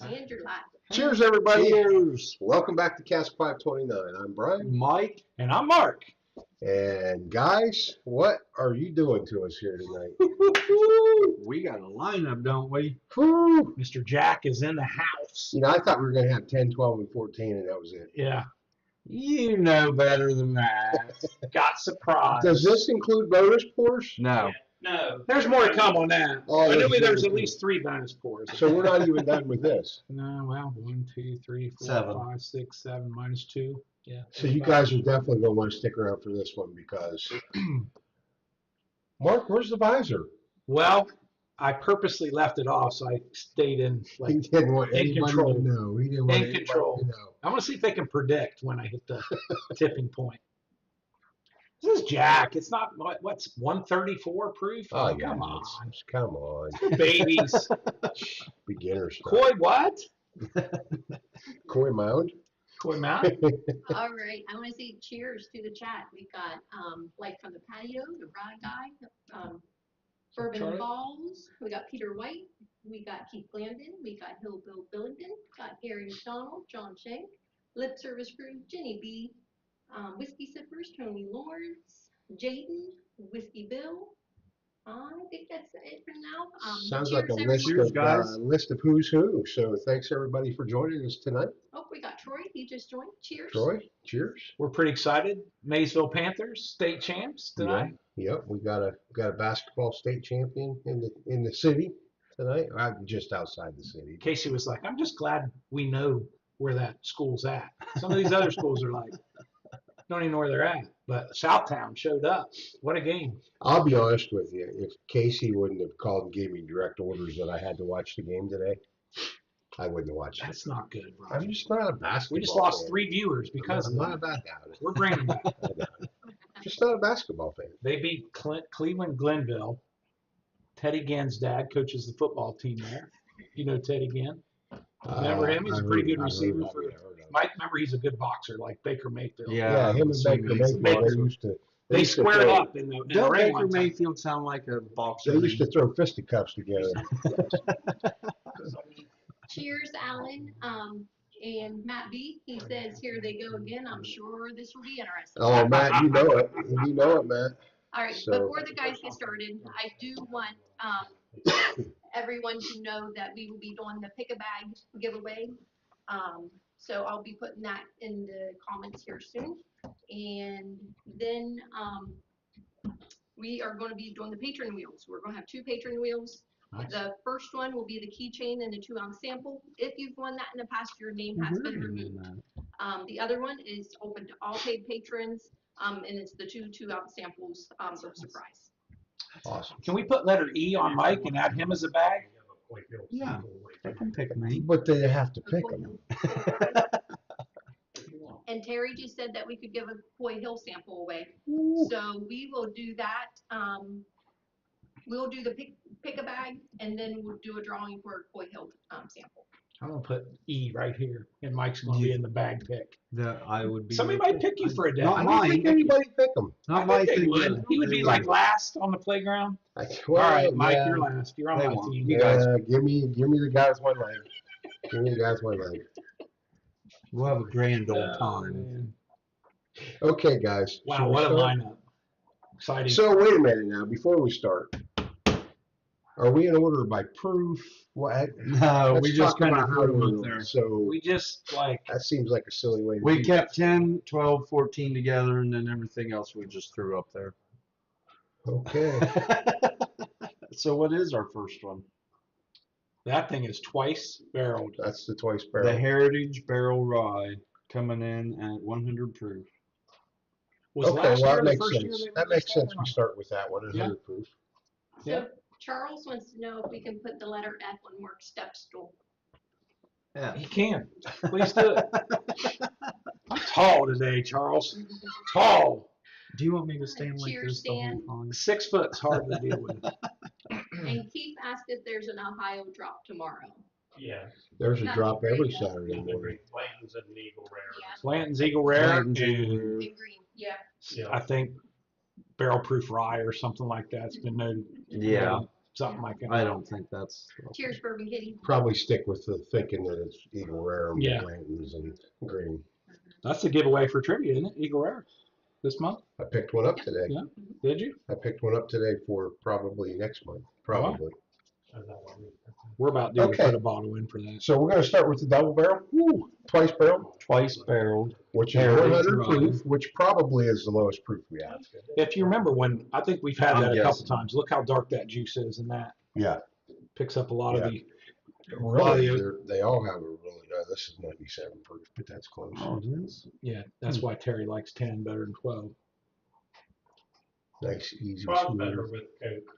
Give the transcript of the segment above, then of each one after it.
And you're live. Cheers, everybody. Cheers. Welcome back to Cask 529. I'm Bryan. Mike. And I'm Mark. And guys, what are you doing to us here tonight? We got a lineup, don't we? Whew. Mr. Jack is in the house. You know, I thought we were going to have 10, 12, and 14, and that was it. Yeah. You know better than that. Got surprised. Does this include bonus pours? No. No. There's more to come on that. Oh, I knew there's there's more at to least 3 bonus pours. So we're not even done with this. No, well, 1, 2, 3, 4, 7. 5, 6, 7, minus 2. Yeah. So you guys are definitely going to want to stick around for this one because... Mark, where's the visor? Well, I purposely left it off, so I stayed in. He didn't want in anybody control. to know. He didn't want In anybody control. to know. I want to see if they can predict when I hit the tipping point. This is Jack. It's not, what's 134 proof? Oh, yeah. Come on. Come on. Babies. Beginner stuff. Koi what? Koi Mound? Koi Mountain? All right. I want to say cheers to the chat. We've got like from the patio, the Rod Guy, Bourbon Charlie? Balls. We got Peter White. We got Keith Glandon. We got Hill Bill Billington. Got Gary McDonald, John Shank, Lip Service Crew, Jenny B, Whiskey Sippers, Tony Lawrence, Jaden, Whiskey Bill. I think that's it for now. Sounds like a cheers, list everyone. of, guys. list of who's who. So thanks everybody for joining us tonight. Oh, we got Troy. He just joined. Cheers. Troy, cheers. We're pretty excited. Maysville Panthers, state champs tonight. Yep, we got a basketball state champion in the city tonight. Just outside the city. Casey was like, I'm just glad we know where that school's at. Some of these other schools are like, don't even know where they're at. But Southtown showed up. What a game. I'll be honest with you. If Casey wouldn't have called and gave me direct orders that I had to watch the game today, I wouldn't have watched it. That's not good, I'm Brian. just not a basketball We just lost fan. 3 viewers because I'm of not that. about that. We're bringing them back. Just not a basketball fan. They beat Cleveland Glenville. Teddy Gann's dad coaches the football team there. You know Teddy Gann? Remember him? He's a pretty good receiver for Mike. Remember, he's a good boxer like Baker Mayfield. Yeah, him and Baker Mayfield, they used to. They used to squared throw- up in the Don't ring Baker one time. Mayfield sound like a boxer? They used to throw fisticuffs together. Cheers, Alan. And Matt B, he says, here they go again. I'm sure this will be interesting. Oh, Matt, you know it. You know it, Matt. All right, So- before the guys get started, I do want everyone to know that we will be doing the pick a bag giveaway. So I'll be putting that in the comments here soon. And then we are going to be doing the patron wheels. We're going to have 2 patron wheels. Nice. The first one will be the keychain and the 2-ounce sample. If you've won that in the past, your name has been removed. The other one is open to all paid patrons, and it's the 2-ounce samples for surprise. Awesome. Can we put letter E on Mike and add him as a bag? Yeah, they can pick me. But they have to pick them. And Terry just said that we could give a Coy Hill sample away. So we will do that. We'll do the pick a bag, and then we'll do a drawing for a Coy Hill sample. I'm going to put E right here, and Mike's going to be in the bag pick. I would be. Somebody might pick you for a day. Not I don't think mine. anybody pick them. Not I my think they thing. would. He would be like last on the playground. All All right, Mike, you're last. You're on They my won't. team. You guys- give me the guys one leg. Give me the guys one leg. We'll have a grand old Oh, time. man. Okay, guys. Wow, shall we what a start? lineup. Exciting. So wait a minute now. Before we start, are we in order by proof? What? No, Let's we just talk kind about of how threw them we up there. So we just, like, that seems like a silly way to We do kept 10, 12, 14 together, and then everything else we just threw up there. it. Okay. So what is our first one? that thing is twice barreled. That's the twice The barrel. Heritage Barrel Rye coming in at 100 proof. Was Okay, last well year that the makes first year sense. they That makes released sense. or We not? start with that one, Yeah. 100 proof. Yeah. So Charles wants to know if we can put the letter F on Mark's step stool. Yeah. He can. Please do it. I'm tall today, Charles. Tall. Do you want me to stand like Cheers, this the whole Stan. time? 6 foot's hard to deal with. And Keith asked if there's an Ohio drop tomorrow. Yeah. There's a Not drop every great, though. Saturday morning. Blanton's and Eagle Rare. Yeah. Blanton's Eagle Rare Blanton's and Eagle Rare. In green. Yeah. I think barrel proof rye or something like that's been noted. Yeah. something like that. I don't think that's. Cheers, Bourbon Kitty. Probably stick with the thinking that it's Eagle Rare and Yeah. Blanton's and green. That's the giveaway for trivia, isn't it? Eagle Rare this month. I picked one up today. Yeah. Did you? I picked one up today for probably next month. Probably. We're about due Okay. to put a bottle in for that. So we're going to start with the double barrel. Woo. Twice barrel, Twice barreled. which is Heritage 100 rye. proof, which probably is the lowest proof we have. If you remember when, I think we've had I'm that a couple guessing. times. Look how dark that juice is, and that Yeah. picks up a lot of Yeah. the. Really, Well, they all have a really, this is 97 proof, but that's close. Oh, it is. Yeah, that's why Terry likes 10 better than 12. Nice, easy, Probably better smooth. with Coke.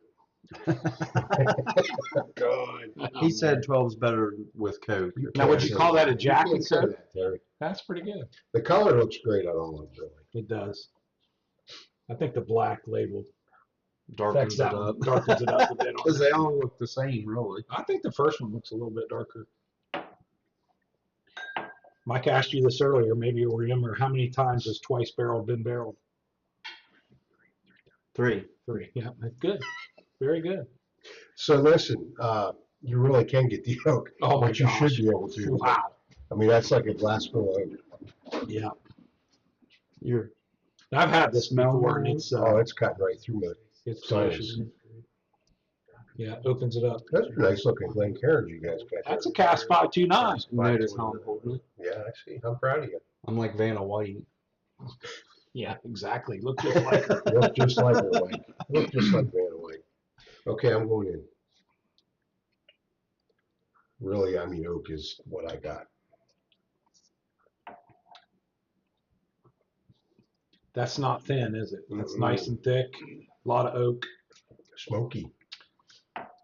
God. He said 12's better with Coke. Now, would you call that a You Jack can't and say Coke? that, Terry. That's pretty good. The color looks great on all of them, really. It does. I think the black label Darkens affects it that one, up. darkens it up a bit. On Because that. they all look the same, really. I think the first one looks a little bit darker. Mike asked you this earlier. Maybe you'll remember how many times has twice barreled been barreled? 3. 3. Yeah, that's good. Very good. So listen, you really can get the oak, Oh my but you gosh. should be able to. Wow. I mean, that's like a glass full of oak. Yeah. You're I've had this Smell before, and wise? Oh, it's cutting right through it. it's size. delicious. Yeah, it opens it up. That's a nice looking Glencairn you guys got. That's a there. cast 529. notice how important. Yeah, I see. I'm proud of you. I'm like Vanna White. Yeah, exactly. Look just like her. Look just like her, White. Look just like Vanna White. Okay, I'm going in. Really, I mean, oak is what I got. That's not thin, is it? That's Mm-mm. nice and thick. A lot of oak. Smoky.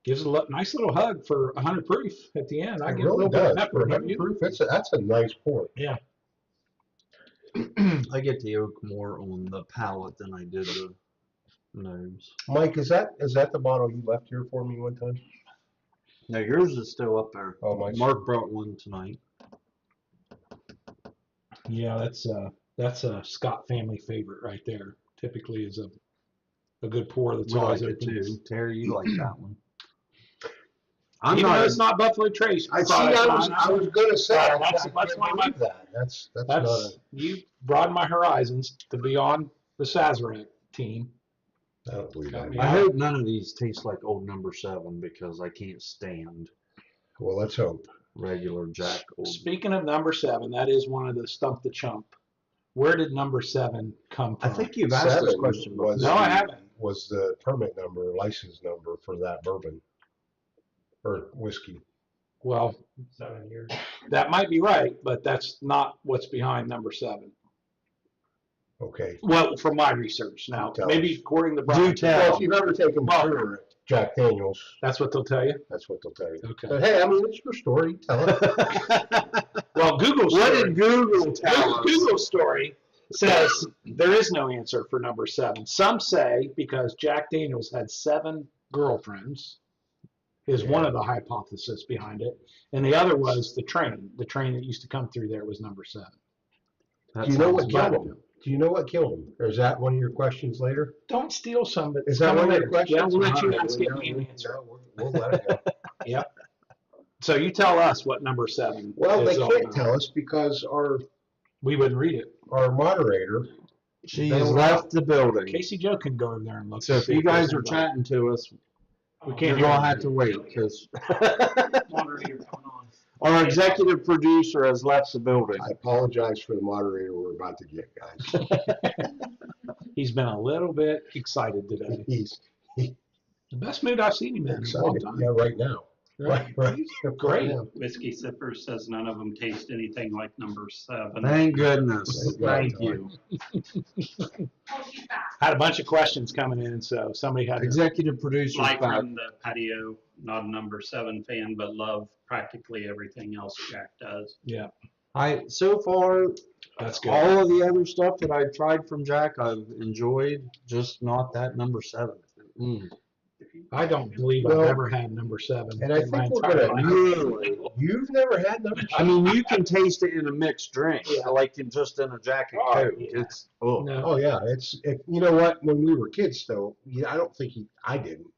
Gives it a nice little hug for 100 proof at the end. I It get a really little bit of does. For pepper. don't 100 you? proof, that's a nice pour. Yeah. I get the oak more on the palate than I did the nose. Mike, is that the bottle you left here for me one time? No, yours is still up there. Oh, my. Mark brought one tonight. Yeah, that's a Scott family favorite right there. Typically is a good pour that's We always like it open. too. Terry, you like that one. Even though it's not Buffalo Trace. I see. product I line, was going to say. Right, I that's can't one of my- believe that. That's not a. you broaden my horizons to be on the Sazerac team. I don't believe that. Yeah. I hope none of these taste like old number 7 because I can't stand Well, let's hope. regular Jack old. Speaking of number 7, that is one of the stump the chump. Where did number 7 come I from? think you've asked this 7 question before. was No, I haven't. Was the permit number, license number for that bourbon or whiskey? Well, 7 years. that might be right, but that's not what's behind number 7. Okay. Well, from my research. Now, Tell maybe us. according to Do Bryan, tell. Well, if you've ever taken Well- beer at Jack Daniels, that's what they'll tell you. that's what they'll tell you. Okay. But hey, I mean, it's your story. Tell it. Well, Google What story, did Google tell us? Google story says there is no answer for number 7. Some say because Jack Daniels had 7 girlfriends is one of the hypotheses behind it, and the other was the train. The train that used to come through there was number 7. That Do you know sounds what killed about him? Do you know what killed him? Or is that one of your questions later? Don't steal some, but Is that one of your questions? Yeah, we'll let you All right, guys get well, me an answer. We'll let it go. So you tell us what number 7 Well, they is all can't about. tell us because We wouldn't read it. our moderator. She They has were left the building. Casey Joe can go over there and look. So if see you guys there's are anybody. chatting to us, We you're can't gonna hear have to wait because Moderator coming on. our executive producer has left the building. I apologize for the moderator we're about to get, guys. He's been a little bit excited today. He's The best mood I've seen him in a long excited. time. Yeah, right now. Right. Great. Yeah. Whiskey Sipper says none of them taste anything like number 7. Thank goodness. Thank Thank you. Oh, she's back. Had a bunch of questions coming in, so somebody had to. Executive producer Like back. from the patio, not a number 7 fan, but love practically everything else Jack does. Yeah, So far, that's good. all of the other stuff that I've tried from Jack, I've enjoyed. Just not that number 7. I don't believe Well, I've ever had number 7. and I in my think we're entire gonna- life. Really? You've never had number I mean, you can taste it in a mixed drink, Yeah. like in just in a Jack and Oh, Coke. yeah. It's oh. No. Oh yeah, you know what? When we were kids, though, I don't think I didn't.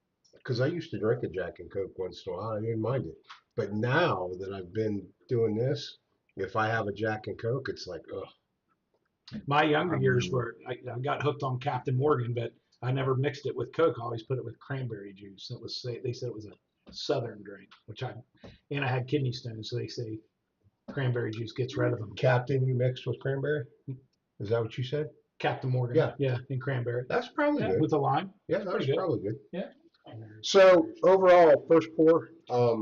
because I used to drink a Jack and Coke once in a while. I didn't mind it. But now that I've been doing this, if I have a Jack and Coke, it's like, ugh. My younger years were I got hooked on Captain Morgan, but I never mixed it with Coke. I always put it with cranberry juice. They said it was a Southern drink, and I had kidney stones, so they say cranberry juice gets rid of them. Captain, you mixed with cranberry? Is that what you said? Captain Morgan. Yeah. And cranberry. That's probably good. With a lime. Yeah, that's pretty good. probably good. Yeah. So overall, first pour,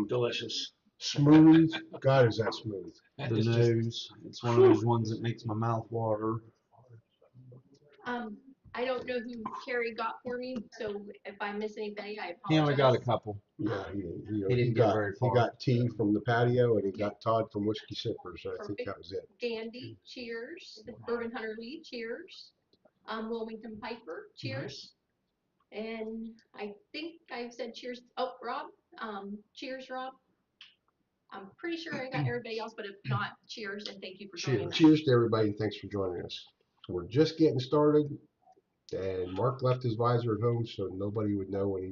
Delicious. smooth. God, is that smooth? The nose. It's one of those ones that makes my mouth water. I don't know who Carrie got for me, so if I miss anybody, I apologize. He only got a couple. Yeah, He didn't get very far. He got tea from the patio, and he got Todd from Whiskey Sippers. I think that was it. Gandy, cheers. Bourbon Hunter Lee, cheers. Wilmington Piper, cheers. And I think I've said cheers. Oh, Rob, cheers, Rob. I'm pretty sure I got everybody else, but if not, cheers and thank you for joining us. Cheers to everybody, and thanks for joining us. We're just getting started, and Mark left his visor at home, so nobody would know when he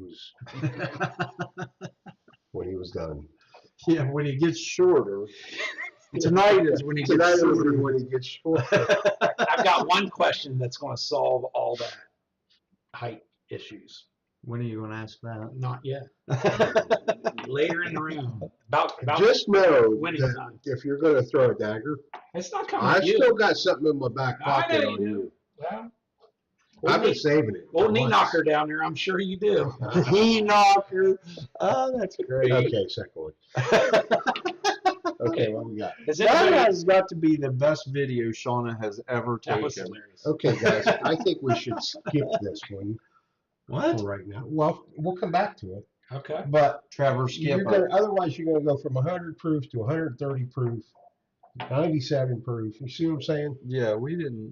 was done. Yeah, when he gets shorter. Tonight is when he gets shorter. When he gets shorter. I've got one question that's going to solve all that height issues. When are you going to ask that? Not yet. Later in the room. About Just know winning that time. if you're going to throw a dagger, It's not coming I to you. still got something in my back I pocket know on you you. do. Well, I've been saving it. old knee knocker down there. I'm sure you do. He knocker. Oh, that's great. Okay, second one. Okay, what we got? Is That anybody, has got to be the best video Shauna has ever that was taken. hilarious. Okay, guys, I think we should skip this one What? for right now. Well, we'll come back to it. Okay. But Trevor, skip otherwise, you're going to go from 100 proof to 130 proof, 97 proof. You see what I'm saying? Yeah, we didn't.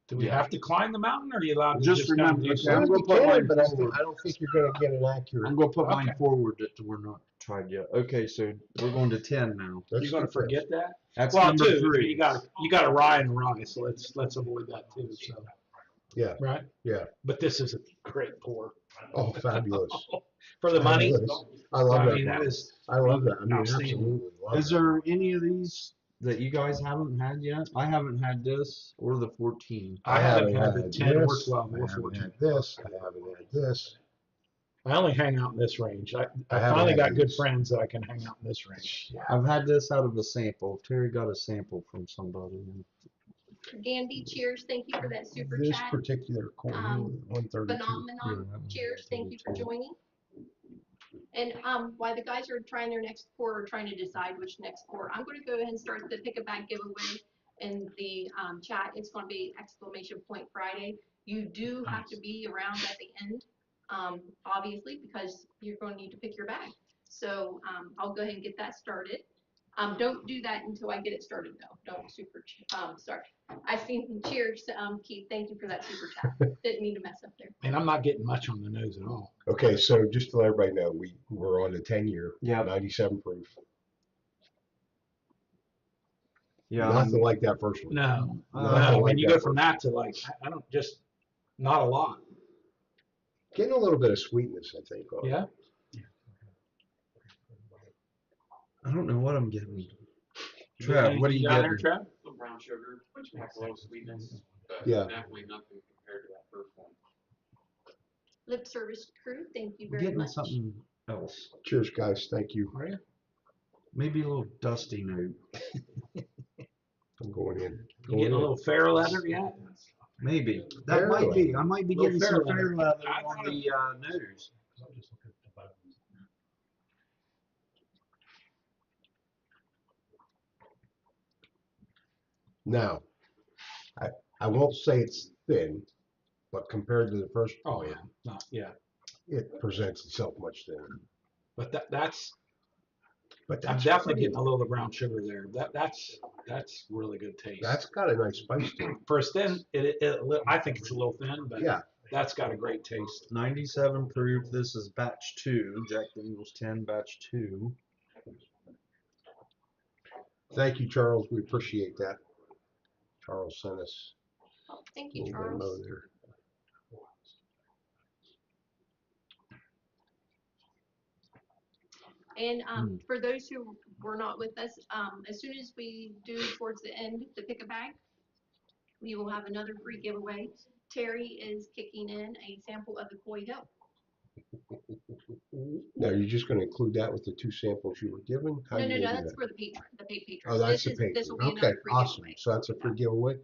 Do we Yeah. have to climb the mountain, or are you allowed to Just just kind of remember, do okay, I'm something? gonna put mine but I forward. don't think you're going to get an accurate. I'm going to put mine Okay. forward that we're not tried yet. Okay, so we're going to 10 now. Let's You're going to do forget that? That's Well, number too, 3. you got a rye and a rye, so let's avoid that too. So Yeah. right. Yeah. But this is a great pour Oh, fabulous. for the money. Fabulous. I love I that. mean, that is I love that. I mean, outstanding. absolutely. Love Is that. there any of these that you guys haven't had yet? I haven't had this or the 14. I haven't had the 10 or this, 12 I or haven't 14. had this. I haven't had this. I only hang out in this range. I haven't finally had got good these. friends that I can hang out in this range. I've had this out of a sample. Terry got a sample from somebody. Gandy, cheers. Thank you for that super This chat. particular corn, 132. Phenomenon, cheers. Thank you for joining. And while the guys are trying their next pour or trying to decide which next pour, I'm going to go ahead and start the pick a bag giveaway in the chat. It's going to be !point Friday. You do have to be around at the end, obviously, because you're going to need to pick your bag. So I'll go ahead and get that started. Don't do that until I get it started, though. Don't start. I seen cheers, Keith. Thank you for that super chat. Didn't mean to mess up there. And I'm not getting much on the nose at all. Okay, so just to let everybody know, we're on the 10-year, Yeah. 97 proof. Yeah. Nothing like that first one. No, Nothing no. like When you go that from first that to like, I don't just not a lot. Getting a little bit of sweetness, I think. on it. Yeah. I don't know what I'm getting. Trev, what are you down there, getting? Trev? Some brown sugar, which has low sweetness, but Yeah. definitely nothing compared to that first one. Lip service crew, thank you I'm very getting much. something else. Cheers, guys. Thank you. Are you? Maybe a little dusty note. I'm going in. You getting a little fair leather yet? Maybe. That Fair might be. leather. I might be Little getting some fair fair leather. leather on the nose. Now, I won't say it's thin, but compared to the first Oh one, yeah, no, yeah. it presents itself much thinner. But that's But I'm that's definitely pretty- getting a little brown sugar there. That's really good taste. That's got a nice spice to it. For a thin, I think it's a little thin, but Yeah. that's got a great taste. 97 proof. This is batch 2. Jack Daniels 10 batch 2. Thank you, Charles. We appreciate that. Charles sent us Thank a you, little memo Charles. there. And for those who were not with us, as soon as we do towards the end, the pick a bag, we will have another free giveaway. Terry is kicking in a sample of the Koi Hill. Now, you're just gonna include that with the 2 samples you were given? How No, you no, gonna no, do that's that? for the patron, the paid patrons. Oh, that's the This will be patron. Okay, another free awesome. giveaway. So that's a free giveaway?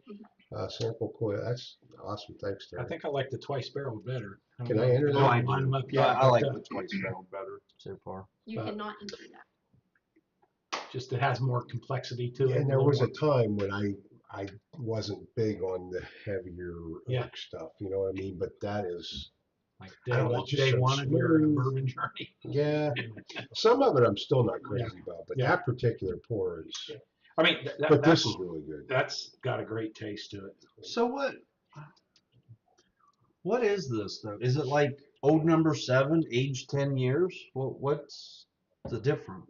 Sample coil, that's awesome. Thanks, I Terry. think I like the twice barreled better. don't Can know. I enter Don't that? line them up Yeah, yet, I like but, the twice barreled better so far. You cannot enter that. just it has more complexity to it. And there little was a more- time when I wasn't big on the heavier Yeah. oak stuff, you know what I mean? But that is, like I day don't know, one, it's just day so one of your smooth. bourbon journey. yeah. Some of it I'm still not crazy about, but Yeah. that particular pour is, I mean, but this that's is really good. that's got a great taste to it. So what is this though? Is it like old number 7, aged 10 years? What's the different?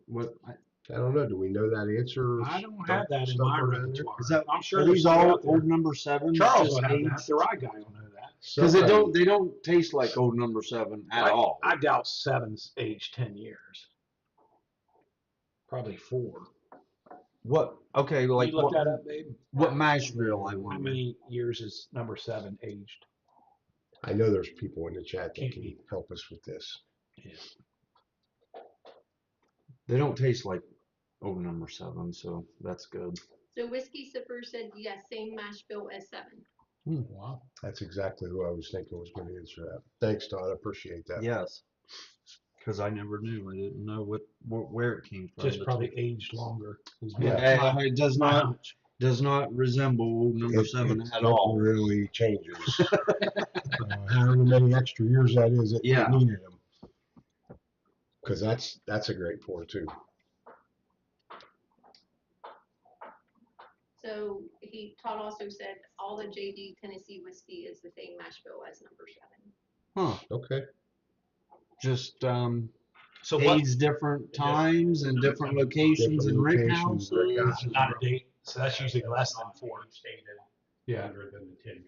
I don't know. Do we know that answer? I don't have that in Stump my around there? repertoire. Is that I'm sure are there's these some all out there. old number 7? Charles just will have that. aged? The rye guy will know that. Because Somebody- they don't taste like old number 7 at all. I doubt 7's aged 10 years. Probably 4. What? Okay, like you look what? that up, babe? What mash bill? I How wonder. many years is number 7 aged? I know there's people in the chat that Can't can be. help us with this. Yeah. They don't taste like old number 7, so that's good. So Whiskey Sipper said, yes, same mash bill as 7. Wow. That's exactly who I was thinking was going to answer that. Thanks, Todd. I appreciate that. Yes. Because I never knew. I didn't know where it came from. Just probably aged longer. Yeah. It does My not hunch. resemble old number 7 at all. Really changes. However many extra years that is, it Yeah. needed them. Because that's a great pour too. So Todd also said all the JD Tennessee whiskey is the same mash bill as number 7. Huh. Okay. Just So what? aged different times and different locations and rick locations, houses. rick houses. Not a date. So that's usually less than 4. Stated Yeah. longer than the 10-year-old.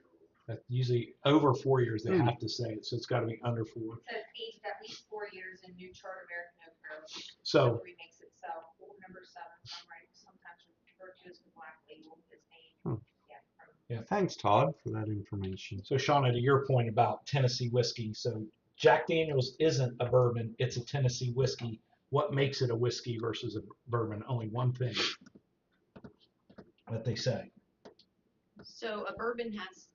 That usually over 4 years they have to say it. So it's got to be under 4. It says aged at least 4 years in neutral American oak barrels. So Distillery makes it sell. Old number 7, some right, sometimes referred to as the black label, is named. From Thanks, Todd, for that information. So Shauna, to your point about Tennessee whiskey, so Jack Daniels isn't a bourbon, it's a Tennessee whiskey. What makes it a whiskey versus a bourbon? Only one thing that they say. So a bourbon has,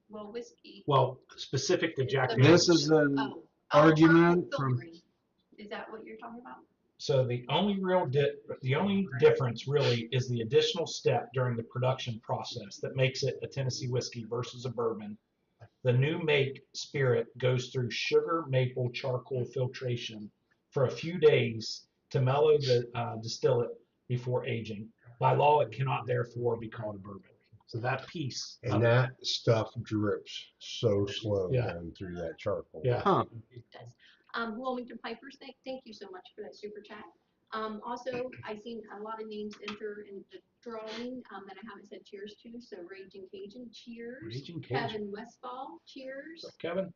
well, whiskey. Well, specific to Jack The Daniels. This is an Oh, argument for from- filtering. Is that what you're talking about? So the only difference really is the additional step during the production process that makes it a Tennessee whiskey versus a bourbon. The new make spirit goes through sugar maple charcoal filtration for a few days to mellow the distillate before aging. By law, it cannot therefore be called a bourbon. So that piece. And that stuff drips so slow Yeah. down through that charcoal. Yeah. Huh. It does. Wilmington Pipers, thank you so much for that super chat. Also, I've seen a lot of names enter in the drawing that I haven't said cheers to. So Raging Cajun, cheers. Raging Cajun. Kevin Westfall, cheers. So Kevin.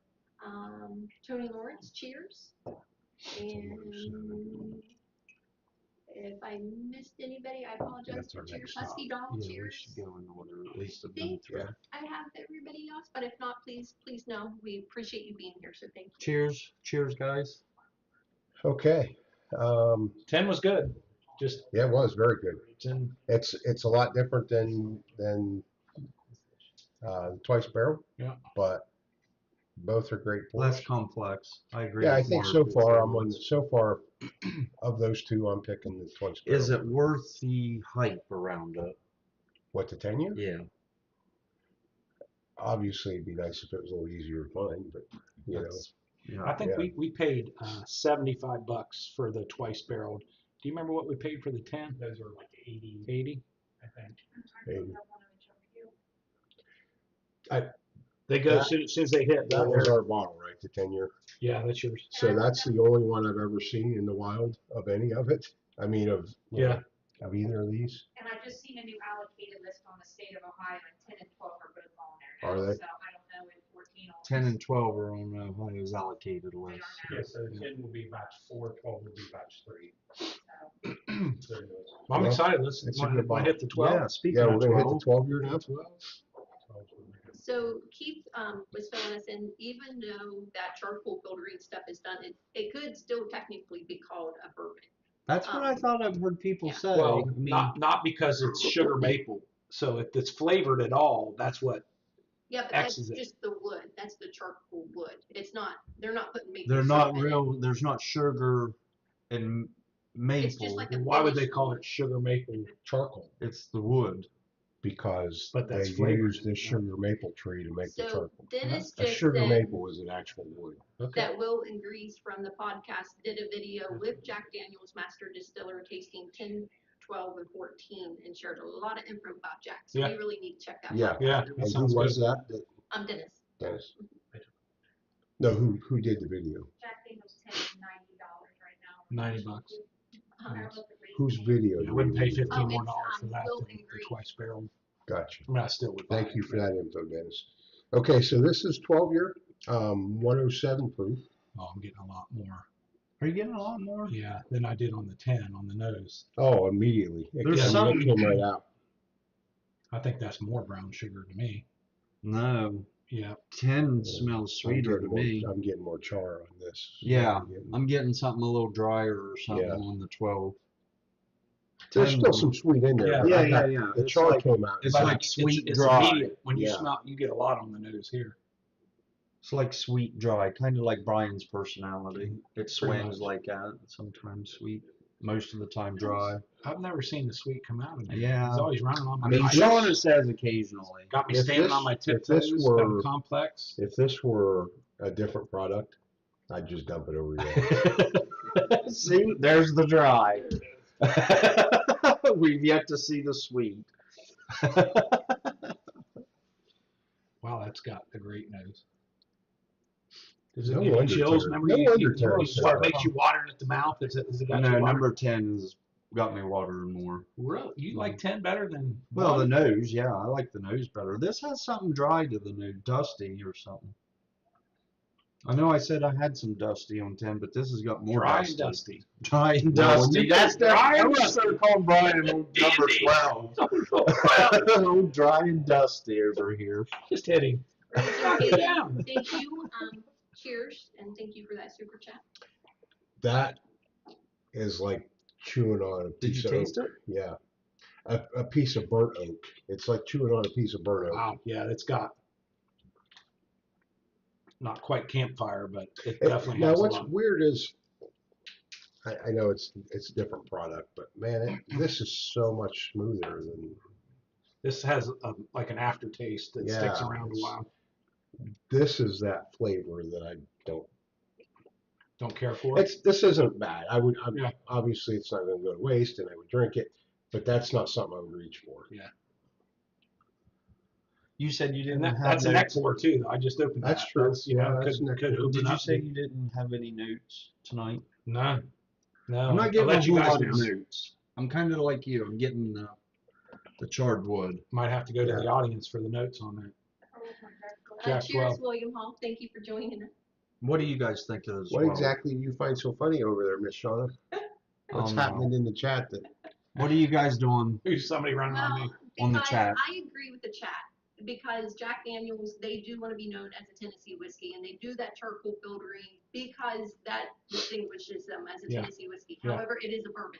Tony Lawrence, cheers. And if I missed anybody, I apologize That's for our cheers. next Husky stop. Dog, Yeah, we cheers. should go in order at least of I think them 3. I have everybody else, but if not, please know we appreciate you being here. So thank you. Cheers, guys. Okay. 10 was good. Just Yeah, it was very good. it's in. It's a lot different than Twice Barrel. Yeah. But both are great pours. Less complex. I agree. Yeah, I with think Mark. so far so far of those two, I'm picking the Twice Barrel. Is it worth the hype around it? What, the 10-year? Yeah. Obviously, it'd be nice if it was a little easier to find, but you know. Yeah. I think Yeah. we paid $75 for the twice barreled. Do you remember what we paid for the 10? Those are like 80, 80? I think. Maybe. They go That- as soon as they hit. That was our bottle, right? The 10-year. Yeah, that's yours. So that's the only one I've ever seen in the wild of any of it. I mean, of of either of these. And I've just seen a new allocated list on the state of Ohio, and 10 and 12 are both on there Are now. they? So I don't know if 14 will 10 and 12 are on Ohio's allocated They list. are now. Yeah, so 10 will be batch 4, 12 will be batch 3. So, So, I'm Well, excited. Let's it's a want good to hit the 12. Yeah, speaking Yeah, of we're gonna hit 12, the 12-year now. 12. So Keith was filling us in, even though that charcoal filtering stuff is done, it could still technically be called a bourbon. that's what I thought I've heard people yeah. say. Well, I mean, not because it's sugar maple. So if it's flavored at all, that's what. Yeah, but that's X is it. just the wood. That's the charcoal wood. It's not, they're not putting maple they're syrup not in it. real. There's not sugar and maple. It's just like a Why would they finished call wood. it sugar maple charcoal? It's the wood. Because But that's they flavored, use isn't the it? sugar maple tree to make the So charcoal. Dennis A just sugar said maple is an actual wood. Okay. that Will and Grease from the podcast did a video with Jack Daniels Master Distiller tasting 10, 12, and 14 and shared a lot of info about Jack. So Yeah. we really need to check that Yeah. podcast Yeah, out. that And sounds who was good. that? Dennis. Dennis. No, who did the video? Jack Daniels $10 and $90 right now. $90. I don't know if the rate Whose changed. video? I wouldn't pay $15 Oh, more it's, dollars for that Will than and the Grease. twice barrel. Gotcha. I mean, I still would buy Thank it, you for but- that info, Dennis. Okay, so this is 12-year, 107 proof. Oh, I'm getting a lot more. Are you getting a lot more? Yeah, than I did on the 10 on the nose. Oh, immediately. There's I mean, some- it came right out. I think that's more brown sugar to me. No, Yeah. 10 smells sweeter to me. I'm getting more char on this. Yeah, getting- I'm getting something a little drier or something Yeah. on the 12. There's 10 still some sweet in there. Yeah, but yeah, I got- yeah. The It's char like- came out. it's But like sweet it's dry. immediate. When you Yeah. smell, you get a lot on the nose here. It's like sweet dry, kind of like Brian's personality. It Pretty swings much. like that. Sometimes sweet, most of the time dry. I've never seen the sweet come out of me. Yeah. It's always running on my I mean, eyes. Shauna says occasionally. Got me If standing this- on my if this tiptoes, kind were- of complex. If this were a different product, I'd just dump it over your head. See, there's the dry. We've yet to see the sweet. Wow, that's got a great nose. Does it No give you wonder chills? Terry- Remember, no you wonder Terry said what that. makes you watering at the mouth? Is it got No, you watering? number 10 has got me watering more. Really? You like 10 better than Well, the one? nose, yeah, I like the nose better. This has something dry to the nose, dusty or something. I know I said I had some dusty on 10, but this has got more Dry dusty. and dusty. Dry and Well, when dusty. you That's put that. dry I'm and gonna start calling Brian old number Dandy. 12. Old dry and dusty over here. Just hitting. Knock it down. Thank you. Cheers, and thank you for that super chat. That is like chewing on a Did piece you of taste oak. it? Yeah. A piece of burnt oak. It's like chewing on a piece of burnt oak. Wow. Yeah, it's got not quite campfire, but it It- definitely now has a what's lot. weird is I know it's a different product, but man, this is so much smoother than This has like an aftertaste that sticks Yeah, around a it's- while. this is that flavor that I don't. Don't care for. This isn't bad. Yeah. Obviously it's not going to go to waste, and I would drink it, but that's not something I would reach for. You said you didn't And have that's an notes. X4 too. I just opened That's that. true. That's, you know, Yeah, that's could an X4. open Did you up say the- you didn't have any notes tonight? None. No. I'm not I'll getting a let you whole guys lot of know. notes. I'm kind of like you. I'm getting the charred wood. Might have to go to Yeah. the audience for the notes on that. Jack Cheers, 12. William Hall. Thank you for joining us. What do you guys think of this? What exactly do you find so funny over there, Miss Shauna? What's happening in the chat? What are you guys doing? Who's somebody running on me? On the because chat. I agree with the chat because Jack Daniels, they do want to be known as a Tennessee whiskey, and they do that charcoal filtering because that distinguishes them as a Yeah. Tennessee whiskey. Yeah. However, it is a bourbon,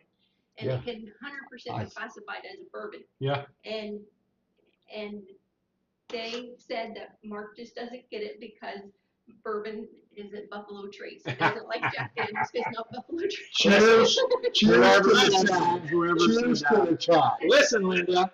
and Yeah. it can 100% be classified as a bourbon. Yeah. And they said that Mark just doesn't get it because bourbon isn't Buffalo Trace. He doesn't like Jack Daniels because it's not Buffalo Trace. Cheers! Cheers Whoever to said the that, chat! whoever Cheers said to the chat! Listen, Linda.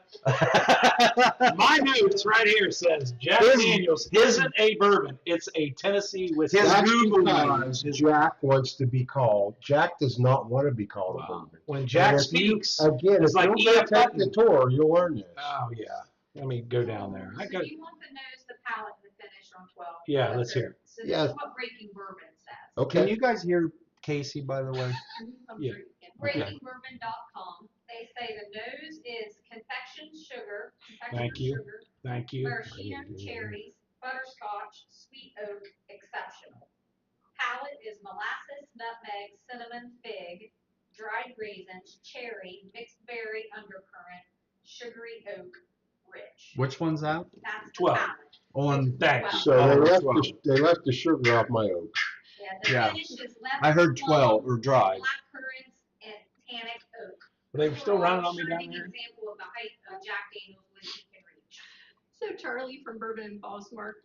My notes right here says Jack His- Daniels isn't a bourbon. It's a Tennessee whiskey. His That's Google because Jack wants to be called. Jack does not want to be called a Wow. bourbon. When Jack And if you- speaks, Again, it's if like you E.F. don't take the Hutton. tour, you'll learn this. oh yeah. Let me go down there. I So got. you want the nose, the palate, and the finish on 12. Yeah, That's let's hear it. So this Yeah. is what Breaking Bourbon says. Okay. Can you guys hear Casey, by the way? I'm Yeah. drinking. BreakingBourbon.com. They say the nose is confection sugar, Thank you. sugar, Thank you. maraschino cherries, butterscotch, sweet oak, molasses, nutmeg, cinnamon, fig, dried raisins, cherry, mixed berry undercurrant, sugary oak, rich. Which one's that? That's the 12. palate. On Thank you. So they Oh, left 12. they left the sugar off my oak. Yeah, the Yeah. finish is left. I heard 12 or plum, dry. Black currants and tannic oak. But they were still running on me Overall, down shining there. example of the height of Jack Daniel's whiskey can reach. So Charlie from Bourbon and Baltimore.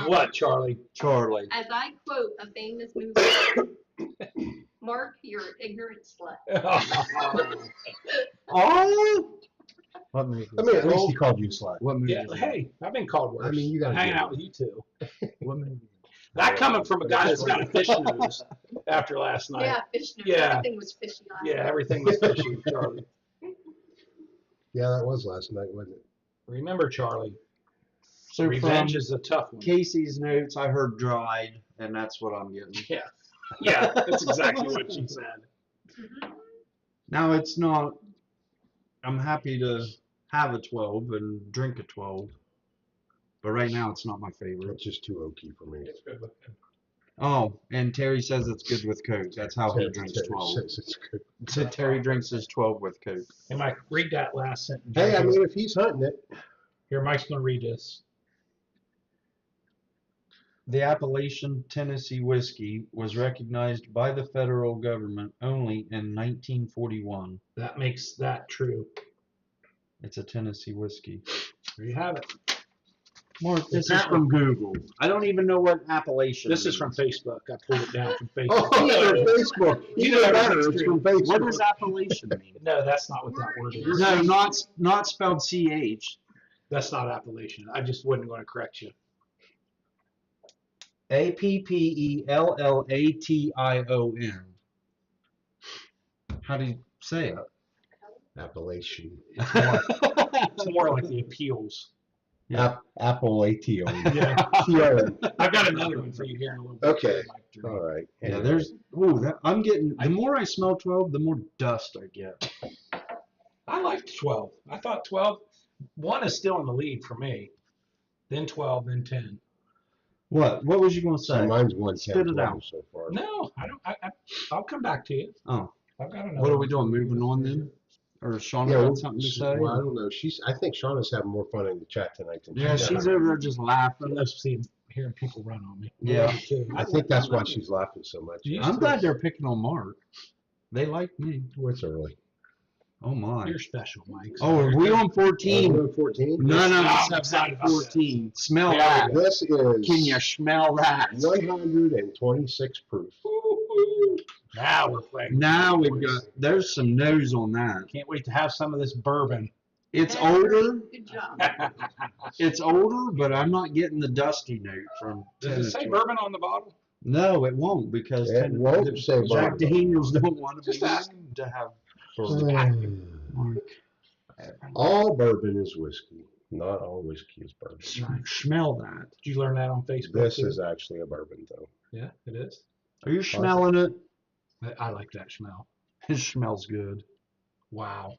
What, Charlie? Charlie. As I quote a famous movie, Mark, you're an ignorant slut. Oh! What movie? I mean, at least he called you slut. What movie? Yeah, is that? hey, I've been called worse. I mean, you gotta hanging do out it. with you two. What movie? That coming from a guy that's got a fish nose after last night. Yeah, fish nose. Yeah. Everything was fishy last Yeah, night. everything was fishy, Charlie. Yeah, that was last night, wasn't it? Remember, Charlie, So revenge from is a tough one. Casey's notes, I heard dried, and that's what I'm getting. Yeah, yeah, that's exactly what she said. Now it's not. I'm happy to have a 12 and drink a 12, but right now it's not my favorite. It's just too oaky for me. It's good with him. Oh, and Terry says it's good with Coke. That's how he drinks Terry 12. says it's good. So Terry drinks his 12 with Coke. Hey, Mike, read that last sentence. Hey, I mean, if he's hunting it, Here, Mike's going to read this. The appellation Tennessee whiskey was recognized by the federal government only in 1941. That makes that true. It's a Tennessee whiskey. There you have it. Mark, this This is is from Google. I don't even know what appellation. This is means. from Facebook. I pulled it down from Facebook. oh, it's from Facebook. You Even know better, everything's it's true. from Facebook. What does appellation mean? No, that's not what that word is. No, not spelled CH. That's not appellation. I just wasn't going to correct you. Appellation. How do you say it? Appellation. It's more like the appeals. Yeah. Appellation. Yeah. Yeah. I've got another one for you here in a little bit. Okay. Mike, to All read. right. Yeah, Anyway. there's. Ooh, I'm getting. The more I smell 12, the more dust I get. I liked 12. I thought 12. 1 is still in the lead for me. Then 12, then 10. What? What was you gonna So say? mine's 110 Spit it out. so far. No, I don't. I'll come back to you. Oh, I've got another. what are we one. doing? Moving on then? Or Shauna Yeah, got something to say? well, I don't know. I think Shauna's having more fun in the chat tonight than Yeah, she she's did. over there just laughing. I love hearing people run on me. Yeah. I think that's why she's laughing so much. I'm glad they're picking on Mark. They like me. Oh, it's early. Oh my. You're special, Mike. Oh, are we on 14? We're on 14. None of No, us I'm have excited got about 14. Smell There that. we This is Can you smell that? 126 proof. Now we're playing. Now we've got, there's some nose on that. Can't wait to have some of this bourbon. It's Very older. Good job. It's older, but I'm not getting the dusty note from Does it say Tennessee. bourbon on the bottle? No, it won't because It won't say Jack bourbon. Daniels don't want to Just be ask. known to have bourbon. Mark, All bourbon is whiskey. Not all whiskey is bourbon. smell that. Did you learn that on Facebook? This too? is actually a bourbon, though. Yeah, it is. Are you smelling it? I like that smell. It smells good. Wow.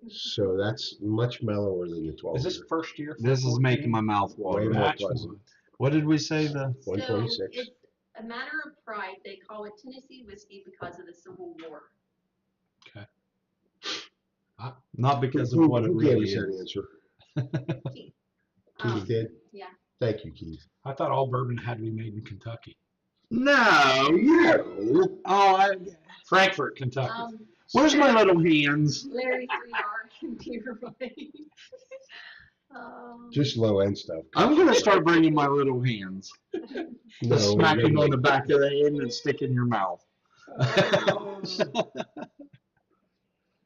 So that's much mellower than the 12. Is this first year? This is making my mouth Way water. more That's pleasant. one. What did we say? The So 126. it's a matter of pride. They call it Tennessee whiskey because of the Civil War. not because of what it Who gave really us that is. answer? Keith. Keith did? yeah. Thank you, Keith. I thought all bourbon had to be made in Kentucky. No, you. Oh, Frankfort, Kentucky. where's my little hands? Larry 3R computer money. Just low end stuff. I'm gonna start bringing my little hands. No, Smacking on the back of the head and stick in your mouth.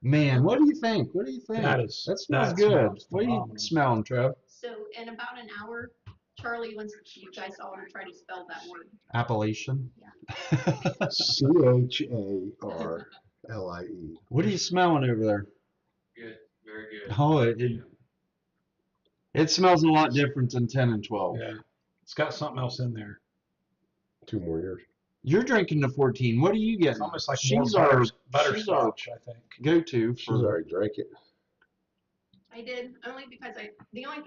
Man, what do you think? What do you think? That is- that smells that good. smells What are you phenomenal. smelling, Trev? So in about an hour, Charlie wants you guys all to try to spell that word. Appellation. CHARLIE. What are you smelling over there? Good, very good. Oh, it smells a lot different than 10 and 12. Yeah. It's got something else in there. 2 more years. You're drinking the 14. What are you It's getting? almost like she's more our butterscotch, I think. go-to She's for already drank it. I did only because the only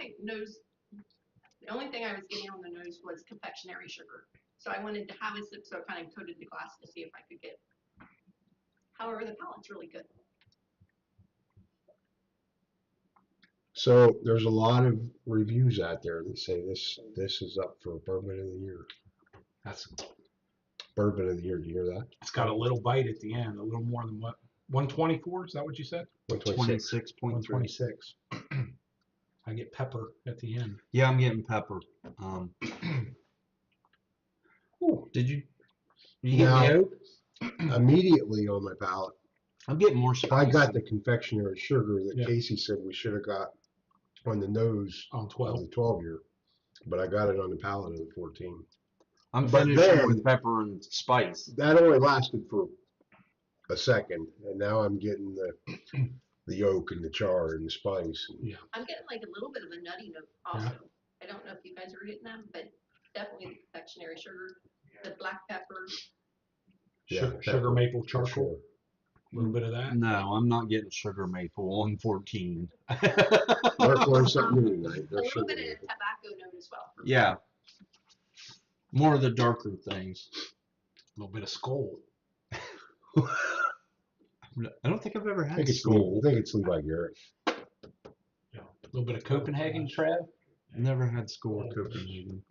thing I was getting on the nose was confectionery sugar. So I wanted to have it, so I kind of coated the glass to see if I could get, however, the palette's really good. So there's a lot of reviews out there that say this is up for bourbon of the year. That's Bourbon of the year. Do you hear that? it's got a little bite at the end, a little more than what 124. Is that what you said? 126. 26.3. 126. I get pepper at the end. Yeah, I'm getting pepper. Ooh, Did you get Now- the oak? Immediately on my palate, I'm getting more I spicy. got the confectionery sugar that Yeah. Casey said we should have got on the nose on of 12. the 12 year, but I got it on the palate of the 14. I'm but finishing then- with pepper and spice. That only lasted for a second, and now I'm getting the oak and the char and the spice. And I'm getting like a little bit of a nutty note also. I don't know if you guys are getting them, but definitely the confectionery sugar, the black pepper. Sugar, pepper, sugar maple for charcoal. sure. A little bit of that. No, I'm not getting sugar maple on 14. Mark learned something new tonight. A There's little sugar bit in of it. tobacco note as well. Yeah. More of the darker things. A little bit of skull. I don't think I've ever I had think it's Skull. I think it's Levi Garrett. A little bit of Copenhagen, Trev. Never had Skull Copenhagen.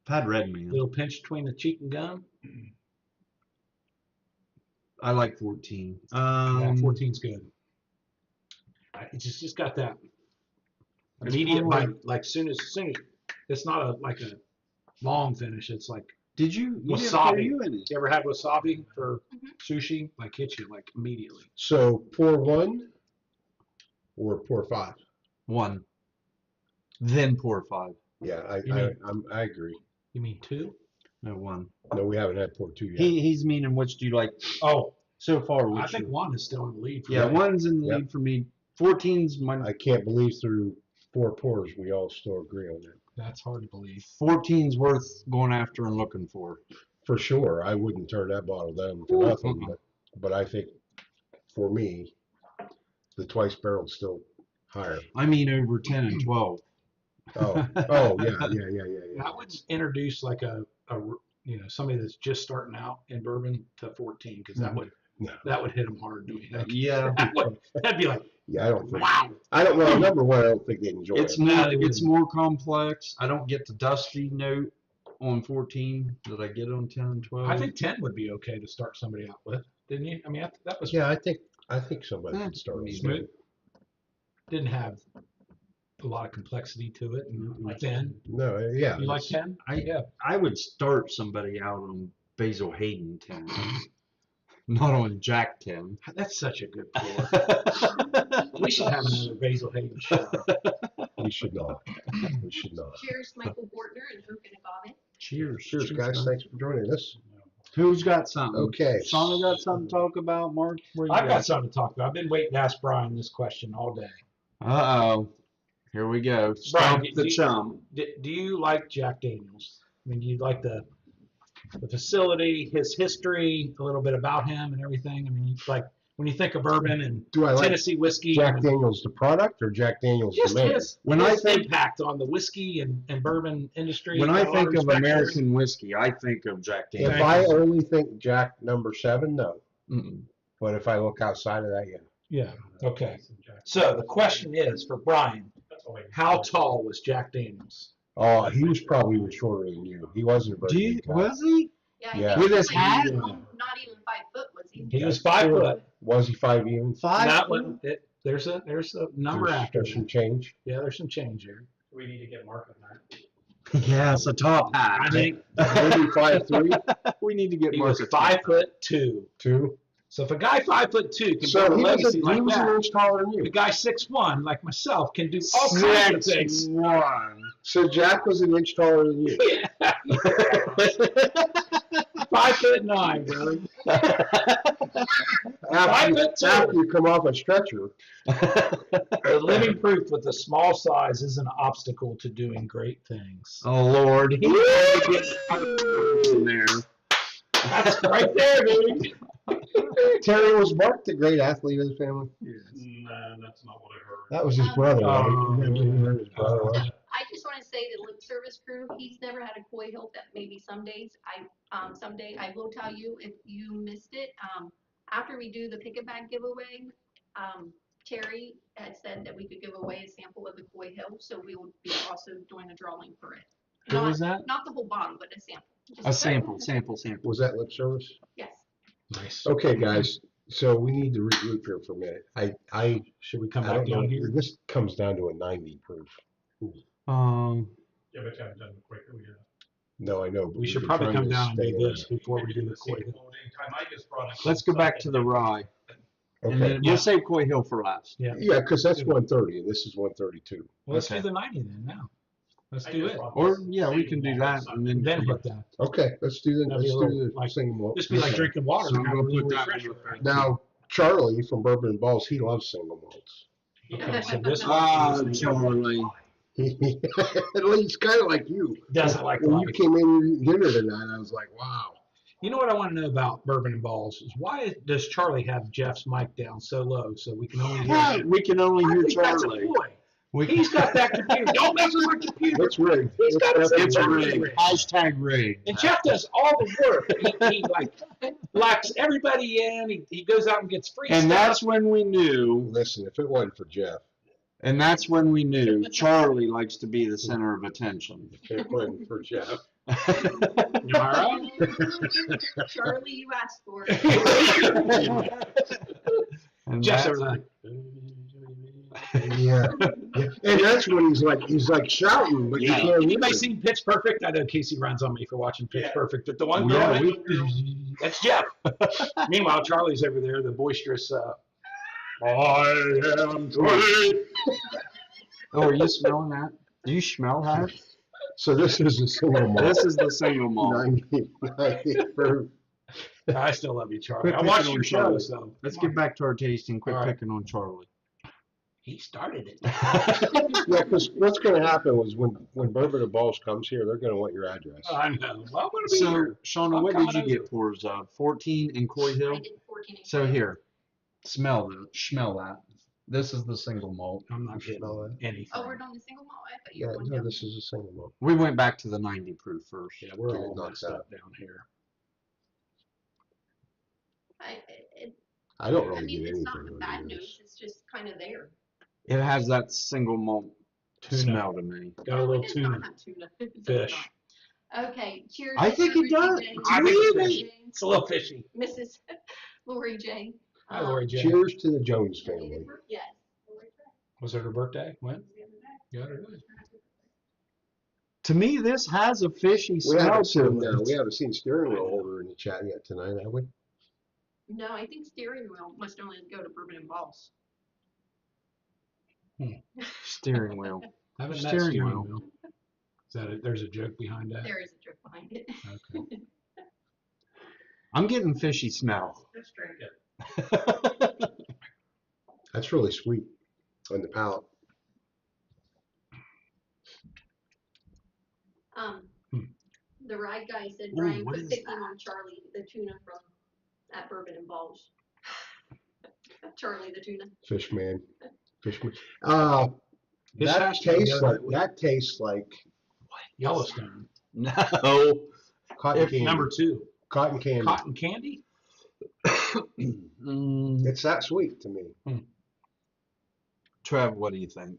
I've had Red Man. Little pinch between the cheek and gum. I like 14. Yeah, 14's good. It's just got that It's immediate probably- bite. Like soon as it's not like a long finish. It's like, Did you? You didn't Wasabi. throw you in it. you ever had wasabi for Mhm. sushi? Like hits you like immediately. So pour one or pour 5. 1. Then pour 5. Yeah, I agree. You mean 2? No, 1. No, we haven't had pour 2 yet. He's meaning which do you like Oh, so far? I Which think you- 1 is still in the lead. For yeah, me. 1's in the Yep. lead for me. 14's my. I can't believe through 4 pours we all still agree on that. That's hard to believe. 14's worth going after and looking for. For sure, I wouldn't turn that bottle down for nothing. But I think for me, the twice barrel's still higher. I mean, over 10 and 12. Oh, yeah. I would introduce like a somebody that's just starting out in bourbon to 14 because that would No. that would hit them hard. Yeah, That'd be like, Yeah, I don't think. wow. Well, number one, I don't think they enjoy it's it. more. No, they It's wouldn't. more complex. I don't get the dusty note on 14 that I get on 10 and 12. I think 10 would be okay to start somebody out with, didn't you? I mean, that was Yeah, I think somebody could That's start. pretty smooth. Didn't have a lot of complexity to it, and thin. No, yeah. You like it's- 10? I I would start somebody out on Basil Hayden 10, not on Jack 10. That's such a good pour. We should have another Basil Hayden show. We should not. We should not. Cheers, Michael Bortner and Oak and Agave. Cheers. Cheers, guys. Thanks for joining us. Who's got something? Okay. Shauna got something to talk about, Mark? Where you I've got something to talk about. I've been waiting to ask Bryan this question all day. Uh-oh. Here we go. Bryan, Stump do- the do- chum. Do you like Jack Daniels? I mean, do you like the facility, his history, a little bit about him and everything? I mean, like when you think of bourbon and Do I like Tennessee whiskey, Jack and Daniels the product or Jack Daniels the just man? his, When his I think- impact on the whiskey and bourbon industry. When got I a lot think of respect for it. American whiskey, I think of Jack If Daniels. I only think Jack number 7, no. Mm-mm. But if I look outside of that, yeah. Yeah. Okay. So the question is for Bryan, how tall was Jack Daniels? Oh, he was probably even shorter than you. He wasn't a very Do you, big guy. was he? Yeah, I Yeah. think With he his was hat? not even 5 foot, was he? He was 5 foot. Was he 5 even? 5? That one, there's a number after. There's some change. Yeah, there's some change here. We need to get Mark on that. Yeah, it's a top hat. I think Maybe 5'3", we need to get he Mark was a top 5'2". 2. So if a guy 5'2" can So build a he legacy was like an that, inch taller than a you. guy 6'1" like myself can do all kinds of things. 6'1". So Jack was an inch taller than you. 5'9", brother. After 5'2". after you come off a stretcher. The living proof with a small size is an obstacle to doing great things. Oh Lord, he had to get in there. That's right there, dude. Terry, was Mark the great athlete of the family? Nah, that's not what I heard. That was his brother. Right? Oh, Remember his brother was? I just want to say the lip service crew, he's never had a koi hill that maybe some days, someday I will tell you if you missed it, after we do the pick a bag giveaway, Terry had said that we could give away a sample of the koi hill, so we will be also doing a drawing for it. Who was that? Not the whole bottle, but a sample. A sample. Was that lip service? Yes. Nice. Okay, guys, so we need to regroup here for a minute. Should we come I back don't know, down here? this comes down to a 90 proof. Um, Yeah, but haven't done the quick. No, I know. but We we've should been probably trying come to down and stay do on this before we do the koi. let's go back to the rye, that. and Okay, then we'll save Koi Hill for last. Yeah. yeah, because that's 130 and this is 132. Well, let's Okay. do the 90 then now. Let's do it. Or yeah, we can do that and then Then hit that. Okay, let's do That'd be a little, like, single malt. Just be like drinking water. So and I'm have a gonna little put that refresher. one up. Now, Charlie from Bourbon and Balls, he loves single malts. Okay, so this Ah, one Charlie. He's kind of like you. doesn't like When you life. came in dinner tonight, I was like, wow. You know what I want to know about Bourbon and Balls is why does Charlie have Jeff's mic down so low so we can only hear Yeah, him? we can only I hear think that's a Charlie. ploy. We He's got that computer. Don't mess with my computer. It's rigged. He's got his It's definitely rigged. Hashtag rigged. And Jeff does all the work. He like locks everybody in. He goes out and gets free And stuff. that's when we knew. Listen, if it wasn't for Jeff, And that's when we knew Charlie likes to be the center of attention. if it wasn't for Jeff. Am I right? Charlie, you asked for it. And Jeff's that's- over there. Yeah. And that's when he's like shouting, but you can't hear Anybody him. seen Pitch Perfect? I know Casey runs on me for watching Pitch Perfect, but the one Yeah, girl, that's Jeff. Meanwhile, Charlie's over there, the boisterous. I am Charlie. Oh, are you smelling that? Do you smell that? So this is a single malt. This is the single malt. 90 proof. I still love you, Charlie. Quit I watched picking your on show, Charlie. so Let's get back to our tasting. Quit All right. picking on Charlie. He started it. Yeah, because what's going to happen is when Bourbon and Balls comes here, they're going to want your address. I know. Well, I'm gonna be So, here. Shauna, I'm what did you coming get over. for us? 14 in Koi I Hill? did 14 and So 12. here, smell that. This is the single malt. I'm not getting anything. Oh, we're doing the single malt? I thought you Yeah, were going no, down. this is a single malt. We went back to the 90 proof first. Yeah, we're Get it all knocked messed out. up down here. I don't I really mean, get it's anything not a on bad yours. nose, it's just kind of there. It has that single malt Tuna. smell to me. Got a little It does not tuna. have tuna. It does Fish. not. Okay, cheers. I think it does. I think it's Really? fishy. It's a little fishy. Mrs. Lori J. Hi, Lori J. Cheers to the Jones family. Yes. Was it her birthday? When? Got her good. To me, this has a fishy We smell haven't seen, to it. we haven't seen steering wheel holder in the chat yet tonight, have we? No, I think steering wheel must only go to Bourbon and Balls. Steering wheel. Haven't met Steering steering wheel. wheel. Is that there's a joke behind that? There is a joke behind it. Okay. I'm getting fishy smell. Let's drink it. That's really sweet on the palate. The ride guy said, Ooh, Bryan, what quit is picking that? on Charlie, the tuna from at Bourbon and Balls. Charlie the tuna. Fishman. His That hash brown tastes the like, other week. that tastes like Yellowstone. No. cotton If candy. Number 2. Cotton candy. Cotton candy? It's that sweet to me. Trev, what do you think?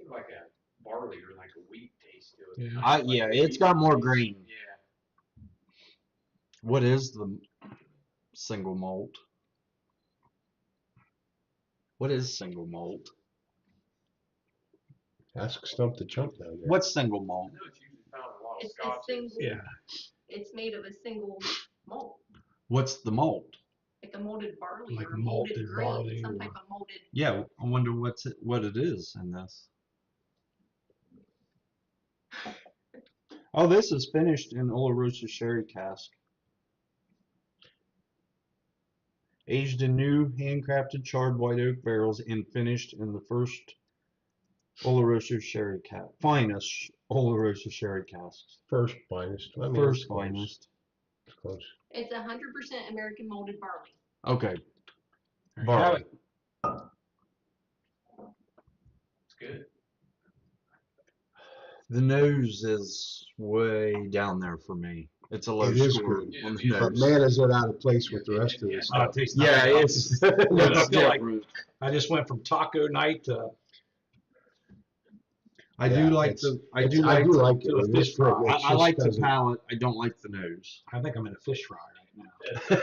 Like a barley or like a wheat taste to it. Yeah. Yeah, it's got more green. Yeah. What is the single malt? What is single malt? Ask Stump the Chump down there. What's single malt? I know it's usually found in a lot of It's a scotches. single, Yeah. it's made of a single malt, What's the malt? like a molded barley Like or a molded malted grain, barley some or- type of molded. Yeah, I wonder what it is in this. Oh, this is finished in Oloroso sherry cask. Aged in new, handcrafted charred white oak barrels and finished in the first Oloroso sherry cask. Finest Oloroso sherry casks. First finest. I mean, First it's close. finest. It's close. It's 100% American molded barley. Okay. There you have Barley. it. It's good. The nose is way down there for me. It's a low It is score good. on the But nose. man, is it out of place with the rest of Yeah, this no, it stuff. tastes Yeah, nothing. it's, I it's feel like different. I just went from taco night to I Yeah, do like it's- the. I it's- do like. I do like it. to a It fish is good. fry. It I just like the doesn't- palate. I don't like the nose. I think I'm in a fish fry right now.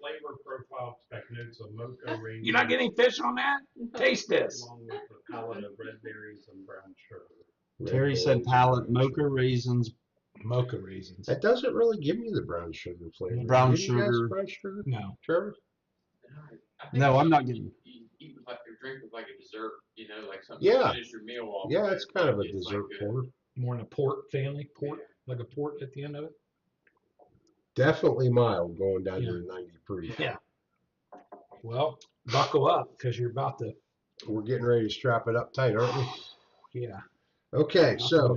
Flavor profile spec notes of mocha raisin. You're not getting fish on that? Taste this. Along with the palette of red berries and brown sugar. Red Terry berries said and palate, brown mocha sugar. raisins, Mocha raisins. That doesn't really give me the brown sugar flavor. Brown Give you guys sugar. brown sugar, No. Trevor? I think No, you I'm not should getting- eat with like a drink with like a dessert, like something Yeah. to finish your meal off. Yeah, with. it's kind of a It's dessert like for it. More in a port family. Port, like a port at the end of it. Definitely mild going down Yeah. to the 90 proof. Yeah. Well, buckle up because you're about to. We're getting ready to strap it up tight, aren't we? Yeah. Okay, so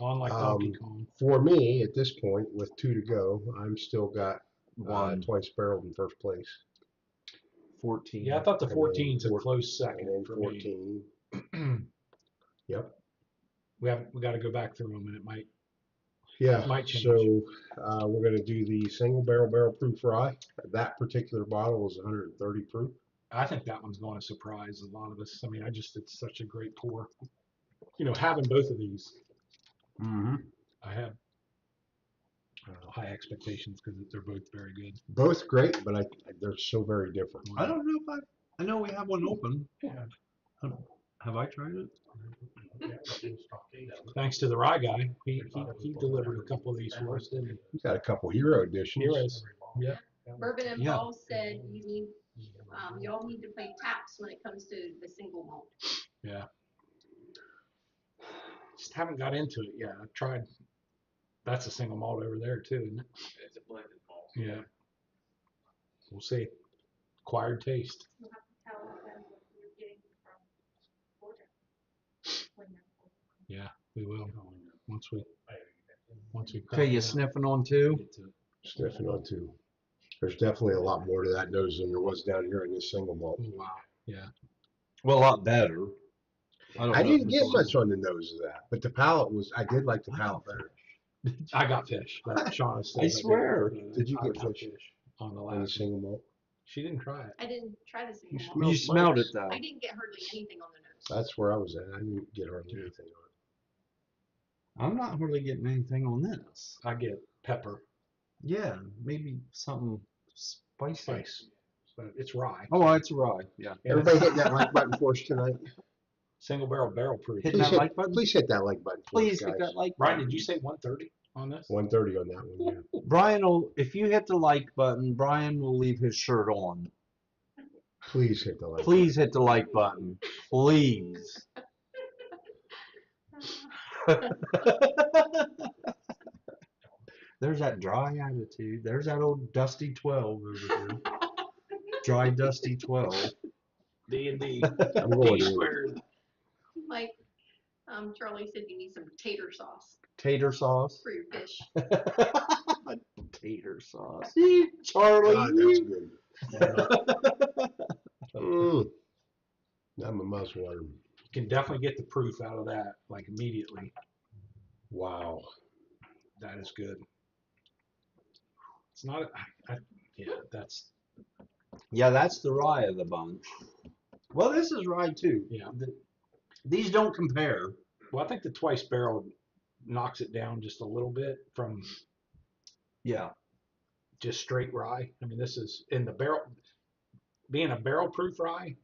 on like Donkey Kong. for me at this point, with 2 to go, I'm still got One. twice barreled in first place, 14. Yeah, I thought the and then 14's a 14 close and second then for 14. me. Yep. We got to go back through them, and it might. Yeah. Might change. So we're going to do the single barrel proof rye. That particular bottle is 130 proof. I think that one's going to surprise a lot of us. I mean, it's such a great pour. Having both of these, Mm-hmm. I have high expectations because they're both very good. Both great, but they're so very different. I don't know if I know we have one open. Yeah. Have I tried it? Thanks to the rye guy, he delivered a couple of these for us, didn't he? We've got a couple hero editions. Heroes. Yeah. Bourbon and Yeah. Paul said you need, y'all need to play taps when it comes to the single malt. Yeah. Just haven't got into it yet. I've tried. That's a single malt over there too, isn't it? It's a blended malt. Yeah. We'll see. Acquired taste. You'll have to tell them what you're getting from Georgia. When you're- Yeah, we will. Once we. Okay, you sniffing on two? Sniffing on 2. There's definitely a lot more to that nose than there was down here in this single malt. Oh, wow. Yeah. Well, a lot better. don't I know didn't if get it's- much on the nose of that, but the palate I did like the palate better. I got fish. But Shauna said I swear. Did you I get got fish on the on the last? single malt. She didn't try it. I didn't try the single You malt. You smelled it though. I didn't get hardly anything on the nose. That's where I was at. I didn't get hardly anything on I'm not hardly getting anything on this. I get pepper, Yeah, maybe something spicy. spice, but it's rye. Oh, it's rye. Yeah. it. Everybody hitting that like button for us tonight. Single barrel proof. Hit Please that hit, like button. please hit that like button for Please us, hit guys. that like Brian, button. did you say 130 on this? 130 on that one, yeah. Brian will, if you hit the like button, Brian will leave his shirt on. Please hit the like Please hit the like button. Please. There's that dry attitude. There's that old Dusty 12 over there. Dry Dusty 12. D&D. button. I'm going D in. squared. Like, Charlie said you need some tater sauce Tater sauce. for your fish. Tater sauce. Charlie. God, that's good. Now my mouth's watering. You can definitely get the proof out of that, like immediately. Wow. That is good. It's not, yeah, that's, Yeah, that's the rye of the bunch. Well, this is rye too. yeah. These don't compare. Well, I think the twice barrel knocks it down just a little bit from Yeah. just straight rye. I mean, this is in the barrel, being a barrel proof rye,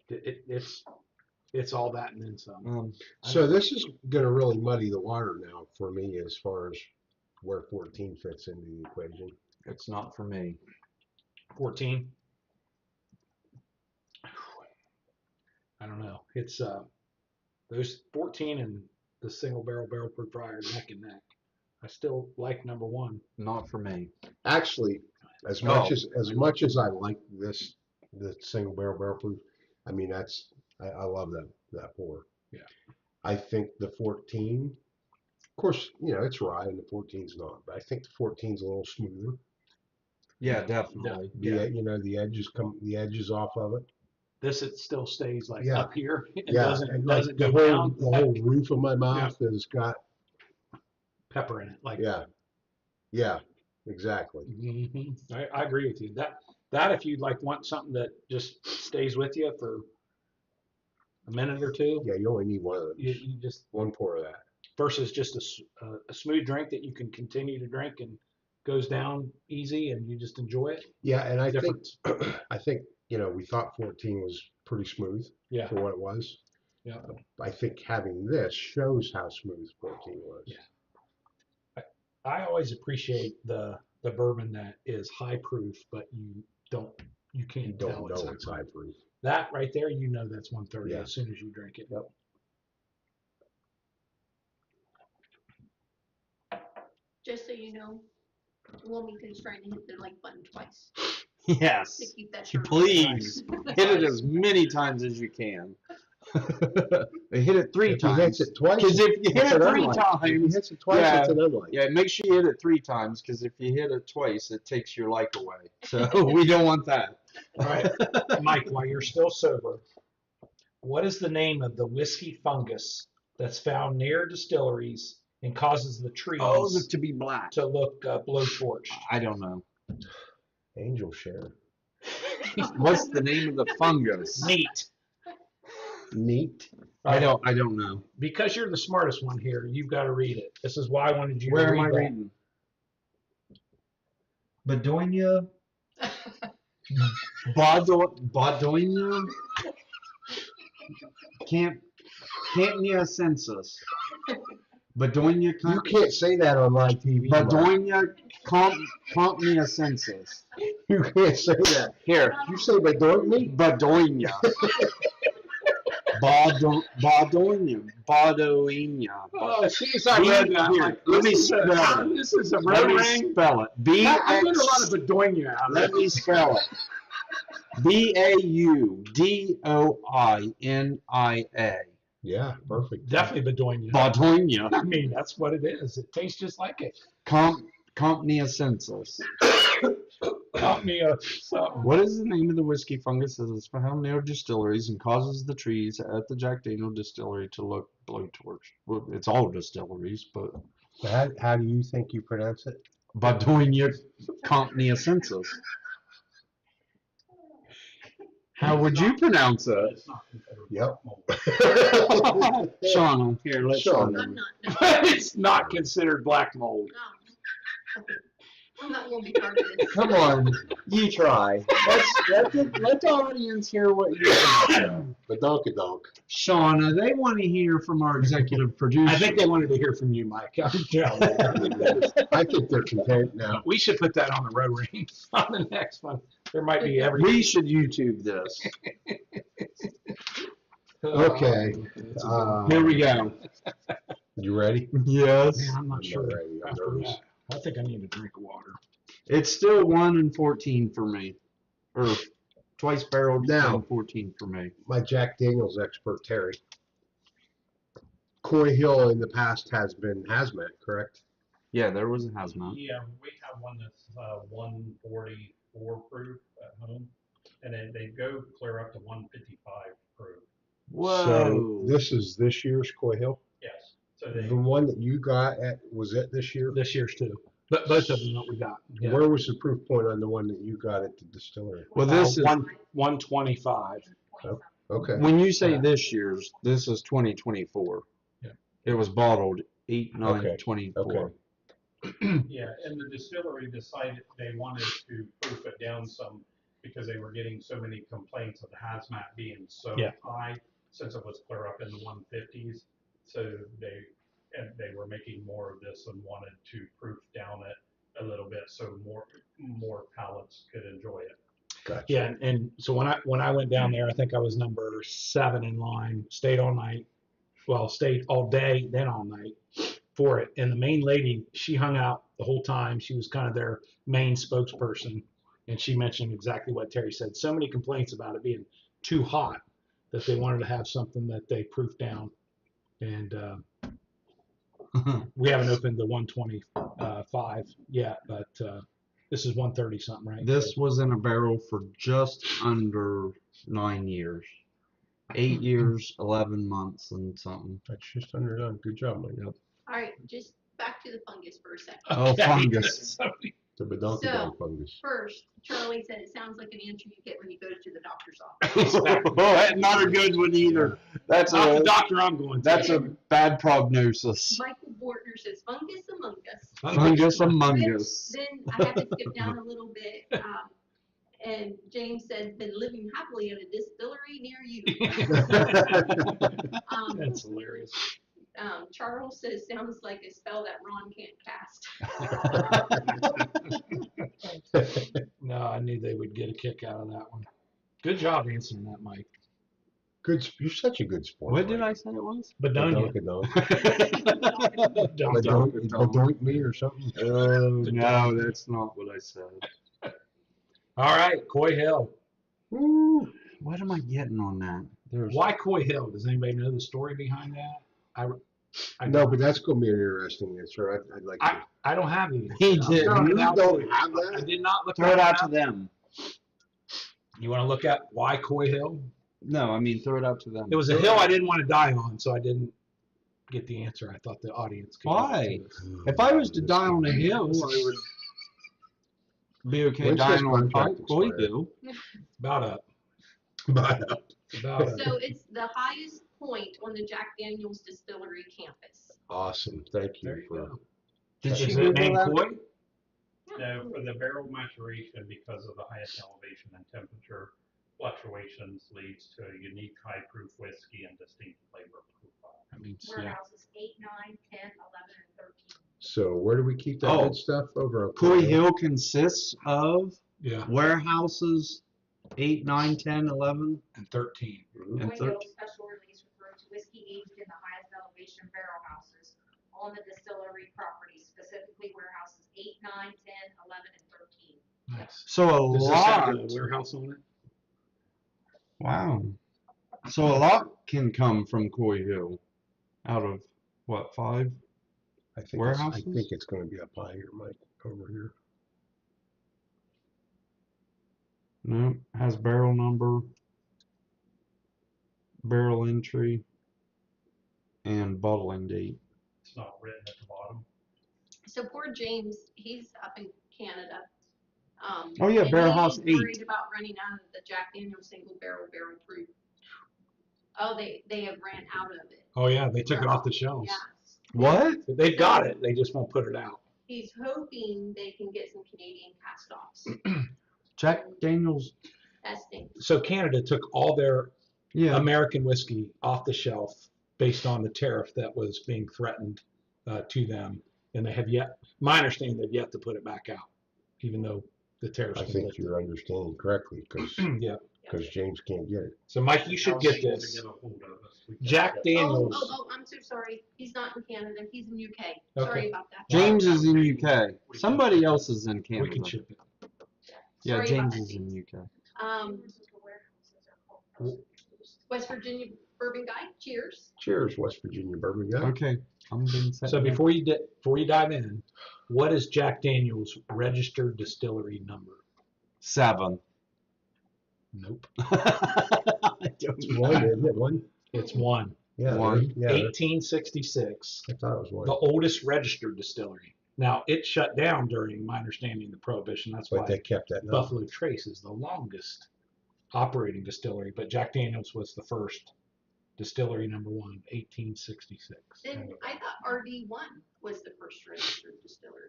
it's all that and then some. So this is going to really muddy the water now for me as far as where 14 fits into the equation. It's not for me. 14. I don't know. It's those 14 and the single barrel proof rye are neck and neck. I still like number one. Not for me. Actually, as much as I like the single barrel proof, I mean I love that pour. Yeah. I think the 14, of course, it's rye and the 14's not, but I think the 14's a little smoother. Yeah, definitely. The edges off of it. This, it still stays like Yeah. up here. It Yeah, doesn't, and like doesn't the go whole, down. the whole roof of my mouth has got, Pepper in it. Like, yeah, exactly. I agree with you. That if you'd like want something that just stays with you for a minute or two, Yeah, you only need one of those. you just, One pour of that. versus just a smooth drink that you can continue to drink and goes down easy and you just enjoy it. Yeah, and I think, Difference. I think, we thought 14 was pretty smooth Yeah. for what it was. Yeah. I think having this shows how smooth 14 was. Yeah. I always appreciate the bourbon that is high proof, but you You can't don't tell know it's it's high proof. That right there, that's 130 Yeah. as soon as you drink it. Yep. Just so you know, Wilmington's trying to hit the like button twice Yes. to keep that shirt. Please hit it as many times as you can. Hit it 3 If he times. hits it twice, Because if you hit it's it an 3 unlike. If he times, hits it twice, yeah, it's an unlike. yeah, make sure you hit it 3 times. Because if you hit it twice, it takes your life away. So we don't want that. All right, Mike, while you're still sober, what is the name of the whiskey fungus that's found near distilleries and causes the trees to be black. to look blowtorched? I don't know. Angel share. What's the name of the fungus? Neat. Neat. I don't know. Because you're the smartest one here, you've got to read it. This is why I wanted you Where to am I read that. reading? Bedonia? Badonia? Campnia census. Bedonia. You can't say that on live TV. Mark. Bedonia Campnia census. You can't say that. Here. You say Bedonia? Bedonia. Badonia. Oh, as soon as I read that, Here, like, let me this is a- spell it. This is a Let road me ring. spell it. I get a lot of Bedonia out of Let it. me spell it. Baudionia. Yeah, perfect. Definitely Bedonia. Badonia. I mean, that's what it is. It tastes just like it. Campnia census. Got me a something. What is the name of the whiskey fungus that is found near distilleries and causes the trees at the Jack Daniel distillery to look blowtorch? Well, it's all distilleries, but How do you think you pronounce it? Badonia Campnia census. How would you pronounce it? It's not considered Yep. mold. Sean, here, let's Sean. Sean. I'm not, no, It's not considered black mold. no. I'm not gonna be part of this. Come on, you try. Let the audience hear what you think. Badonkadonk. Shauna, they want to hear from our executive producer. I think they wanted to hear from you, Mike. I'm telling you. I think they're content now. We should put that on the road ring on the next one. There might be every. we should YouTube this. Okay. Here we go. You ready? Yes. Man, I'm not I'm sure. not ready. I'm After nervous. that, I think I need a drink of water. It's still 1 and 14 for me. Or twice barreled Now. and 14 for me. My Jack Daniels expert, Terry. Coy Hill in the past has been hazmat, correct? Yeah, there was a hazmat. Yeah, we have one that's 144 proof at home, and then they go clear up to 155 proof. Whoa. So this is this year's Coy Hill? Yes. So they, The one that you got was it this year? This year's too. But both of them that we got. Yeah. Where was the proof point on the one that you got at the distillery? Well, this is 125. Okay. when you say this year's, this is 2024. Yeah. It was bottled 8/9/24. Okay. Okay. yeah, and the distillery decided they wanted to proof it down some because they were getting so many complaints of hazmat being so Yeah. high since it was clear up in the 150s. So they were making more of this and wanted to proof down it a little bit so more palates could enjoy it. Gotcha. Yeah, and so when I went down there, I think I was number 7 in line. Stayed all night. Well, stayed all day, then all night for it. And the main lady, she hung out the whole time. She was kind of their main spokesperson, and she mentioned exactly what Terry said. So many complaints about it being too hot that they wanted to have something that they proofed down. And we haven't opened the 125 yet, but This is 130 something, right? This was in a barrel for just under 9 years. 8 years, 11 months, and something. That's just under done. Good job, Mike. Yep. All right, just back to the fungus for a second. Oh, fungus. The badonkadonk fungus. First, Charlie said it sounds like an answer you get when you go to the doctor's office. Not a good one either. That's Not the a doctor I'm going to. that's a bad prognosis. Michael Bortner says fungus among us. Fungus among us. Then I have to skip down a little bit. And James said, been living happily at a distillery near you. That's hilarious. Charles says, sounds like a spell that Ron can't cast. No, I knew they would get a kick out of that one. Good job answering that, Mike. Good. You're such a good sport. What did I say it was? Bedonia. Badoink me or something? Oh, no, that's not what I said. All right, Coy Hill. Woo. What am I getting on that? There's Why Coy Hill? Does anybody know the story behind that? I No, but that's going to be an interesting answer. I'd like to. I don't have any. He did. No, You no, don't have I that? did not look Throw it out that to up. them. You want to look at why Coy Hill? No, I mean throw it out to them. It was a hill I didn't want to die on, so I didn't get the answer. I thought the audience could. Why? If I was to die on a hill, I would be okay When's dying his on contract Coy expire? Hill. About up. But, About up. So it's the highest point on the Jack Daniels Distillery campus. awesome. Thank There you you for. go. Did Is she it Google named that? Coy? No, for the barrel maturation, because of the highest elevation and temperature fluctuations, leads to a unique high-proof whiskey and distinct flavor profile. That means, yeah. Warehouses 8, 9, 10, 11, and 13. So where do we keep that Oh. good stuff over? on Coy Hill consists of Yeah, warehouses 8, 9, 10, 11. and 13. Mhm. And Coy 13. Hill special release referred to whiskey aged in the highest elevation barrel houses on the distillery property, specifically warehouses 8, 9, 10, 11, and 13. Nice. So a Does this have lot. a warehouse on it? Wow. So a lot can come from Coy Hill. Out of what, 5? I think Warehouses? I think it's going to be up high here, Mike, over here. No, has barrel number, barrel entry, and bottling date. It's not written at the bottom. So poor James, he's up in Canada. Oh, yeah, and Barrel he's House 8. worried about running out of the Jack Daniel's single barrel proof. Oh, they have ran out of it. Oh, yeah, they took it off the shelves. Yeah. What? They've got it. They just won't put it out. He's hoping they can get some Canadian cast-offs Jack Daniels. testing. So Canada took all their Yeah. American whiskey off the shelf based on the tariff that was being threatened to them. And they have yet, my understanding, they've yet to put it back out, even though the tariff's I been think lifted. you're understanding correctly because Yeah. James can't get it. So Mike, you should How's get able to this. get a hold of us? We can Jack get- Daniels. I'm so sorry. He's not in Canada. He's in UK. Okay. Sorry about that. James is in UK. Somebody else is in We Canada. can ship it. Yeah, Sorry about James that, is in James. UK. West Virginia bourbon guy. Cheers. Cheers, West Virginia bourbon guy. Okay. I'm being set. So before you dive in, what is Jack Daniels registered distillery number? 7. Nope. I don't It's know. one, isn't it? One? It's 1. Yeah. One. Yeah. 1866. I thought it was one. The oldest registered distillery. Now, it shut down during my understanding the Prohibition. That's But why they kept that number. Buffalo Trace is the longest operating distillery, but Jack Daniels was the first distillery, number 1, 1866. Then I thought RD1 was the first registered distillery.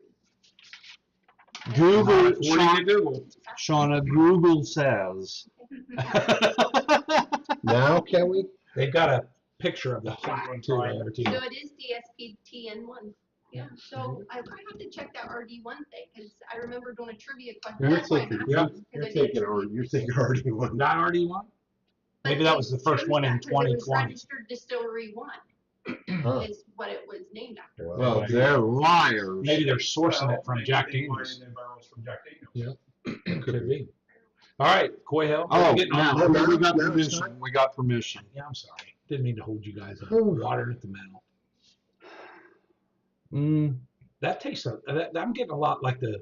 Google, According to Google. Shauna, Google says. Now, can we? They've got a picture of the plaque too on their So team. it is DSPTN1. Yeah. So I have to check that RD1 thing because I remember doing a trivia question. You're That's why I'm thinking, asking, yeah, 'cause you're I did thinking, trivia. you're thinking already one. Not RD1? But Maybe that it was the first shows one in that 'cause it was 2020. Registered Distillery 1 Huh. is what it was named after. Well, they're liars. Maybe they're sourcing it from Maybe Jack they Daniels. wanted the barrels from Jack Daniels. Yeah. Could be. All right, Coy Hill. Oh, Getting on. now now- we got now it's permission. time. We got permission. Yeah, I'm sorry. Didn't mean to hold you guys up. Whew. Water at the mouth. Mm, That tastes. I'm getting a lot like the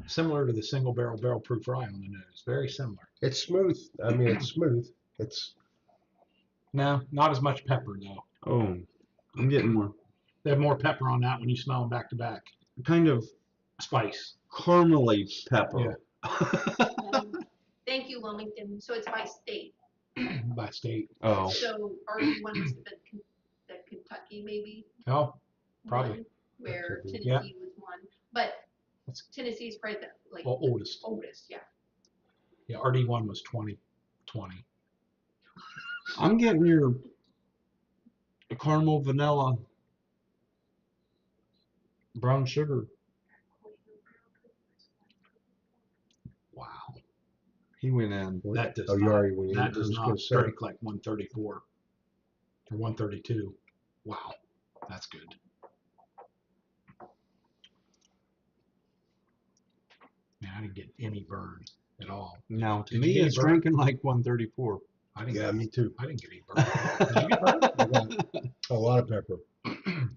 Similar to the single barrel proof rye on the nose. Very similar. It's smooth. I mean, it's smooth. It's No, not as much pepper though. Oh, I'm getting more They have more pepper on that when you smell them back to back. kind of Spice. caramely pepper. Thank you, Wilmington. So it's by state. By state. Oh, So RD1 must have been the Kentucky maybe. Oh, probably. One, where That could Tennessee be. was one, but That's- Tennessee's probably the like Well, oldest. oldest, yeah. Yeah, RD1 was 2020. I'm getting your caramel vanilla brown sugar. Wow. He went in. That does oh, you not, already went in. that I does was not gonna say, drink like 134 or 132. Wow. That's good. Man, I didn't get any burn at all. Now to Did you me, get it's burn? drinking like 134. I didn't yeah, get, me too. I didn't get any burn. Did you get burn? I got a lot of pepper. I'm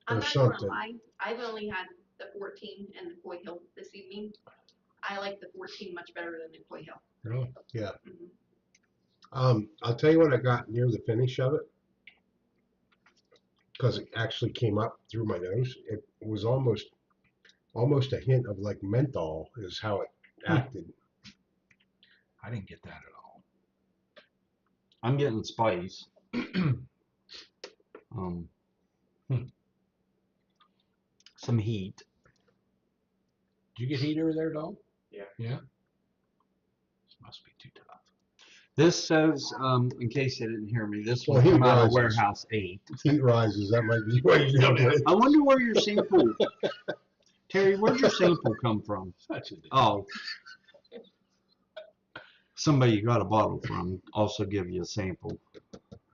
Or not something. gonna lie, I've only had the 14 and the Coy Hill this evening. I like the 14 much better than the Coy Hill. Really? Yeah. Mhm. I'll tell you what I got near the finish of it, because it actually came up through my nose. It was almost a hint of like menthol is how it acted. I didn't get that at all. I'm getting spice. um, some heat. Did you get heat over there, dog? Yeah. Yeah? This must be too tough. This says, in case you didn't hear me, this Well, will he come out of rises. Warehouse 8. Heat rises. That might be what you know. I wonder where your sample, Terry, where'd your sample come from? Such a Oh. Somebody you got a bottle from also give you a sample.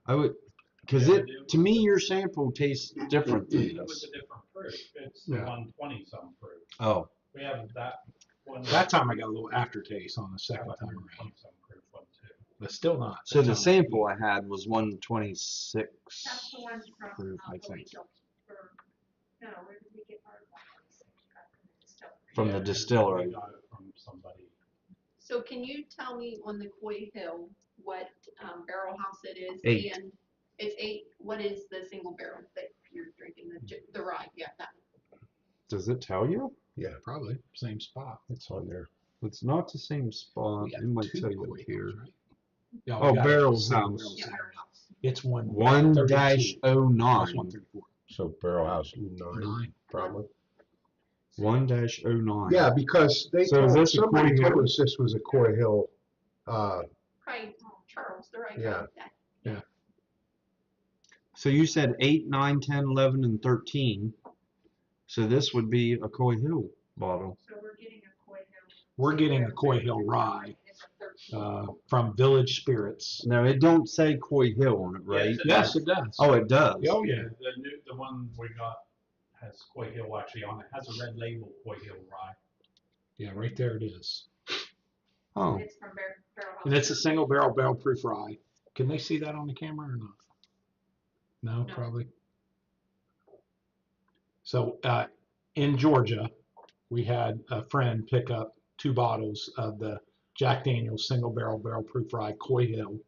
I would, because Yeah, it, to me, your sample tastes different than It was this. a different proof. It's Yeah. 120 some proof. Oh, We have that one. That time I got a little aftertaste on the second time 120 around, some proof one too. but still not. so the That's not sample like I had was 126 That's the one from, proof, I Holy think, Hill, or, no, where did we get our 126? from the distillery. We got it from somebody. So can you tell me on the Coy Hill what barrel house it is? 8. And it's 8. What is the single barrel that you're drinking? The rye, yeah, that. Does it tell you? Yeah, probably same spot. it's on there. It's not the same spot. We got It might two tell you Coy it here. Hills, right? Yeah, Oh, we got it. Barrel Single House. barrel, Yeah, single. barrel house. It's 1-09. That's 134. So Barrel House 9, 9. probably. 1-09. Yeah, because they So is told this a somebody Coy Hill? told us this was a Coy Hill. Probably Charles, the right Yeah. guy. So you said 8, 9, 10, 11, and 13. So this would be a Coy Hill bottle. So we're getting a Coy Hill. We're getting a Coy Hill rye It's a 13. from Village Spirits. No, it don't say Coy Hill on it, right? Yes, it does. Oh, it does. Oh, yeah. The one we got has Coy Hill actually on it. Has a red label Coy Hill rye. Yeah, right there it is. Oh, It's from Barrel House. And it's a single barrel proof rye. Can they see that on the camera or not? No, No. probably. So in Georgia, we had a friend pick up 2 bottles of the Jack Daniel's single barrel proof rye Coy Hill.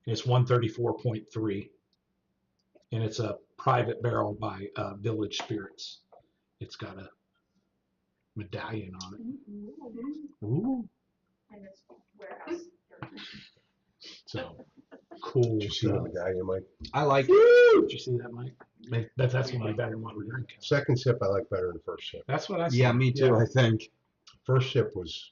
It's 134.3, and it's a private barrel by Village Spirits. It's got a medallion on it. Ooh, And it's Warehouse 13. so cool Did you see the stuff. medallion, Mike? I like it. Did you see that, Mike? That's gonna be better than what we're drinking. Second sip I like better than first sip. That's what I Yeah, said. me too, I think. First sip was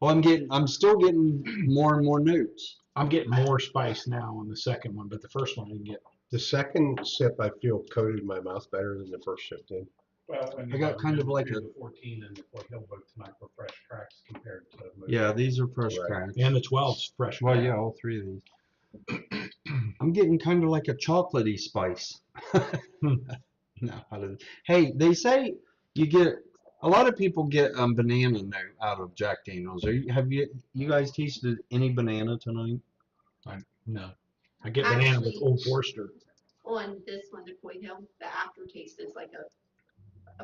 Well, I'm still getting more and more notes. I'm getting more spice now on the second one, but the first one I didn't get. the second sip I feel coated my mouth better than the first sip did. Well, and I got kind of like the 14 and the Coy Hill both tonight were fresh cracks compared to. most. Yeah, these are fresh Right. cracks. And the 12's fresh. Well, crack. yeah, all 3 of these. I'm getting kind of like a chocolatey spice. No, I didn't. Hey, they say you get a lot of people get banana note out of Jack Daniels. Have you guys tasted any banana tonight? No, I get banana with Actually- Old Forester. On this one, the Coy Hill, the aftertaste is like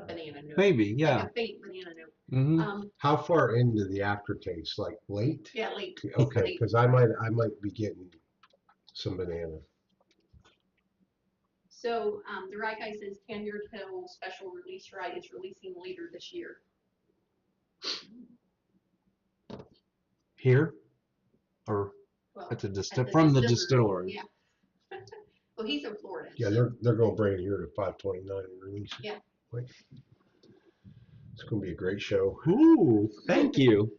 a banana note. Maybe, Like yeah. a faint banana note. Mm-hmm. How far into the aftertaste? Like late? Yeah, late. Okay, Late. because I might be getting some banana. So, the rye guy says Tanyard Hill special release rye is releasing later this year. Here? Or Well, at the at from the distillery, distillery? Yeah. Well, he's in Florida. Yeah, so- they're gonna bring it here to 529 and release it. Yeah. Like, it's gonna be a great show. Ooh, thank you.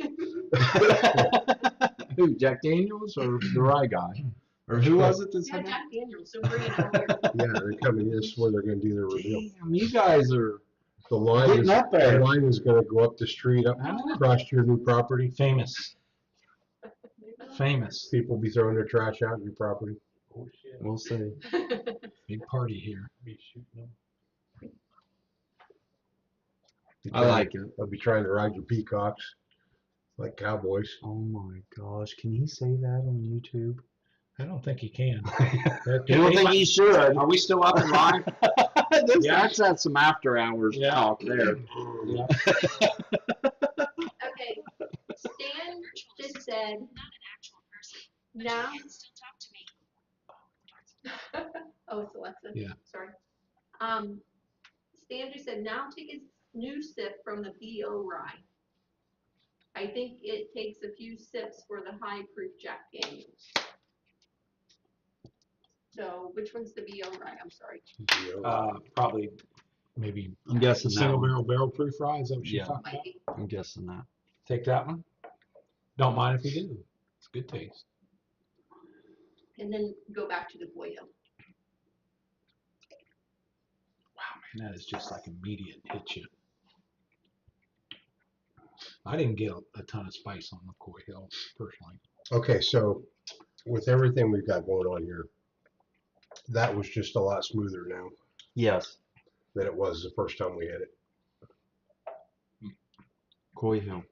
Who, Jack Daniels or the rye guy? Or who was it that Yeah, said that? Jack Daniels, so bring it over here. Yeah, they're coming. This is where they're gonna do their reveal. Damn, you guys are The line getting is up the there. line is gonna go up the street, up across your new property. Famous. Famous. People be throwing their trash out in your property. Oh, shit. We'll see. Big party here. Be shooting them. Be I trying- like it. They'll be trying to ride your peacocks like cowboys. Oh my gosh, can he say that on YouTube? I don't think he can. You don't think he should? Are we still up and live? That's at some after hours Yeah. talk there. Yeah. Okay, Stan just said, now. Oh, it's Alexa. Yeah. Sorry. Stan just said, now take a new sip from the BO rye. I think it takes a few sips for the high proof Jack Daniels. So, which one's the BO rye? I'm sorry. Probably, maybe I'm guessing that single one. barrel proof rye. Is that what you're Yeah. talking Might about? be. I'm guessing that. Take that one. Don't mind if you do. It's good taste. And then go back to the Boy Hill. Wow, man, that is just like immediate hit you. I didn't get a ton of spice on McCoy Hill personally. Okay, so with everything we've got going on here, that was just a lot smoother now Yes, than it was the first time we had it. Coy Hill.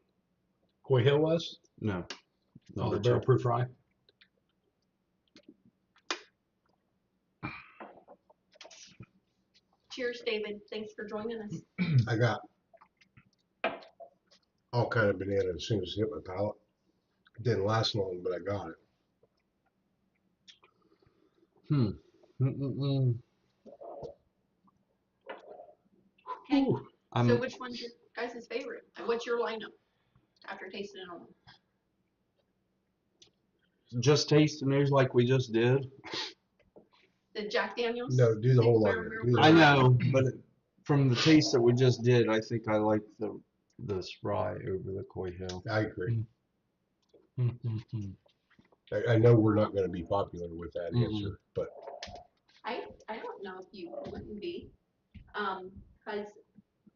Coy Hill was? No. Oh, Number the two. barrel proof rye. Cheers, David. Thanks for joining us. I got all kind of banana as soon as it hit my palate. It didn't last long, but I got it. Mm-mm-mm. Okay. Ooh, I'm So which one's your guys' favorite? And what's your lineup after tasting it all? just tasting theirs like we just did. The Jack Daniels? No, do the whole Single lineup. barrel Do the I whole know, but from the taste that we just did, I think I like this rye over the Coy Hill. I agree. mm. I know we're not going to be popular with that Mm-mm. answer, but I don't know if you wouldn't be, cause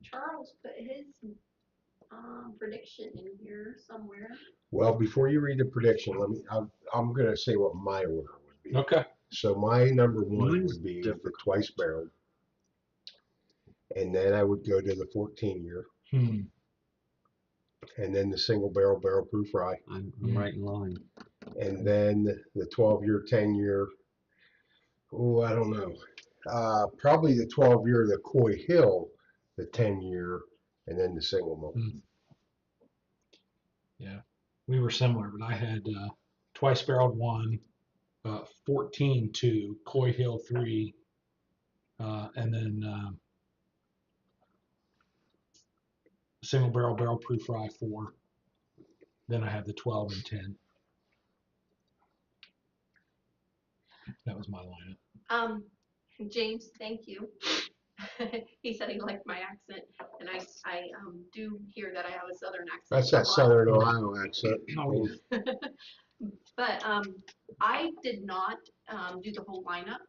Charles put his, prediction in here somewhere. well, before you read the prediction, I'm going to say what my order would be. Okay. So my number one Mine's would be different. the twice barrel, and then I would go to the 14-year, Hmm. and then the single barrel proof rye, I'm Mm. right in line. and then the 12-year, 10-year. Oh, I don't know. Probably the 12-year, the Coy Hill, the 10-year, and then the single malt. We were similar, but I had twice barreled one, 14 2, Coy Hill 3, and then single barrel proof rye 4. Then I had the 12 and 10. That was my lineup. James, thank you. He said he liked my accent, and I do hear that I have a southern accent. That's that a lot. Southern Ohio accent. Oh, yeah. But I did not do the whole lineup.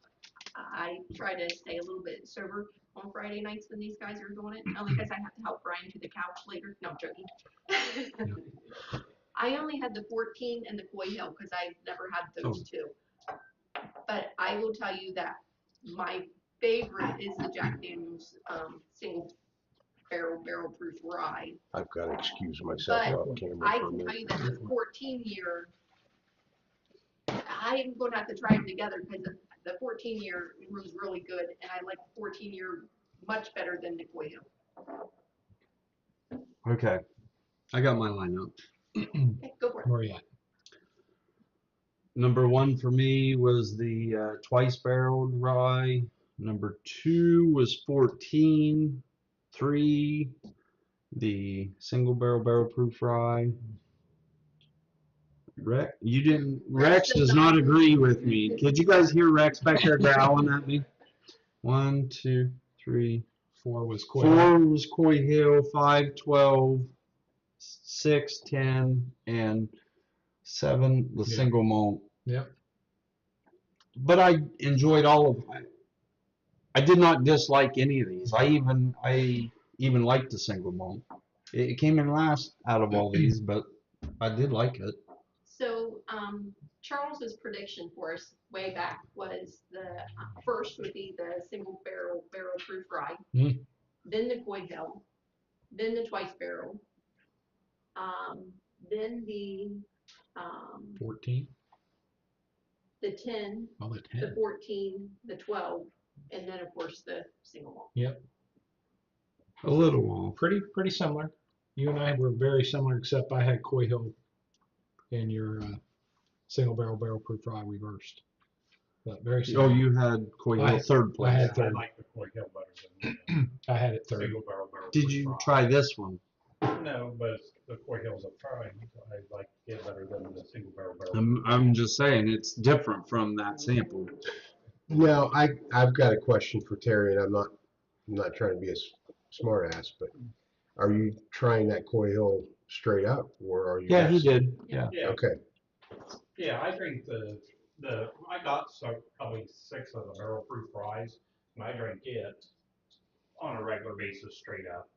I try to stay a little bit sober on Friday nights when these guys are doing it, only because I have to help Bryan to the couch later. No, I'm joking. I only had the 14 and the Coy Hill because I've never had those two. But I will tell you that my favorite is the Jack Daniels single barrel proof rye. I've got to excuse myself But off camera I for a can tell minute. you that the 14-year, I'm going to have to try them together because the 14-year was really good, and I like the 14-year much better than the Coy Hill. Okay, I got my lineup. Okay, go for it. Where are you at? Number one for me was the twice barreled rye. Number two was 14. 3, the single barrel proof rye. Rex, you didn't. Rex does not agree with me. Could you guys hear Rex back there growling at me? 1, 2, 3. 4 was Coy. 4 was Coy Hill. 5, 12, 6, 10, and 7 the Yeah. single malt. Yep. But I enjoyed all of them. I did not dislike any of these. I even liked the single malt. It came in last out of all these, but I did like it. So, Charles's prediction for us way back was the first would be the single barrel proof rye, Mm. then the Coy Hill, then the twice barrel, then the 14. 10, Oh, the the 10. 14, the 12, and then of course the single malt. Yep. A little off. Pretty similar. You and I were very similar, except I had Coy Hill and your single barrel proof rye reversed. But very similar. Oh, you had Coy I Hill had- third I place. had I third. like the Coy Hill better than I had it the third. single barrel. Did you try this one? No, but the Coy Hill's a try. I like it better than the single barrel. I'm just saying it's different from that sample. Now, I've got a question for Terry, and I'm not trying to be a smart ass, but are you trying that Coy Hill straight up, or are you? Yeah, he did. Yeah. Yeah, Okay. yeah, I drink I got probably 6 of the barrel proof ryes, and I drink it on a regular basis straight up.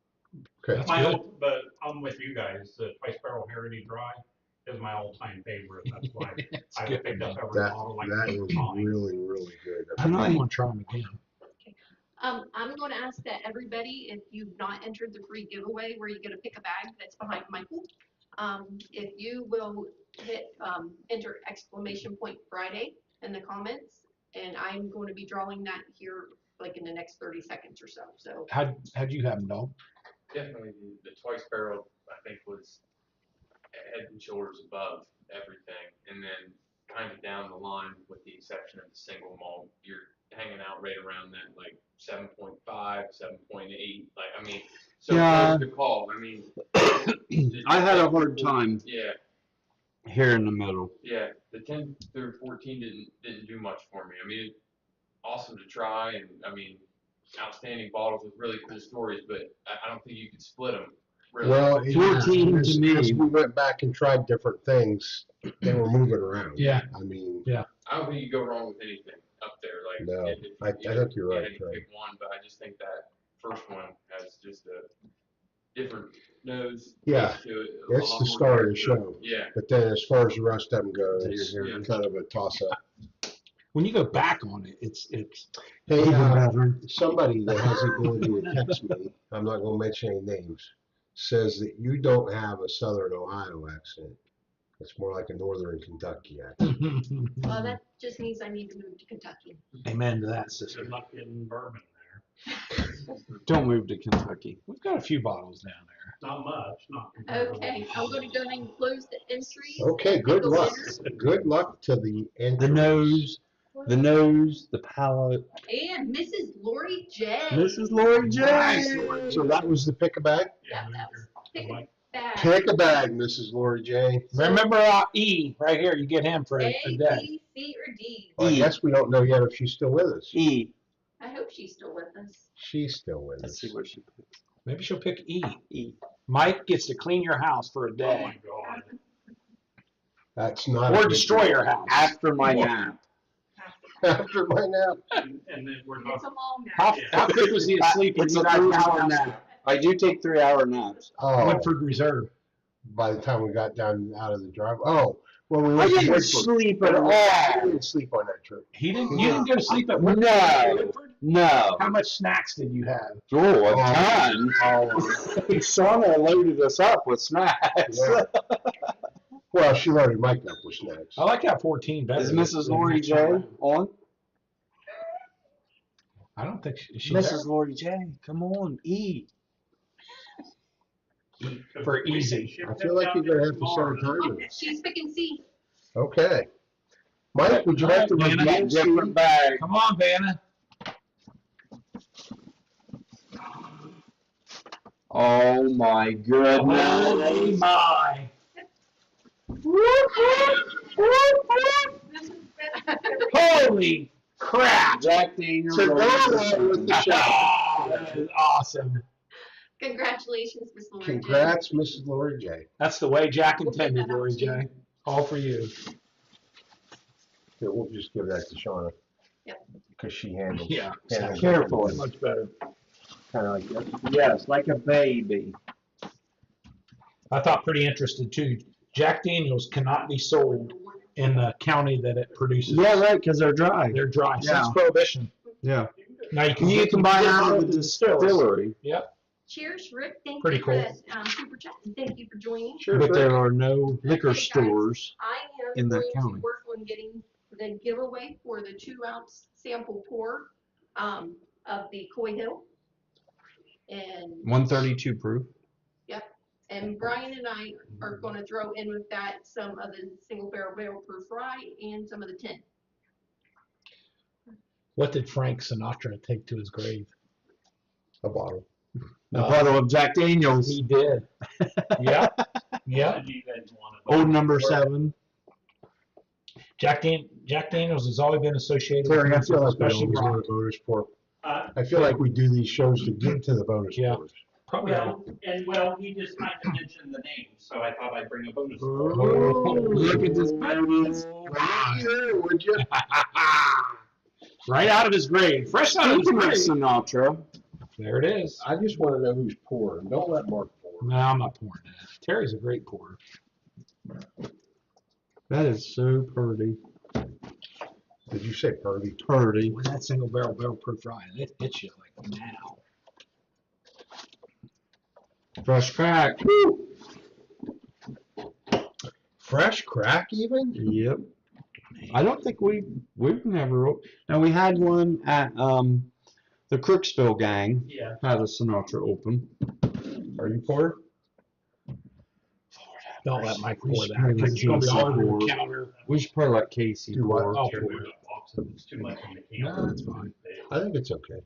Okay. That's My good. but I'm with you guys. The twice barrel Heritage Rye is my all-time favorite. That's why It's I good. picked up every That bottle like that 8 was times. really good. I might want to try them again. I'm going to ask that everybody, if you've not entered the free giveaway where you get to pick a bag that's behind Michael, if you will hit enter exclamation point Friday in the comments, and I'm going to be drawing that here like in the next 30 seconds or so. So How'd you have them, Noel? Definitely the twice barrel, I think, was head and shoulders above everything. And then kind of down the line, with the exception of the single malt, you're hanging out right around that like 7.5, 7.8. Like, I mean, so Yeah. close to call. I mean, I had a hard time Yeah, here in the middle. yeah. The 10 through 14 didn't do much for me. I mean, awesome to try, and I mean, outstanding bottles with really cool stories, but I don't think you could split them. Really. Well, 14 to me. as we went back and tried different things, they were moving around. Yeah. I mean, I don't think you go wrong with anything up there. Like, No, if you I think you're right, had to Trey. pick one, but I just think that first one has just a different nose. Yeah, taste to it, a it's lot the more star of the character. show. Yeah, But then as far as the rest of them go, So it's you're here. kind of a toss up. When you go back on it, it's Hey, Even better. somebody that has the ability to text me, I'm not going to mention any names, says that you don't have a Southern Ohio accent. It's more like a Northern Kentucky accent. well, that just means I need to move to Kentucky. amen to that, sister. Good luck getting bourbon there. Don't move to Kentucky. We've got a few bottles down there. Not much, not comparable. Okay, I'm going to go ahead and close the entries. Okay, and good the luck. winners. Good luck to the The nose, the palate. And Mrs. Lori J. Mrs. Lori J. Nice. So that was the pick a bag? Yeah, that was pick Like, a bag. Pick a bag, Mrs. Lori J. Remember E right here. You get him for a A, day. B, C, or D. Well, I E. guess we don't know yet if she's still with us. E. I hope she's still with us. She's still with Let's us. see what she picks. Maybe she'll pick E. E. Mike gets to clean your house for a oh day my God. That's not a or good destroy thing. your house. After my nap. After my nap. And then we're It's a not, long How, night. how quick was he asleep when It's you a guys were 3-hour down nap. I do take 3-hour naps. Oh, Woodford Reserve? by the time we got down out of the drive. Oh, well, we I went to didn't Woodford. sleep at I all. didn't sleep on that trip. You didn't go to sleep at Woodford? No. Woodford? No. How much snacks did you have? Oh, a ton. Oh, Shauna loaded us up with snacks. yeah. Well, she loaded Mike up with snacks. I like that 14 better. Is than- Mrs. than Lori next J one. on? I don't think she's Mrs. Lori J, come on, eat. for easy. I feel like you're gonna have to start timing. She's picking C. Okay. Mike, would you like to Vanna, review C? different bag. Come on, Vanna. Oh my goodness. Oh my. Holy crap. Jack Daniels. So go along with the show. Oh, that is awesome. Congratulations, Miss Lori J. Congrats, Mrs. Lori J. That's the way Jack We'll give intended, that out Lori to you. J. All for you. Here, we'll just give that to Shauna. Yep. Because she handles. Yeah. handles Careful. everything. Much better. Kind of like this. Yes, like a baby. I thought pretty interesting too. Jack Daniels cannot be sold in the county that it produces. Yeah, right, because they're dry. They're dry Yeah. since Prohibition. Yeah. Now you can You can buy get out of the distillers. distillery. Yep. Cheers, Rick. Thank Pretty you cool. for that super chat. And thank you for joining. Sure, But Rick. there are no liquor Okay, guys. stores. I am in that going county. to work on getting the giveaway for the 2-ounce sample pour of the Coy Hill. And 132 proof. And Bryan and I are going to throw in with that some of the single barrel proof rye and some of the tin. What did Frank Sinatra take to his grave? A bottle. A bottle of Jack Daniels. He did. Yeah. Yeah. Do you guys want to? Old number 7. Jack Daniels has always been associated Terry, I with feel like we especially always rock. want a bonus pour. Uh, I feel like we do these shows to get to the bonus Yeah. pours. Probably. well, he just kind of mentioned the name, so I thought I'd bring a bonus. Look at this bonus. Sure, would you? Right out of his grave. Fresh out of his Speaking of grave. Sinatra, There it is. I just want to know who's pouring. Don't let Mark pour. No, I'm not pouring that. Terry's a great pourer. that is so pretty. Did you say Purdy? Pretty. With that single barrel proof rye, it hits you like now. Fresh crack. Fresh crack even? Yep. I don't think we've never. Now we had one at the Crooksville gang Yeah. had a Sinatra open. Are you pouring? Don't let Mike pour We that. should Because it's going to be hard pour. to counter. We should probably let Casey Do what? pour. I'll Here, pour move it. that box, if it's too much in the can. No, that's fine. I think it's okay.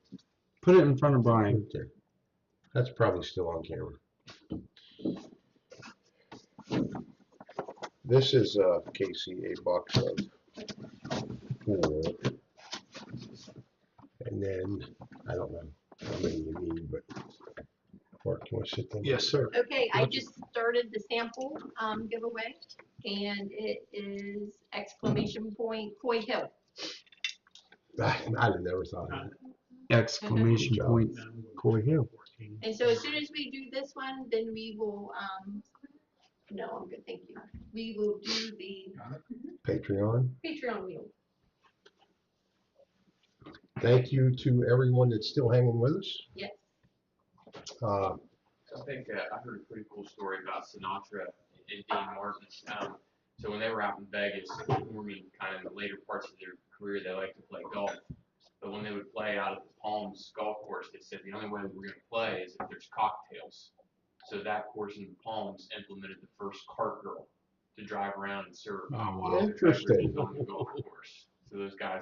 Put it in front of Bryan. Okay. That's probably still on camera. This is Casey, a box of pool. And then, I don't know how many you need, but Mark, can we sit them? Yes, sir. Okay, I just started the sample giveaway, and it is exclamation point Coy Hill. I'd have never thought of that. Exclamation Good job. point. Coy Hill. And so as soon as we do this one, then we will, no, I'm good, thank you. We will do the Patreon. Patreon wheel. Thank you to everyone that's still hanging with us. Yes. Uh, I think I heard a pretty cool story about Sinatra and Dean Martin. So when they were out in Vegas performing kind of in the later parts of their career, they liked to play golf. But when they would play out at the Palms golf course, they said the only way we're going to play is if there's cocktails. So that course in the Palms implemented the first cart girl to drive around and serve Oh, wow. Interesting. beverages on the golf course. So those guys,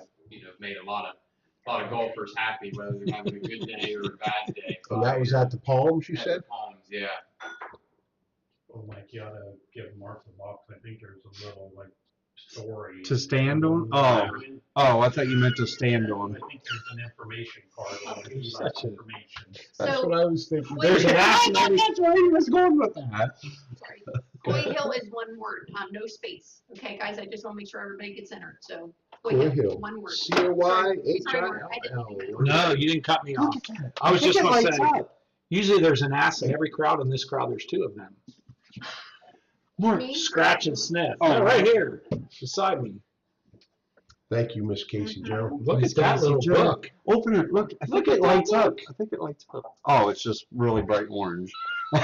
made a lot of golfers happy, whether they're having a good day or a bad day. and that was at the Palms, you At said? the Palms, yeah. Well, Mike, you ought to give Mark the box. I think there's a little story. To stand on? Oh, I thought you meant to stand on. I think there's an information card on it. He's Such such a- information. That's So, what I was thinking. Wait, There's an ass. That's where he was going with that. Sorry. Coy Hill is one word, no space. Okay, guys, I just want to make sure everybody gets entered, so. Coy Hill. One word. COYHILL. No, you didn't cut me off. I was just going to say, usually there's an ass in every crowd. In this crowd, there's 2 of them. Me? Scratch and sniff. Oh, right here, beside me. Thank you, Miss Casey Joe. Look Miss at that Casey little Jo. book. Open it. Look. I think it lights up. I think it lights up. Oh, it's just really bright orange. I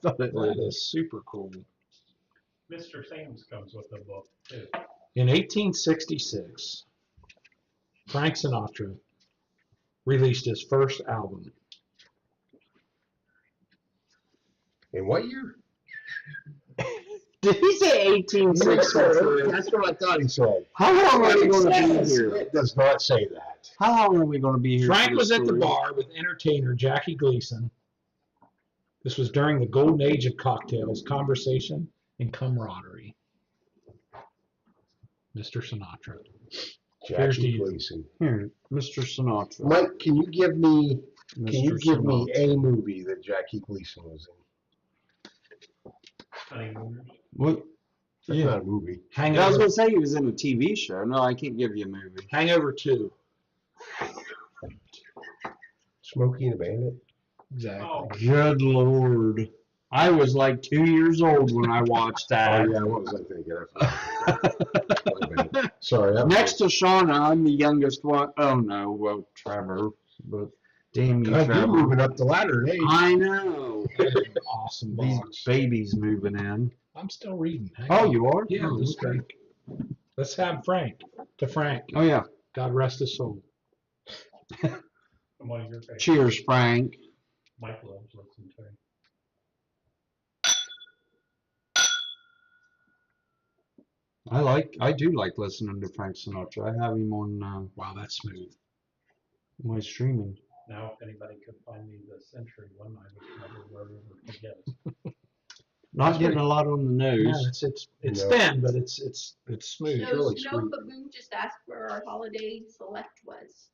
thought it That was. is super cool. Mr. Sam's comes with a book too. In 1866, Frank Sinatra released his first album. In what year? Did he say 1863? That's what I thought he said. How long are we going to be It here? It does not say that. How long are we going to be here? Frank for was this at the story? bar with entertainer Jackie Gleason. This was during the golden age of cocktails, conversation, and camaraderie. Mr. Sinatra. Here's to Jackie you. Gleason. Here, Mr. Sinatra. Mike, can you give me Mr. Sinatra. a movie that Jackie Gleason was in? Honeymooners. What? That's Yeah. not a movie. I was Hangover, going to say he was in a TV show. No, I can't give you a movie. Hangover 2. Smokey and the Bandit. Exactly. Oh, Good Lord. I was like 2 years old when I watched Oh that. yeah, what was I thinking? I forgot. My bad. Sorry. That Next to Shauna, I'm the youngest one. Oh no, well, Trevor. But damn you, God, you're Trevor. moving up the ladder in age. I know. Awesome These box. babies moving in. I'm still reading. Hang Oh, on. you are? Yeah, Oh, this is okay. Frank. Let's have Frank. To Frank. Oh, yeah. God rest his soul. one of your favorites. Cheers, Frank. Mike loves listening to him. I do like listening to Frank Sinatra. I have him on Wow, that's smooth. my streaming. Now, if anybody could find me the Century one, I would never wherever to get it. Not getting a lot on the Yeah, nose. it's No. thin, but it's smooth. So really Snow sweet. Baboon just asked where our holiday select was.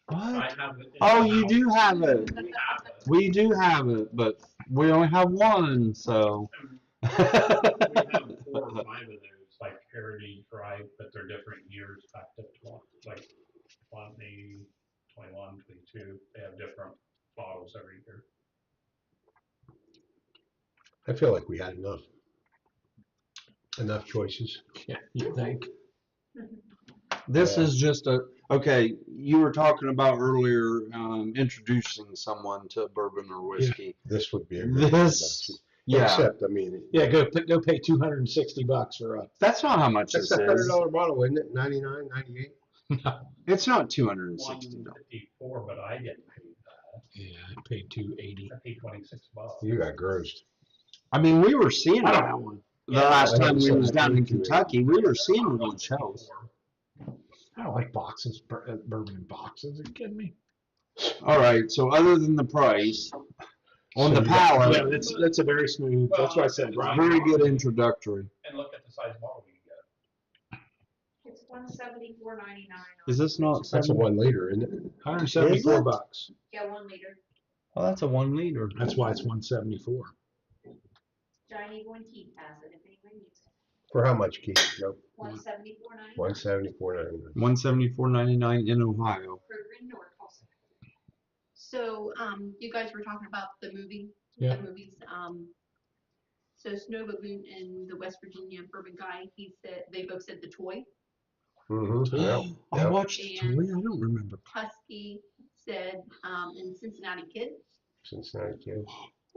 What? I have it in Oh, the you house. do have it. We have it. We do have it, but we only have one, so. We have 4 or 5 of those, like Heritage, right, but they're different years back to like 20, 21, 22. They have different bottles every year. I feel like we had enough choices. Yeah, you think? This Yeah. is just okay. You were talking about earlier introducing someone to bourbon or whiskey. This would be a good This, introduction. yeah, Except, I mean, Yeah, go pay $260 for a. that's not how much that's this a is. $100 bottle, isn't it? 99, 98. It's not $260. 154, but I get paid that. Yeah, I paid $280. I paid $26. You got grossed. I mean, we were seeing I it don't have one. the Yeah, last I time we haven't was seen down in that. Kentucky. We were seeing it on shelves. I don't like boxes, bourbon in boxes. Are you kidding me? All right. So other than the price, on So the you got- palate, Yeah, that's a very smooth. That's what I said, Brian. very good introductory. And look at the size bottle you get. It's $174.99. Is this not? That's a 1 liter, isn't it? $174. Yeah, 1 liter. Oh, that's a 1 liter. That's why it's 174. Johnny One Keith has it if anybody needs it. For how much, Keith? Nope. $174.99. 174.99. 174.99 in Ohio. Kroger in North also. So, you guys were talking about the movie, Yeah. the movies. So Snow Baboon and the West Virginia bourbon guy, they both said The Toy. Mm-hmm. Yeah. I Yeah. watched the And- toy. I don't remember. Husky said, and Cincinnati Kid. Cincinnati Kid.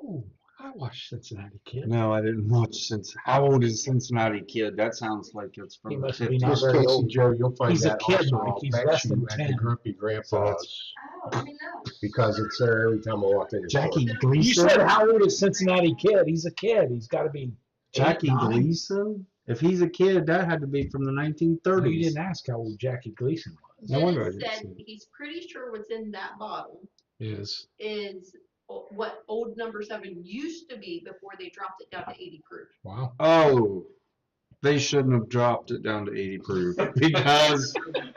Oh, I watched Cincinnati Kid. No, I didn't watch since. How old is Cincinnati Kid? That sounds like it's from He the must be 50s. not Miss very Casey old. Joe, you'll find He's a that kid, also. Mike. I'll He's bet less you than at 10. the Grumpy So Grandpa's Oh, let me know. because it's there every time I walk in the store. Jackie You Gleason. said how old is Cincinnati Kid? He's a kid. He's got to be. Jackie 8, 9. Gleason. If he's a kid, that had to be from the No, 1930s. you didn't ask how old Jackie Gleason was. No wonder I Dennis didn't said see it. he's pretty sure what's in that bottle Is is what old number 7 used to be before they dropped it down to 80 proof. wow. Oh, they shouldn't have dropped it down to 80 proof because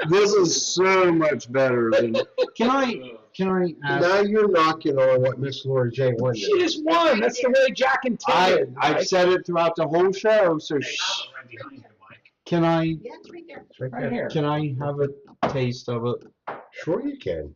this is so much better than. Can I ask? Now you're knocking on what Miss Lori Jane won. She just won. That's the way Jack and Tim did. I've said it throughout the whole show, so They have it right behind you, Mike. can I Yeah, it's right there. It's right Right there. here. can I have a taste of it? Sure you can.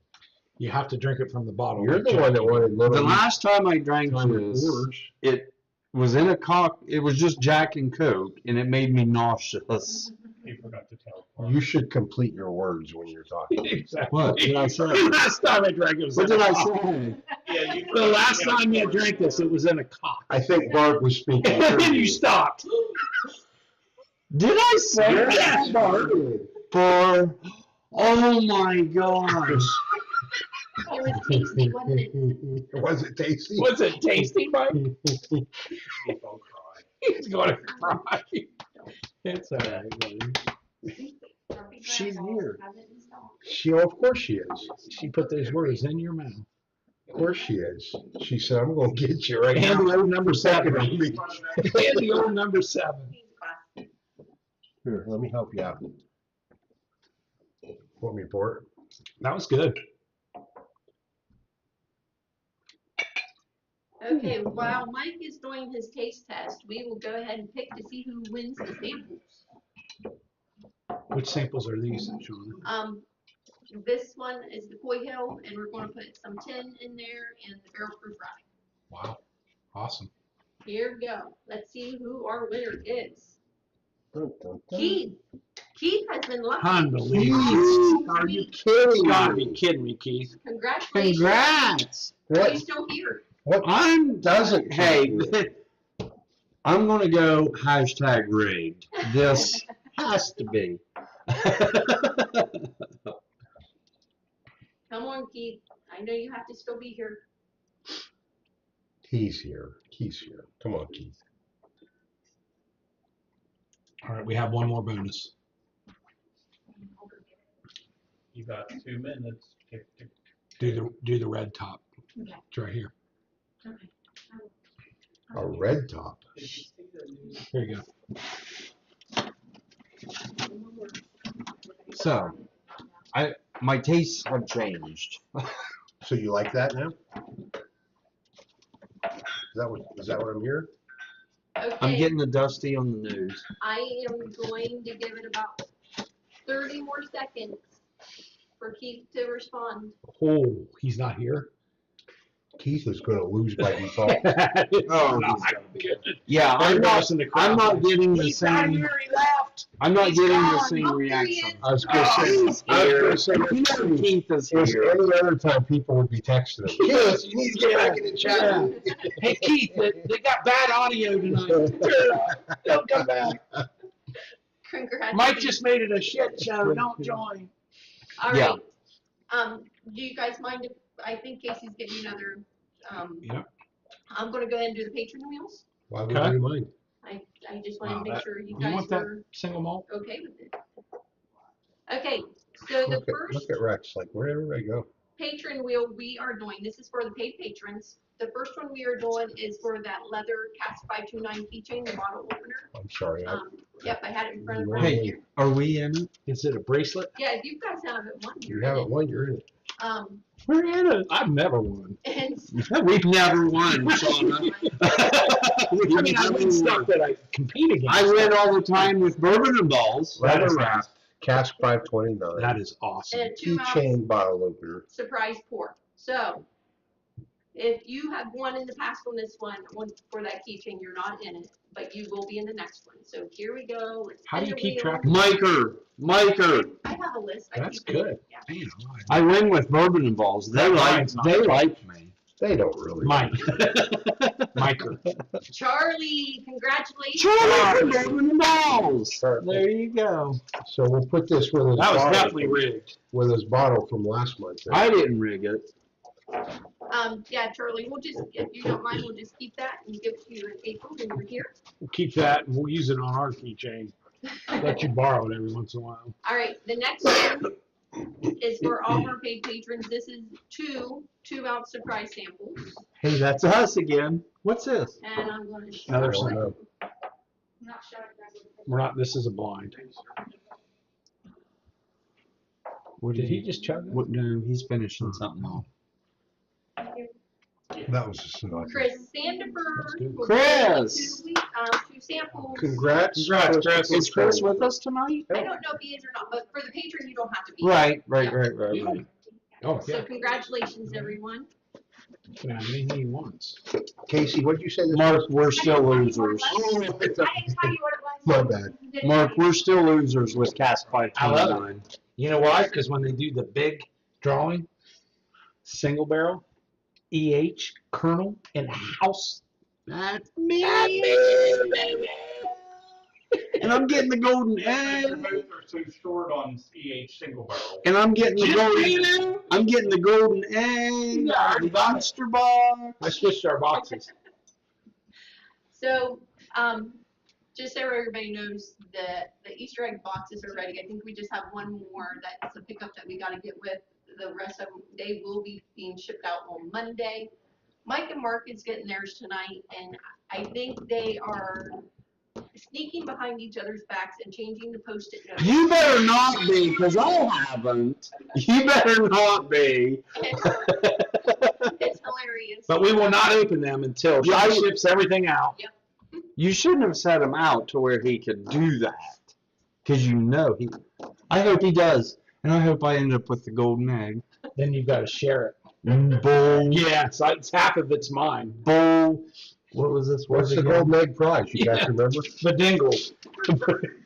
You have to drink it from the bottle. You're like the one that Jackie. wanted little. The last time I drank tiny this, pours. it was in a it was just Jack and Coke, and it made me nauseous. You forgot to tell. You should complete your words when you're talking. Exactly. What did I say? Last time I drank it was What in did a I cup. say? Yeah, you. The last time you drank this, it was in a cup. I think Barb was speaking. And then you stopped. Did I say Yes, that? Barb. For oh my gosh! It was tasty, wasn't it? Was it tasty? Was it tasty, Mike? Don't cry. He's gonna cry. It's all right, buddy. She's here. Of course she is. She put those words in your mouth. Of course she is. She said, I'm gonna get you right And now. the old number 7. Here, And the old number 7. let me help you out. Want me to pour it? That was good. Okay, while Mike is doing his taste test, we will go ahead and pick to see who wins the samples. Which samples are these, Sean? This one is the Coy Hill, and we're gonna put some tin in there and the barrel proof rye. Wow. Awesome. Here we go. Let's see who our winner is. Dun, dun, dun. Keith. Keith has been lucky. Unbelievable. Are you kidding You gotta me? be kidding me, Keith. Congratulations. Congrats. Are you What still here? I'm doesn't? Hey, I'm gonna go hashtag rigged. This has to be. Come on, Keith. I know you have to still be here. He's here. He's here. Come on, Keith. All right, we have one more bonus. You got 2 minutes. Tick, tick. Do the red top. Okay. It's right here. Okay. A red top. Here you go. So, my tastes have changed. So you like that now? Is that what I'm hearing? Okay. I'm getting the dusty on the nose. I am going to give it about 30 more seconds for Keith to respond. Oh, he's not here. Keith is gonna lose by default. Oh, not he's gotta good. Yeah, I'm not. in the crowd. I'm not getting the He's not same. here. He left. I'm not He's getting the gone. same Oh, there he reaction. is. I was gonna say, He's here. You know Keith is if here. any other time people would be texting him, Keith, you need to get back in the chat. Hey, Keith, they got bad audio tonight. Don't come back. Congratulations. Mike just made it a shit show. Don't join. All right. Yeah. Do you guys mind if, I think Casey's getting another, Yeah. I'm gonna go ahead and do the patron wheels. Why would Okay. you mind? I just wanted Wow, to make that- sure you You guys want that were single malt? okay with it. Okay, so the first Look at Rex, like where'd everybody go? patron wheel we are doing, this is for the paid patrons. The first one we are doing is for that leather cast 529 keychain, the bottle opener. I'm sorry. Yep, I had it in front of Hey. Bryan here. Are we in it? Is it a bracelet? Yeah, you guys haven't won You here. haven't won, you're in it. We're in it. I've never won. And We've never won, Shauna. I mean, I win stuff that I compete against. I win all the time with bourbon and balls. That Leather is wrap, cask 529. That is awesome. a 2-ounce Keychain bottle opener. surprise pour. So, if you have won in the past on this one, for that keychain, you're not in it, but you will be in the next one. So here we go. Let's How do spin you the keep wheel. track of Miker. I have a list. I That's keep it. good. Yeah. Man, I win with bourbon and balls. They Brian's not like me. They don't really. Mike. Miker. Charlie, congratulations. Charlie for bourbon and balls. Perfect. There you go. So we'll put this with his That was bottle, definitely rigged. with his bottle from last month. I didn't rig it. Yeah, Charlie, we'll just, if you don't mind, we'll just keep that and give it to you in April when you're here. We'll keep that and we'll use it on our keychain. Let you borrow it every once in a while. All right, the next one is for all our paid patrons. This is two-ounce surprise samples, Hey, that's us again. What's this? and I'm going to show Another you. sample. I'm not sure exactly. We're not, this is a blind. What Did he just chug it? What? No, he's finishing something off. That was a snot. Chris Sandifer. will Chris! give you two samples. Congrats. Congrats, Chris. Is Chris with us tonight? I don't know if he is or not, but for the patron, you don't have to be. Right. Oh, So yeah. congratulations, everyone. You can have anything he wants. Casey, what'd you say this Mark, was? we're still losers. Oh, I didn't tell you what it was. My bad. You didn't Mark, tell me. we're still losers with Cast I love 529. You know why? Because when they do the big drawing, single barrel, EH, Colonel, and House. That's me. And I'm getting the golden Your egg. both are so short on EH single barrel. And I'm getting the golden. I'm getting the golden egg. Yeah, The monster box. I switched our boxes. So, just so everybody knows, the Easter egg boxes are ready. I think we just have one more that's a pickup that we gotta get with. The rest of them, they will be being shipped out on Monday. Mike and Mark is getting theirs tonight, and I think they are sneaking behind each other's backs and changing the Post-it notes. You better not be, because I haven't. You better not be. It's hilarious. But we will not open them until she Yeah, ships everything out. You shouldn't have set him out to where he could do that. Because you know he. I hope he does. And I hope I end up with the golden egg. Then you've got to share it. Bull. Yeah, it's half of it's mine. Bull. What was this word What's the again? golden egg prize? You guys remember? Badingle.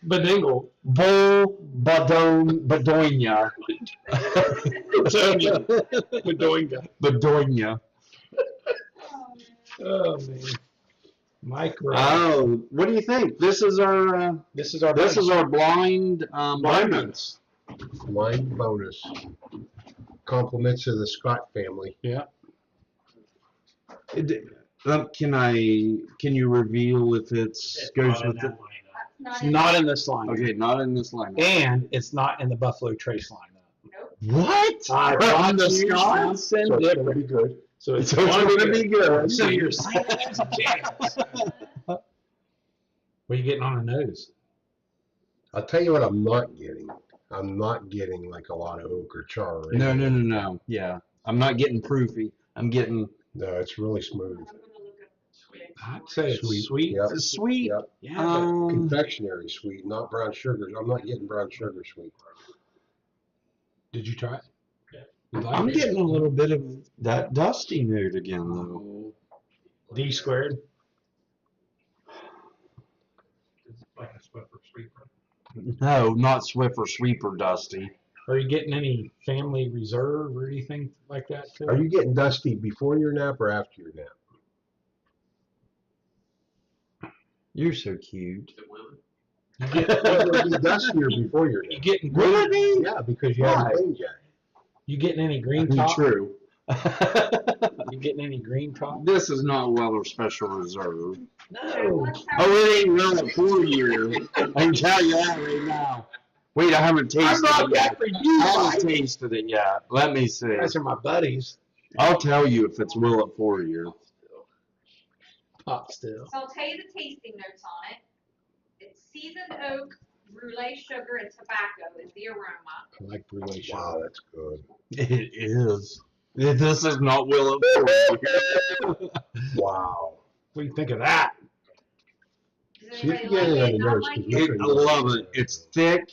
Badingle. Bull Badonia. Badoinga. Badonia. Oh, man. Mike, Oh, what do you think? This is our this is our blind Blind bonus. Blind bonus. Compliments of the Scott family. Can you reveal if It's goes not in with that it? lineup. It's not in this line. Okay, not in this lineup. And it's not in the Buffalo Trace lineup. What? I From brought the you Scots? something So it's gonna different. be good. So it's So it's gonna be good. So you're saying there's a chance. What are you getting on the nose? I'll tell you what I'm not getting. I'm not getting like a lot of oak or char. or No. anything. Yeah, I'm not getting proofy. I'm getting No, it's really smooth. I'd say it's Sweet. sweet. Yep. sweet. Yep. Yeah, Confectionery sweet, not brown sugar. I'm not getting brown sugar sweet. Did you try it? Yeah. You like I'm it? getting a little bit of that dusty note again, though. D squared. It's like a Swiffer sweeper. No, not Swiffer Sweeper Dusty. Are you getting any family reserve or anything like that too? Are you getting dusty before your nap or after your nap? You're so cute. You It'll be dustier before your You nap. getting green? Yeah, because you Why? haven't cleaned yet. You getting any green top? True. You getting any green top? This is not Weller Special Reserve. No. Oh, it ain't really for you. I can tell you that right now. Wait, I haven't tasted I'm not it yet. that for you. I haven't tasted it yet. Let me see. You guys are my buddies. I'll tell you if it's Willet 4 year. Pot still. So I'll tell you the tasting notes on it. It's seasoned oak, brulee sugar, and tobacco is the aroma. I like brulee sugar. Wow, that's good. It is. This is not Willet 4 year. Wow. What do you think of that? Does See if you anybody get like it it? on the Not nose, like 'cause it? we I love it. It's thick.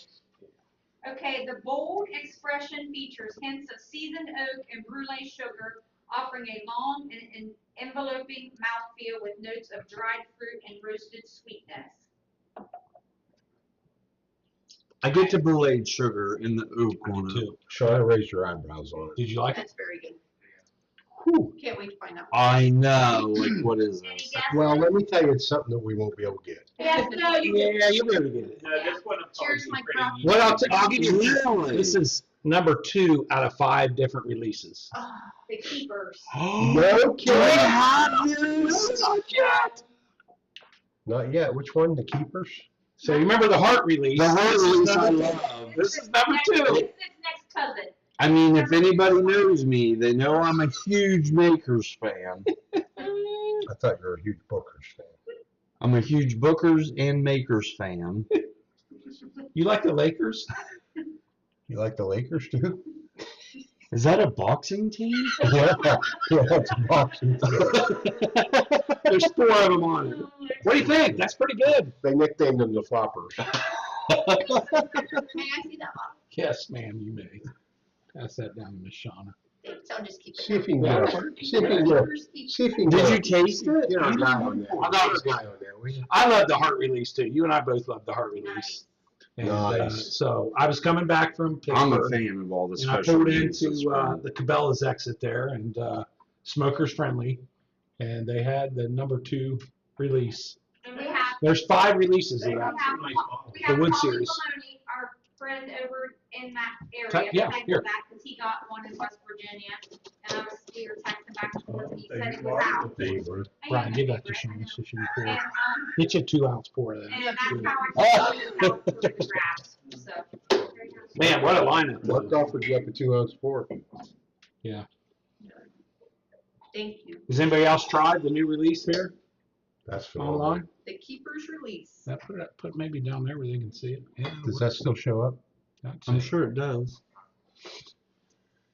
Okay, the bold expression features hints of seasoned oak and brulee sugar, offering a long and enveloping mouthfeel with notes of dried fruit and roasted sweetness. I get the brulee sugar in the oak one too. Too. Shauna, raise your eyebrows on it. Did you like it? That's very good. Whew. Can't wait to find out. I know. Like, what is Any this? guesses? Well, let me tell you, it's something that we won't be able to get. Yes, no, you did. Yeah, you'll be able to get it. No, this one will probably Cheers, be my pretty crop. easy. Well, I'll give you Really? this is number 2 out of 5 different releases. Ah, the keepers. No Do we kidding. have this? Not yet. Which one? The keepers? So you remember the heart release? The heart This is release I number- love. This is number Next- 2. It's its next cousin. I mean, if anybody knows me, they know I'm a huge Makers fan. I thought you were a huge Booker's fan. I'm a huge Bookers and Makers fan. You like the Lakers? You like the Lakers too? Is that a boxing team? Yeah, it's a boxing team. There's 4 of them on it. What do you think? That's pretty good. They nicknamed them the Floppers. May I see that one? Yes, ma'am, you may. Pass that down to Miss Shauna. Thanks, I'll just keep it. See if you can get a, see if you can get a, see if you can Did get you a, taste it? get our guy on that. I got Get our guy on that, will you? I love the heart release too. You and I both love the heart release. And, Nice. so I was coming back from I'm a Pittsburgh, fan of all the and I special pulled releases. into the Cabela's exit there, and Smokers Friendly, and they had the number 2 release. And we have There's 5 releases of We that. have, we The have Wood Holly series. Maloney, our friend over in that Ta- area. yeah, Thank here. for that, because he got one in West Virginia, and we were texting back and forth, and he said it They was out. love the favorite. Brian, give that to Sean, so she can pour. And, Get you a 2-ounce pour of that. and that's how I took it out for the grabs, so. Man, what a lineup. What offered you up a 2-ounce pour? Thank you. Has anybody else tried the new release here That's phenomenal. online? The Keeper's Release. That put it put maybe down there where they can see it. Yeah, Does that still show up? that's I'm it. sure it does.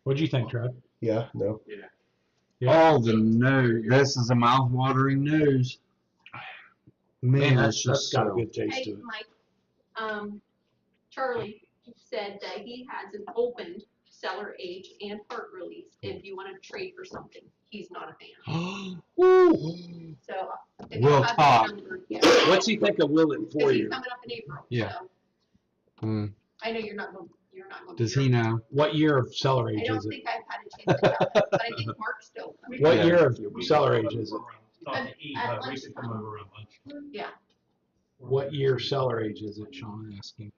What'd you think, Trev? Yeah, no. Yeah. Oh, the nose. This is a mouth-watering nose. Man, that's that's just got a so. good taste Hey, to it. Mike, Charlie said that he has an opened cellar age and heart release if you want to trade for something. He's not a fan. Woo. So if We'll you have talk. that number, yeah. What's he think of Will in 4 Because he's years? coming up in April. Yeah. So Hmm. I know you're not going. You're not going. Does he know? What year of cellar I age don't is it? think I've had a chance to tell him, but I think Mark's still. What Yeah. year of cellar age is it? Not to eat, At but we could come over at lunch. Yeah. What year cellar age is it, Sean? Asking.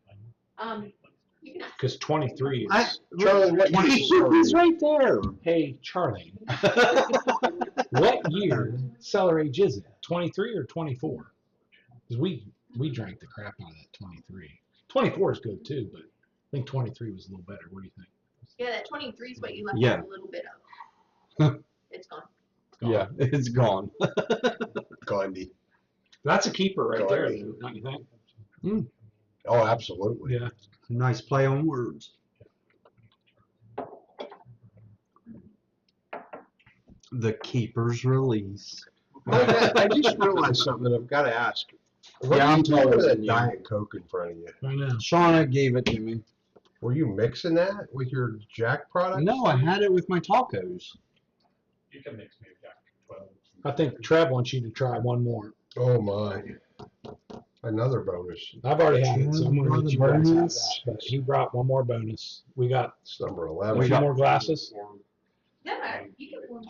You can ask. Because 23 I, is. Charlie, what year is he's right there. Hey, Charlie. What year cellar age is it? 23 or 24? Because we drank the crap out of that 23. 24 is good too, but I think 23 was a little better. What do you think? Yeah, that 23 is what you left Yeah. a little bit of. It's gone. Yeah, it's gone. Gandhi. That's a keeper right there, Gandhi. don't you think? Oh, absolutely. Yeah. Nice play on words. The Keeper's Release. I just realized something I've got to ask. What Yeah, are I'm you doing taller with than that you. Diet Coke in front of you? I know. Shauna gave it to me. Were you mixing that with your Jack product? No, I had it with my tacos. You can mix me a Jack 12. I think Trev wants you to try one more. Oh my. Another bonus. I've already had it, so I'm going to let you guys have that. Bonus. But he brought one more bonus. We got It's number a 11. few more glasses. No, you can warm.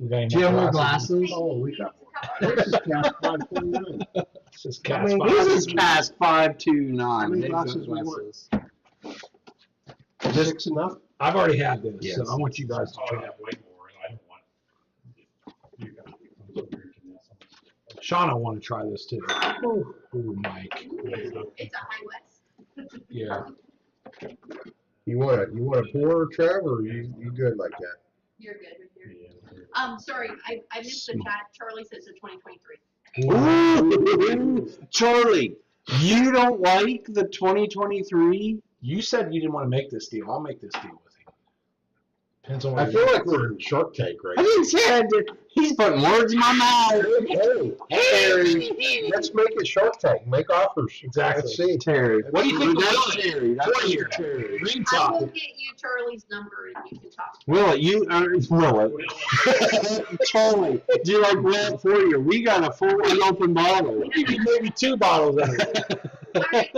We got any Do you have more more glasses? glasses? Oh, we got This is cast 529. This is I Cast mean, Five. This is past 529. How many They've got glasses we want? glasses. 6 enough? I've already had this, Yes. so I want you guys to Oh, I try it. have way more, and I don't want you guys to come drinking this. Sean, I want to try this too. Ooh, Mike. It's a High West. Yeah. You want a pour, Trev, or you good like that? You're good with your. Yeah. Sorry, I missed the chat. Charlie says the 2023. Ooh, Charlie, you don't like the 2023? You said you didn't want to make this deal. I'll make this deal with you. Depends on what I feel like we're in Shark Tank right I now. didn't say I did. He's putting words in my mouth. Hey, let's make it Shark Tank. Make offers. Exactly. Let's see. Terry. What do you think That's about it? Terry. That's 20 year. Terry. Green I will top. get you Charlie's number and you can talk. Will it? Will it? Charlie, do you like Will for you? We got a full unopened bottle. Maybe 2 bottles out of it. All right.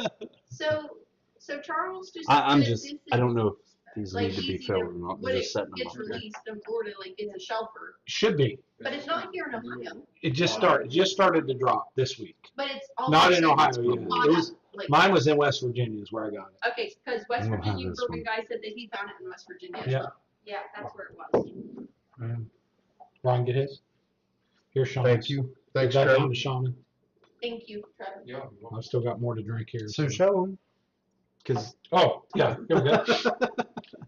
So Charles just. I'm said just, this I is, don't know if these like, need to be easy to- filled or not. when They're it just setting them gets up there. released in Florida, like it's a shelfer, Should be. but it's not here in Ohio. It just started to drop this week. But it's all. Not in Ohio, It's yeah. caught It was- up, like, Mine was in West Virginia is where I got it. okay, because West Ohio, Virginia, this Bourbon one. guy said that he found it in West Virginia. Yeah. Yeah, that's where it was. Ron, get his. Here's Sean. Thank you. Thanks, That down Trev. to Sean. Thank you, Trevor. Yeah. I've still got more to drink here. So show them. Because, Oh, yeah, here we go.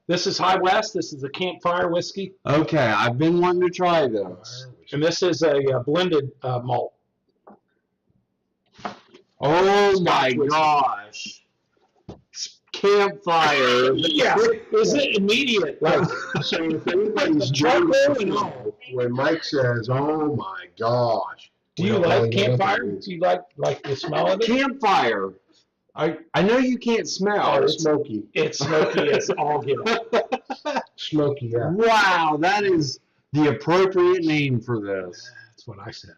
This is High West. This is a campfire whiskey. okay, I've been wanting to try this. And this is a blended malt. Oh my whiskey. gosh. Campfire. Yeah. Is it immediate? Like, So if anybody's charcoal and all. when Mike says, "Oh my gosh," Do we you don't really like know what campfire? that means. Do you like the smell of it? Campfire. I know you can't smell. Oh, it's smoky. It's smoky. It's all get up. Smoky, yeah. Wow, that is the appropriate name for this. That's what I said.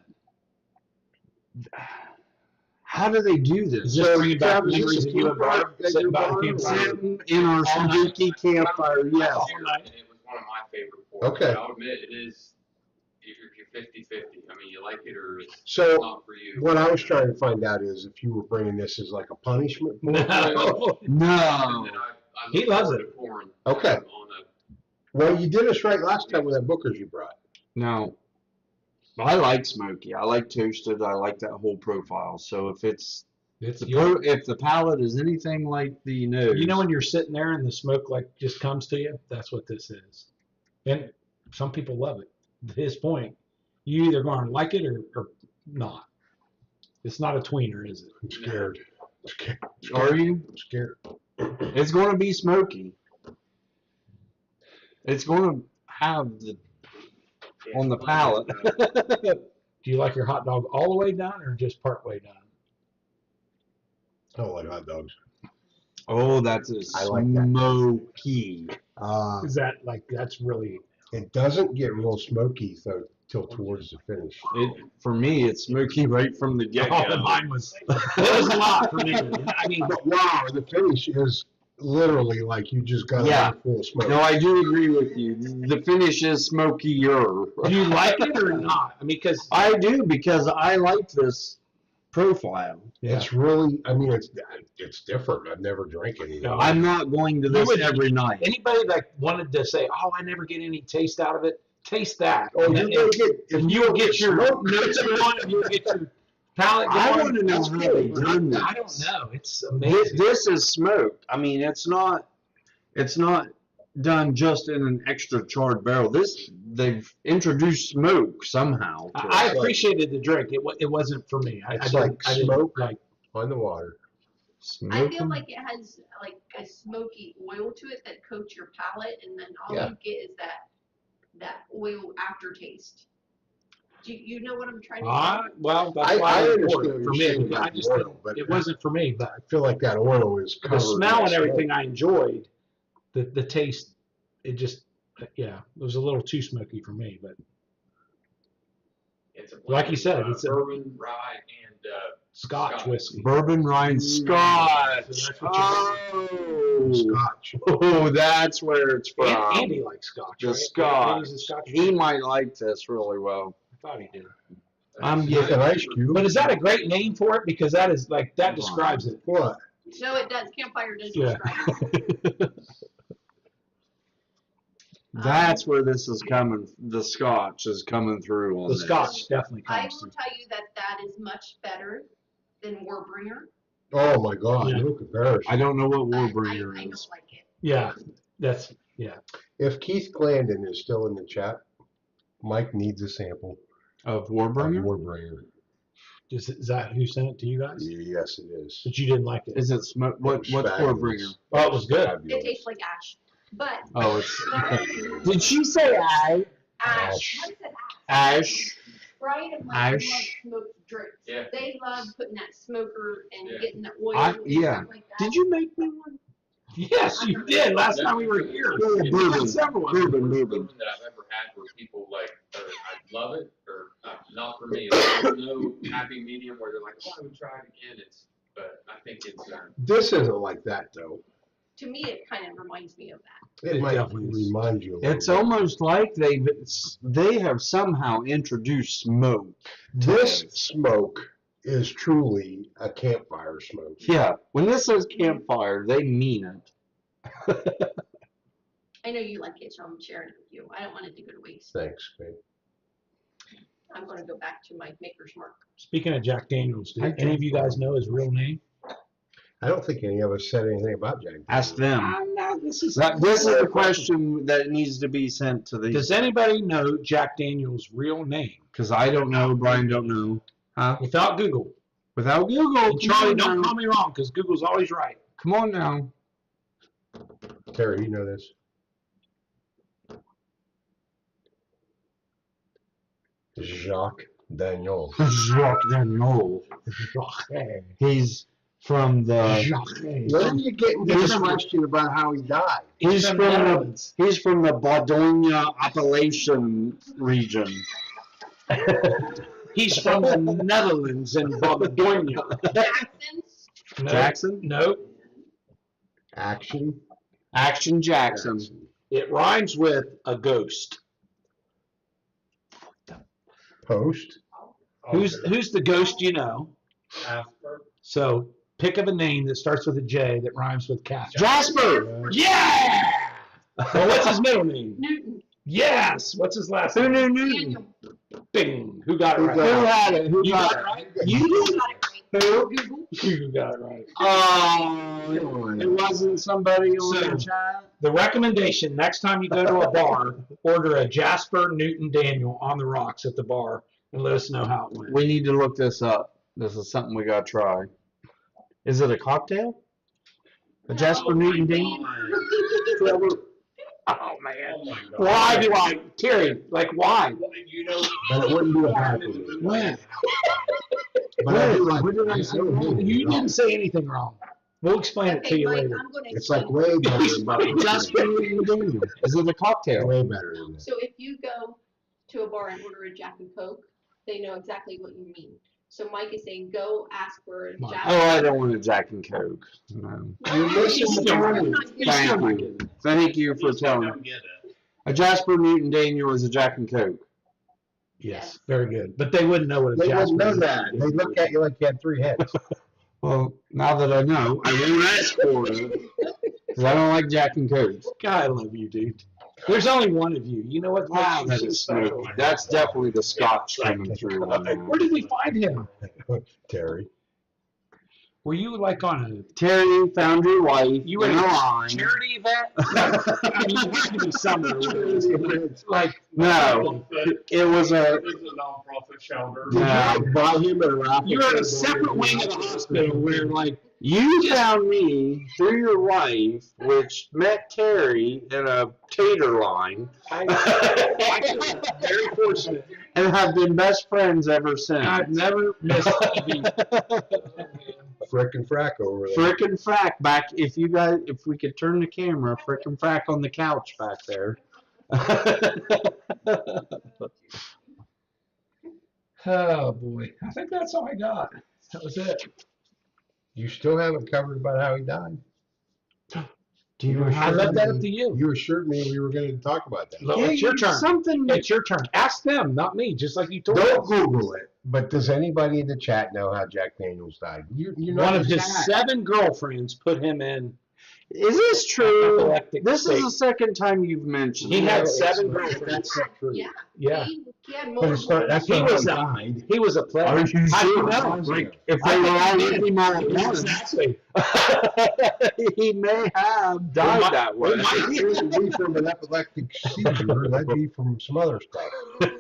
How do they do this? Just bringing back Travis, memories this of you and Barb campfire at sitting your by the bar? campfire. Sitting in our spooky campfire, yes. It was one of my favorite pours. Okay. I'll admit it is if you're 50-50, I mean, you like it or it's So not for you. what I was trying to find out is if you were bringing this as like a punishment. for it. No. And No. then I He look loves forward it. to pouring, Okay. on a, Well, you did us right last time with that Booker's you brought. Now, I like smoky. I like toasted. I like that whole profile. So if it's It's if the palate is anything like the nose, you know when you're sitting there and the smoke like just comes to you, that's what this is. And some people love it. To his point, you either going to like it or not. It's not a tweener, is it? I'm scared. are you? I'm scared. It's going to be smoky. It's going to have the on the palate. Do you like your hot dog all the way done or just part way done? I don't like hot dogs. Oh, that's a I like that. smoky. Is that like that's really It doesn't get real smoky though till towards the finish. It for me, it's smoky right from the get go. mine was it was a lot for me. I mean, But wow, the finish is literally like you just got Yeah. a mouth full of smoke. No, I do agree with you. The finish is smokier. do you like it or not? I mean, because I do because I like this profile. It's really, I mean, it's different. I've never drank it. No, I'm not going to this would- every night. anybody that wanted to say, "Oh, I never get any taste out of it," taste that. Oh, and, you're gonna get, if and you you'll don't get your smoke, notes going, and you'll get your palate going. I want to know That's how good. they done this. I don't know. It's This, amazing. this is smoked. I mean, it's not done just in an extra charred barrel. They've introduced smoke somehow. to I it. appreciated the drink. It wasn't for me. It's didn't- like I didn't smoke. like. on the water. I feel Smoking? like it has like a smoky oil to it that coats your palate, and then all Yeah. you get is that oil aftertaste. Do you know what I'm trying to say? Well, that's I why I understand poured it what for you're me. saying I about just the didn't- oil, but it wasn't for me, but I feel like that oil is covered. the smell in and smoke. everything I enjoyed. The taste, it just yeah, it was a little too smoky for me. But it's a blend Like you said, of, it's a- bourbon, rye, and Scotch Scotch. whiskey. Bourbon Ryan Scotch. So that's what Oh, Scotch. oh, that's where it's from. Andy likes Scotch. The right? Scotch. Andy's a Scotch He fan. might like this really well. I thought he did. I'm With getting an ice cube. But is that a great name for it? Because that is like that describes it. What? No, it does. Campfire does Yeah. describe it. That's where this is coming. The Scotch is coming through on The this. Scotch definitely I comes will through. tell you that is much better than Warbringer. Oh my God, Yeah. no comparison. I don't know what I Warbringer don't is. like it. Yeah, that's yeah. If Keith Glandon is still in the chat, Mike needs a sample Of of Warbringer? Warbringer. Is that who sent it to you guys? Yes, it is. But you didn't like it. Is it smoke? What's Fabulous. Warbringer? Oh, it was good. It Fabulous. tastes like ash. But Oh, it's. Brian, Did she say I? ash. What is it? Ash. Brian and Mike Ash. love smoked drinks. Yeah. They love putting that smoker and Yeah. getting the oil I- and yeah. stuff like that. Did you make me one? Yes, you did. Last time we were here. Oh, You bourbon. got several of them. Bourbon, First bourbon. that I've ever had where people like, I love it or not for me. There's no happy medium where they're like, oh, I would try it again. But I think it's This isn't like that though. To me, it kind of reminds me of that. It It might definitely is. remind you. A little It's bit. almost like they have somehow introduced smoke. to This it. smoke is truly a campfire smoke. Yeah, when this says campfire, they mean it. I know you like it, so I'm sharing it with you. I don't want it to go to waste. Thanks, babe. I'm going to go back to my maker's mark. Speaking of Jack Daniels, do I any of you drink guys know his real name? I don't think any of us said anything about Jack. Ask them. No, this is This is the question that needs to be sent to these. Does anybody know Jack Daniels' real name? Because I don't know, Brian don't know. Huh? Without Google. Without Google, And Charlie, don't call me wrong, because Google's always right. Come on now. Terry, you know this. Jacques Daniel. Jacques Daniel. He's from the. Where are you getting this question about how he died? He's from from the. Netherlands. He's from the Bourgogne Appalachian region. He's from the Netherlands in Bourgogne. Jackson's? No, Jackson? No, Action. Action Jackson. it rhymes with a ghost. The Post. Who's the ghost you know? After. So pick up a name that starts with a J that rhymes with Casper. Jasper. Yeah. Well, what's his middle name? Newton, Yes. What's his last Who name? knew Newton? Daniel, Bing. Who got it Who right? had it? Who You got got it? it right. You you did. got it right. Who? Google. You got it right. Oh, it wasn't somebody on So- the chat. The recommendation: next time you go to a bar, order a Jasper Newton Daniel on the rocks at the bar, and let us know how it went. We need to look this up. This is something we gotta try. Is it a cocktail? A Jasper Newton Daniel? Oh man. Oh my God. Why do I, Terry? Like why? You know. But it wouldn't be a bad one. When? But I do like What did I it. say? don't hate it You at all. didn't say anything wrong. We'll explain it to Okay, you Mike, later. I'm gonna It's like explain. way better than butter. Jasper Newton Daniel. Is it a cocktail? Way better than that. So if you go to a bar and order a Jack and Coke, they know exactly what you mean. So Mike is saying, go ask for a Mike. Jack. Oh, I don't want a Jack and Coke. No. You listen He's to still me. not Thank you. Thank you for You still telling don't me. get it. A Jasper Newton Daniel is a Jack and Coke. Yes, very good. But they wouldn't know what a They Jasper wouldn't know is. that. They look at you like you had 3 heads. Well, now that I know, I won't ask for it. Because I don't like Jack and Coke. God, I love you, dude. There's only one of you. You know what? Wow, makes that you is so special? smoky. That's definitely the scotch coming through on that. Where did we find him? Terry. Were you like on Terry found your wife. You were in in a a line. charity event? I mean, you had to be somewhere. Like, No, it was a. It was a nonprofit shelter. No. Buy him a raffle. you're in a separate wing of the hospital where, like, You found me through your wife, which met Terry in a tater line, I feel very fortunate. and have been best friends ever since. I've never missed a beat. Frickin' frack over there. Frickin' frack back. If you guys, if we could turn the camera, frickin' frack on the couch back there. Oh boy, I think that's all I got. That was it. You still haven't covered about how he died. Do you I left that up to you. You assured me we were going to talk about that. Look, it's your turn. Something. It's your turn. Ask them, not me. Just like you told Don't us. Google it. But does anybody in the chat know how Jack Daniels died? You're not One in of the his chat. 7 girlfriends put him in. Is this true? Epileptic This is the state. second time you've mentioned He it. had No, 7 it's- girlfriends. That's not true. Yeah. Yeah, He had But it's not. That's He not was how a- he died. he was a player. Are you How do you sure? know? Like, if they were all with him all at once, Exactly. he may have died that way. It wouldn't be from an epileptic seizure. That'd be from some other stuff.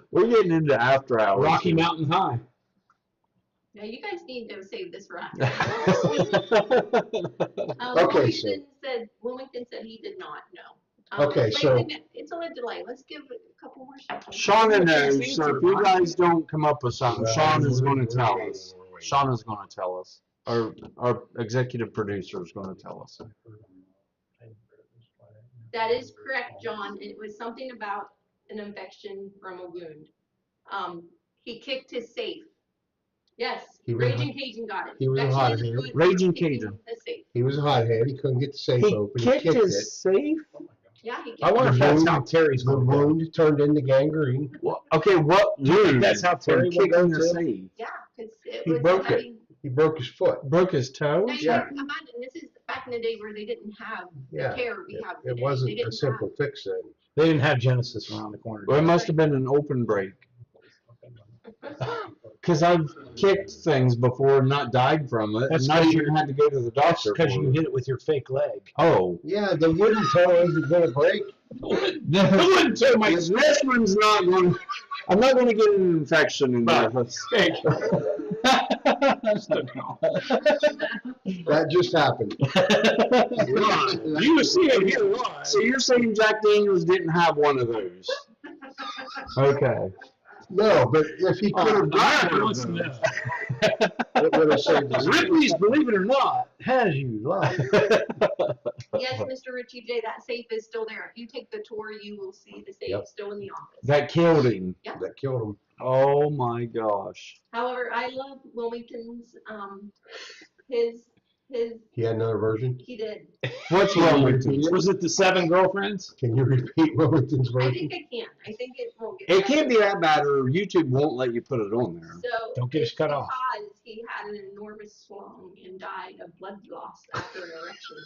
We're getting into after hours. Rocky here. Mountain High. Now you guys need to save this for after. Okay, so- Wilmington said he did not know. Okay, wait, so- it's on a delay. Let's give it a couple more seconds. Shauna knows, so if you guys don't come up with something, Sean is going to tell us. Sean is going to tell us. Our executive producer is going to tell us. That is correct, John. It was something about an infection from a wound. He kicked his safe. Yes, He was Raging Cajun got it. he was a Infection hot is hand. good for Raging kicking Cajun. the safe. He was a hothead. He couldn't get the safe He open. kicked he kicked it. his safe? Yeah, he kicked I wonder if that's how wound- Terry's The going to go. wound turned into gangrene. Well, okay, what wound? That's how Terry from would go kicking the to? safe? Yeah, because it He was broke it. heavy. He broke his foot. Broke his toe? Now, you Yeah. imagine this is back in the day where they didn't have Yeah. the care we have today. It They wasn't a didn't simple fix then. They didn't have Genesis around the corner. Well, it must have been an open break. have- Because I've kicked things before and not died from it, That's and not 'cause even had to go to the doctor. Because for you it. hit it with your fake leg. Oh. Yeah, the wooden toe isn't going to break. This one's not going. I'm not going to get an infection in there. That just happened. You see it here. So you're saying Jack Daniels didn't have one of those? Okay. No, but if he could have got one of those, it would have saved his life. Ripley's, believe it or not, has you life. Yes, Mr. Richie J, that safe is still there. If you take the tour, you will see the safe Yep. still in the office. That killed him. That killed him. Oh my gosh. However, I love Wilmington's, his He had another version? He did. What's Wilmington? Was it the 7 girlfriends? Can you repeat Wilmington's I version? think I can. I think it won't get. It can't be that bad, or YouTube won't let you put it on there. So Don't get us it's cut off. because he had an enormous schlong and died of blood loss after an erection.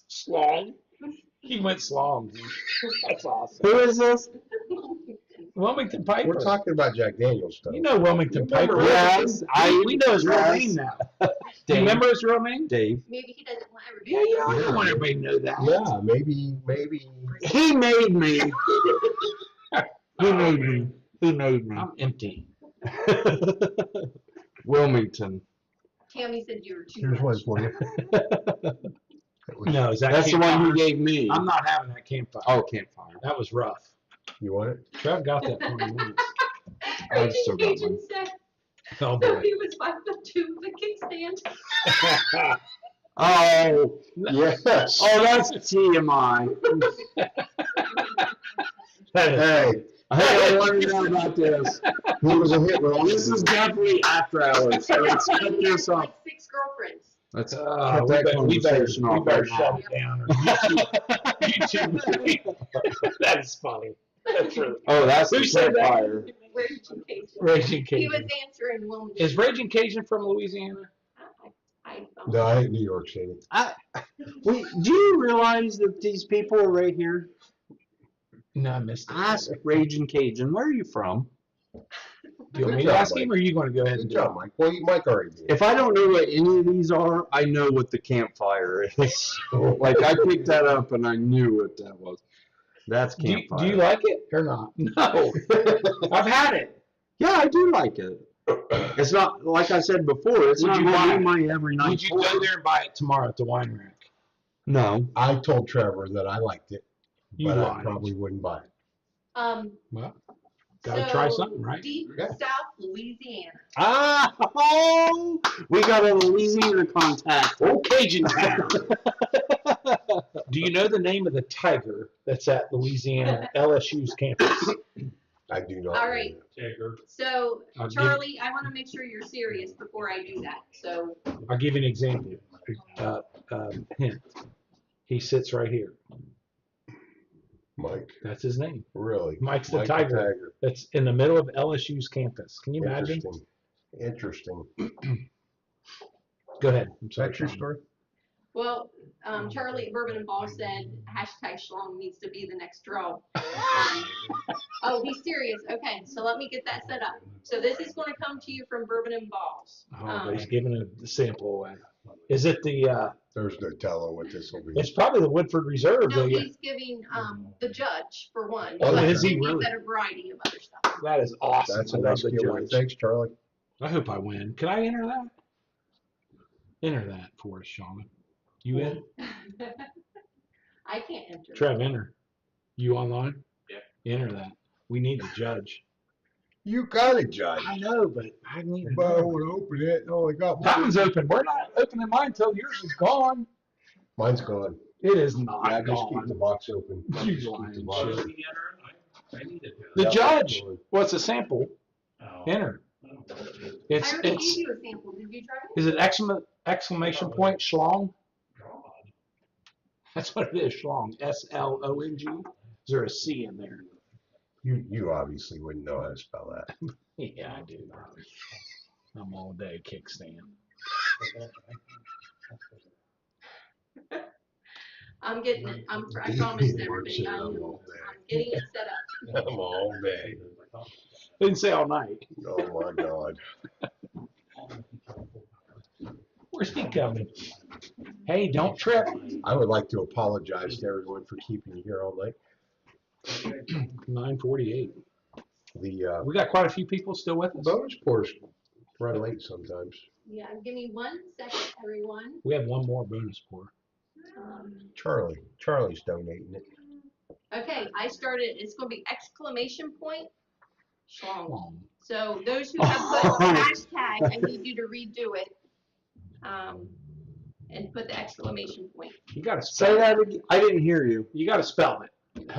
Slong. He went slong. That's awesome. Who is this? Wilmington Piper. We're talking about Jack Daniels stuff. You know Wilmington Piper. Yes, We know his real yes. name now. Do you remember his real name? Dave. Maybe he doesn't want everybody. Yeah, yeah. I don't want everybody to know that. Yeah, maybe. He made me. He made me. He made me. I'm empty. Wilmington. Tammy said you were too Here's one much. for you. No, is that That's the one you campfire? gave me. I'm not having that campfire. Oh, campfire. That was rough. You want it? Trev got that for me once. I've still got Agent one. said Oh that boy. he was 5'2" with a kickstand. Oh, Yes. oh, that's TMI. Hey, Hey, I want to know about this. he was a hit with all This is definitely after hours, so let's cut He this had off. like 6 girlfriends. Let's We that better conversation off right shut now. it down. Or YouTube. That is funny. That's really Oh, that's Who the said that? campfire. Raging Cajun. Raging He was Cajun. answering Wilmington. Is Raging Cajun from Louisiana? I No, I hate New York City. Wait, do you realize that these people are right here? No, I missed it. Ask Raging Cajun, where are you from? Do you want me to ask him, or are you going to go ahead and Good do it? job, Mike. Well, Mike already did. If I don't know what any of these are, I know what the campfire is. Like, I picked that up and I knew what that was. That's Do you campfire. like it or not? No. I've had it. Yeah, I do like it. It's not, like I said before, it's Would not you gonna buy be it? my every night. Would you go there and buy it tomorrow at the wine rack? No. I told Trevor that I liked it, You but I lied. probably wouldn't buy it. Well, gotta try something, right? Deep Yeah. South Louisiana. Ah, oh, we got a Louisiana contact. Oh, Cajun town. Do you know the name of the tiger that's at Louisiana LSU's campus? I do not. All right. Jagger. So, I'll give- Charlie, I want to make sure you're serious before I do that. So, I'll give you an example. Hint. He sits right here. Mike, That's his name. really? Mike's the Mike tiger. That's in the middle of LSU's campus. Can you imagine? Interesting. Go ahead. I'm sorry. That's your Sean. story? well, Charlie at Bourbon and Ball said hashtag Schlong needs to be the next draw. Oh, he's serious. Okay, so let me get that set up. So this is going to come to you from Bourbon and Balls. Oh, but he's giving a sample away. Is it the? There's no telling what this will be. It's probably the Woodford Reserve. No, the- he's giving the judge for one. Oh, but is he he's really? got a variety of other stuff. That is awesome. That's a I love nice the giveaway. judge. Thanks, Charlie. I hope I win. Can I enter that? Enter that for us, Shauna. You in? I can't enter. Trev, enter. You online? Yeah. Enter that. We need the judge. You got it, Judge. I know, but I need to But I know. would open it. Oh, I got That one. one's open. We're not opening mine until yours is gone. Mine's gone. It is not Yeah, just keep gone. the box open. You Just keep lying the box shit. open. I needed to. The Yeah. judge. What's a sample? Oh. Enter. I It's already it's. gave you a sample. Did you try it? Is it exclamation point schlong? That's what it is, schlong. SLONG. Is there a C in there? You obviously wouldn't know how to spell that. Yeah, I do. I'm all day kickstand. I'm getting it. I promised everybody. I'm getting it set up. I'm all day. Didn't say all night. Oh my God. Where's he coming? Hey, don't trip. I would like to apologize to everyone for keeping you here all night. 9:48. The We got quite a few people still with us. bonus pours run late sometimes. Yeah, give me 1 second, everyone. We have one more bonus pour. Charlie's donating it. Okay, I started. It's going to be exclamation point Schlong. Schlong. So those who have put hashtag, I need you to redo it. And put the exclamation point. You gotta Say spell it. that again. I didn't hear you. You gotta spell it.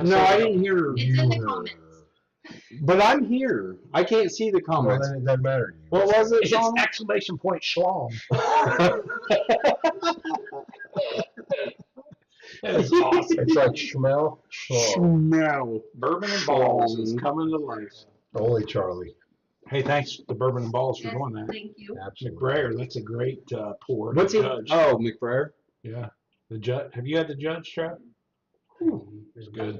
No, I didn't hear It's in the you. comments. But I'm here. I can't see the Well, comments. then it doesn't matter to you. What was it, It's Sean? exclamation point schlong. That is awesome. It's like Schmel. Smell. Bourbon and Balls is coming to life. Only Charlie. Hey, thanks to Bourbon and Balls for Yes, doing that. thank you. Absolutely. McBrayer, that's a great pour. What's The it? Judge. Oh, McBrayer. Yeah. The judge. Have you had the Judge, Trav? It's good.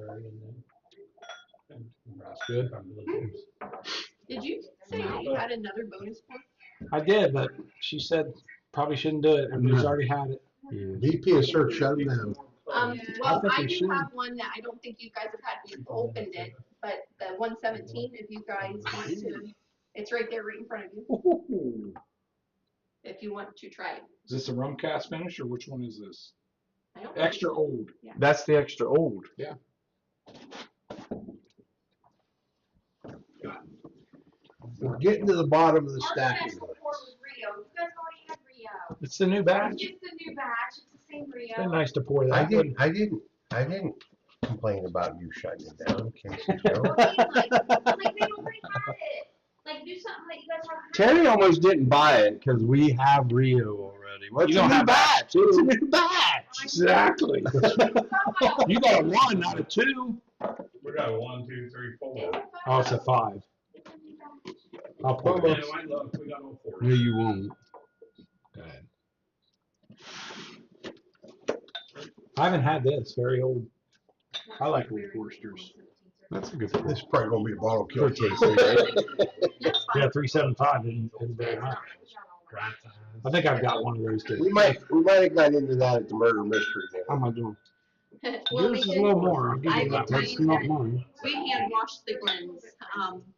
That's good. Did you say that you had another bonus point? I did, but she said probably shouldn't do it. Everybody's already had it. VP of Search, shut him down. Well, think I we do should. have one that I don't think you guys have had, we've opened it, but the 117, if you guys want to, it's right there, right in front of you, if you want to try it. Is this a rum cast finish or which one is this? I don't. Extra old. That's the extra old. We're getting to the bottom of the Our stack. best before was Rio. You guys already had Rio. It's the new batch. It's the new batch. It's the same It's Rio. been nice to pour I that. didn't complain about you shutting it down, Casey Joe. Like they already had it. Like do something that you guys haven't had. Terry almost didn't buy it because we have Rio already. What's You a don't new have batch? It's a new batch. Exactly. You got a 1, not a 2. We got a 1, 2, 3, 4. Oh, it's a 5. I'll pour Yeah, it. I love, we got all 4. No, you won't. Go ahead. I haven't had this. Very old. I like Old Foresters. That's a good This is probably gonna be a bottle kill. For tasting, right? Yeah, 375 isn't very much. I think I've got one of those too. We might have got into that at the murder mystery. How am I doing? Well, Yours is a we little more. I'll give I you will that tell one. That's you not that mine. we hand wash the Glens,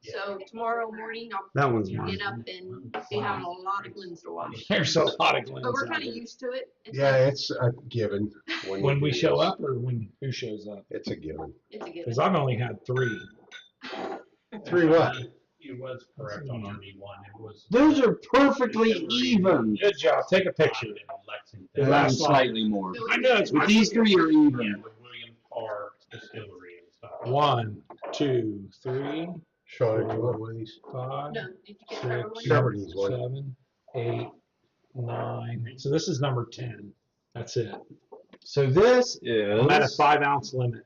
so tomorrow morning I'll That one's mine. get up and be having a lot of Glens to wash. There's a lot of But Glens we're out kinda there. used to it. It's Yeah, a- it's a given. When you we do show this. up or when who shows up? It's a given. It's a given. Because I've only had 3. 3 what? You was correct on RD1. It was. Those are perfectly even. Good job. Take a picture. In Lexington. The And last one. slightly more. I know it's But these three are Yeah, even. with William Parr Distillery and stuff. 1, 2, 3, Sean, do you want one of these? 5, No, did you get Trevor one? 6, Trevor needs one. 7, 8, 9. So this is number 10. That's it. So this I'm at a is 5-ounce limit.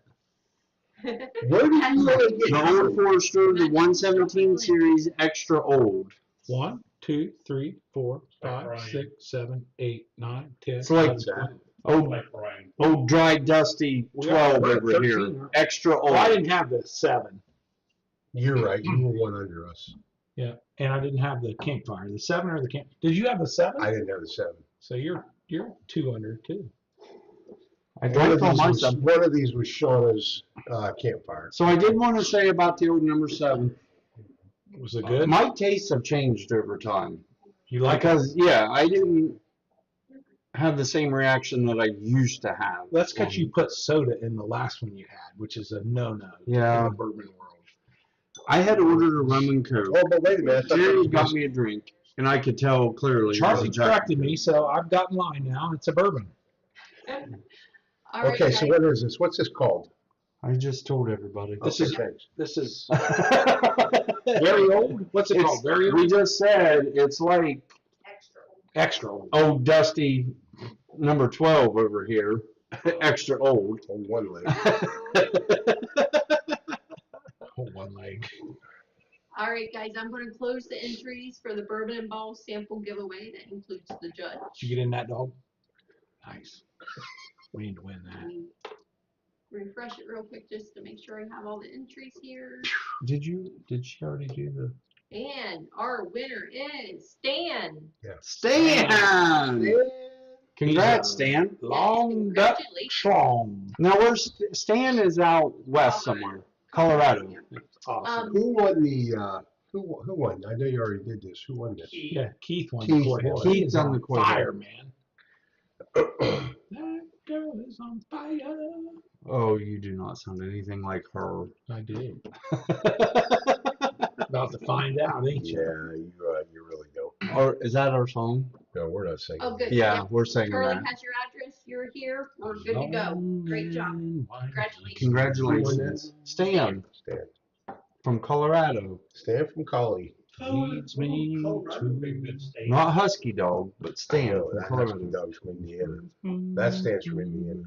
Where did you really get the Old Forester, the 117 series extra old. 1, 2, 3, 4, 5, 6, 7, 8, 9, 10. It's like 11, 12. Old, Like Bryan. old dry dusty We are 12 at over 13, here. right? Extra Well, I old. didn't have the 7. You're right. You were one under us. Yeah, and I didn't have the campfire. The 7 or the camp? Did you have the 7? I didn't have the 7. So you're 2 under too. I One drank of, all these my was, stuff. one of these was Shauna's campfire. So I did want to say about the old number 7. Was it good? My tastes have changed over time. You like it? Because, yeah, I didn't have the same reaction that I used to have. That's because you put soda in the last one you had, which is a no-no Yeah. in the bourbon world. I had ordered a rum and coke. Oh, but wait a minute. I thought that Jerry was got just- me a drink, and I could tell clearly. it was Charlie a Jack- corrected me, so I've got in line now. It's a bourbon. All right, Okay, so guys. what is this? What's this called? I just told everybody. This Okay, is- thanks. This is very old. What's it It's- called? Very We old? just said it's like Extra. Extra old. old dusty number 12 over here, extra old. On one leg. Hold one leg. All right, guys, I'm gonna close the entries for the Bourbon and Ball sample giveaway. That includes the judge. Did you get in that dog? Nice. We need to win Let that. me refresh it real quick just to make sure I have all the entries here. Did she already do the And our winner is Stan. Stan? Congrats, Stan. Long duck Congratulations. schlong. Now where's Stan is out west somewhere, Colorado. Awesome. Who won the, who won? I know you already did this. Who won this? Yeah, Keith won Keith the Coy Hill. won. He Keith's is on on the Coy Hill. fire, man. That girl is on fire. Oh, you do not sound anything like her. I do. About to find out, ain't you? Yeah, you really don't. Or is that our song? No, we're not singing. Oh, good. Yeah, Yep. we're singing Charlie that. has your address. You're here. We're good to go. Great job. Congratulations. Congratulations, Stan. Stan. from Colorado. Stan from Collie. Leads me Colorado would be a to. good state. Not Husky Dog, but I Stan know, from that Colorado. Husky Dog's from Indiana. That stands from Indiana.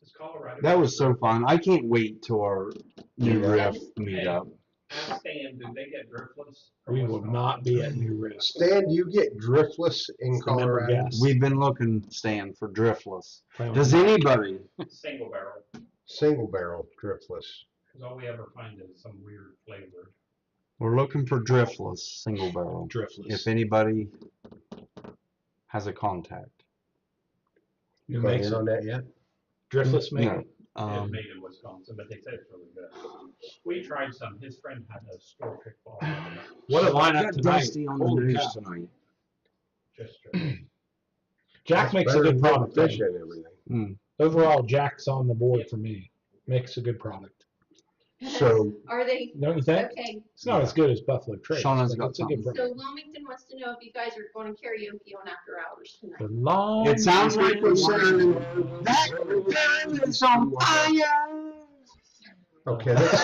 Does Colorado? That was so fun. I can't wait till our new Yeah. riff meetup. Ask Stan, do they get driftless? Or We what's will going not on? be at New Risk. Stan, do you get driftless in It's the member Colorado? guest. We've been looking, Stan, for driftless. Playing Does with anybody? Single barrel, Single barrel driftless. because all we ever find is some weird flavor. We're looking for driftless single barrel. Driftless. If anybody has a contact. You Who got makes in it? on that yet? Driftless make No. it? It's made in Wisconsin, but they said it's really good. We tried some. His friend had a store kickball. What a lineup Got tonight. Dusty on the Holy news cow. tonight. Just Jack That's makes a better good than product. fish though. and everything. Overall, Jack's on the board for me. Makes a good product. So Are they, Don't you think? okay, It's not as good as Buffalo Trace. Shauna's but got it's a good something. so product. Wilmington wants to know if you guys are going to karaoke on after hours tonight. The long It sounds like we're saying that Okay, is on fire. okay, let's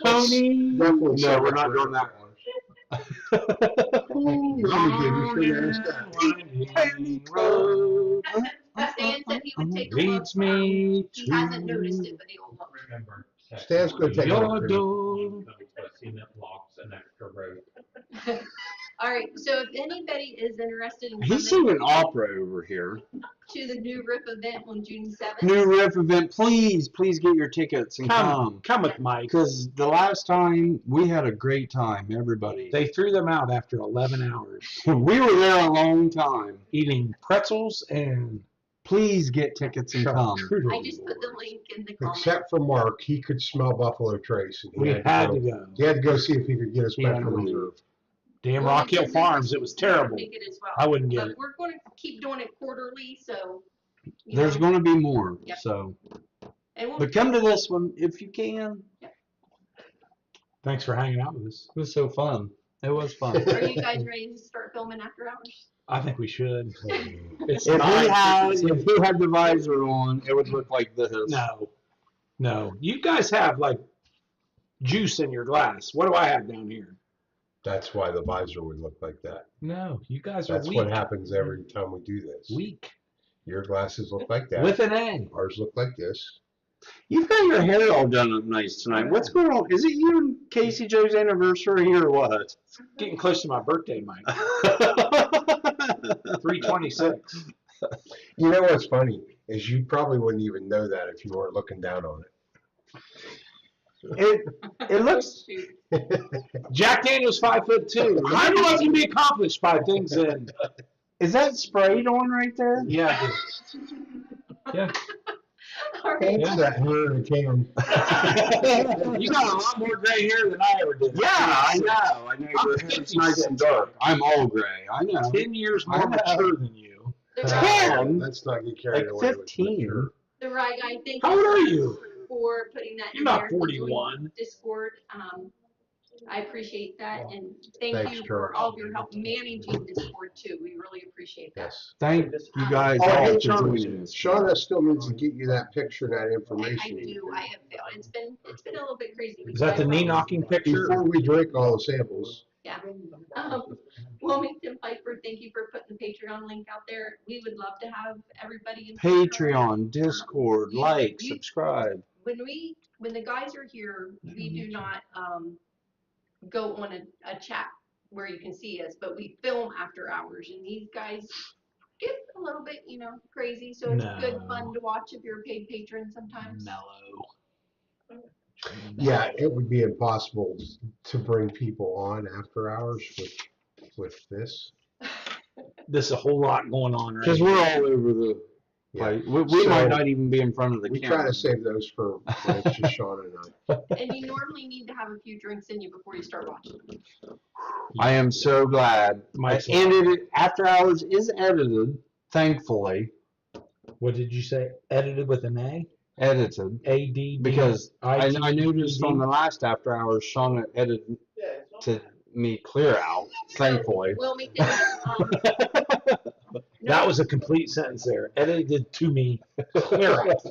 Pony. definitely. No, we're not doing that one. Stan said he would take a look. Leads me He hasn't noticed it, but he'll look. remember. Stan's gonna take a Your look. door. Cement blocks an extra road. All right, so if anybody is interested in He's coming singing opera over here. to the new RIP event on June 7th, New riff event, please get your tickets and come. Come with Mike. Because the last time we had a great time, everybody. They threw them out after 11 hours, We were there a long time. eating pretzels and Please get tickets and come. charcuterie I just put the boards. link in the comments. Except for Mark, he could smell Buffalo Trace. And We had to go. He had to go see if he could get a He had special to reserve. Damn Rock Hill Farms, it was terrible. Make it as well. I wouldn't get But it. we're going to keep doing it quarterly, so. you There's know, going to be more. Yep. So, and we'll, but come to this one if you can. Thanks for hanging out with us. It was so fun. It was fun. are you guys ready to start filming after hours? I think we should. It's If nice. he had the visor on, it would look like this. No. You guys have like juice in your glass. What do I have down here? That's why the visor would look like that. No, you guys are That's weak. what happens every time we do this. Weak. Your glasses look like that. With an A. Ours look like this. You've got your hair all done up nice tonight. What's going on? Is it you and Casey Joe's anniversary or what? Getting close to my birthday, Mike. 326. You know what's funny is you probably wouldn't even know that if you weren't looking down on It looks. Jack Daniels 5'2". How do I can be accomplished by things in? Is that sprayed on right there? Yeah. Yeah. All it. right. It's that hair in a can. You got a lot more gray hair than I ever did. Yeah, I know. I know I'm your hair's nice and dark. I'm all gray. I know. 10 years I more know. mature than you. The Ten? Rye, Let's not get carried Like away. 15. With the Rye guy, thank How old are you you? for putting that You're in not there. 41. Discord. I appreciate that, and thank Thanks, you for George. all of your help managing Discord too. We really appreciate that. Yes. Thank you guys Oh, all hey, for Shauna, joining us. Shauna still needs to get you that picture, that I information. do. I have failed. It's been a little bit crazy. Is that the knee knocking picture? Before we drink all the samples. Yeah. Wilmington Piper, thank you for putting the Patreon link out there. We would love to have everybody in Patreon, Discord, like, You- subscribe. When the guys are here, we do not go on a chat where you can see us, but we film after hours, and these guys get a little bit, crazy. So it's good No. fun to watch if you're a paid patron sometimes. Mellow. Yeah, it would be impossible to bring people on after hours with this. There's a whole lot going on right Because here. we're all over the Yeah. place. We So, might not even be in front of the We camera. try to save those for when it's just Shauna and I. And you normally need to have a few drinks in you before you start watching. I am so glad. Mike's And after hours is edited, thankfully. What did you say? Edited with an A? Edited. A-D? Because I noticed on the last after hours, Shauna edited to me clear out, thankfully. Wilmington, That was a complete sentence there. Edited to me. Clear out.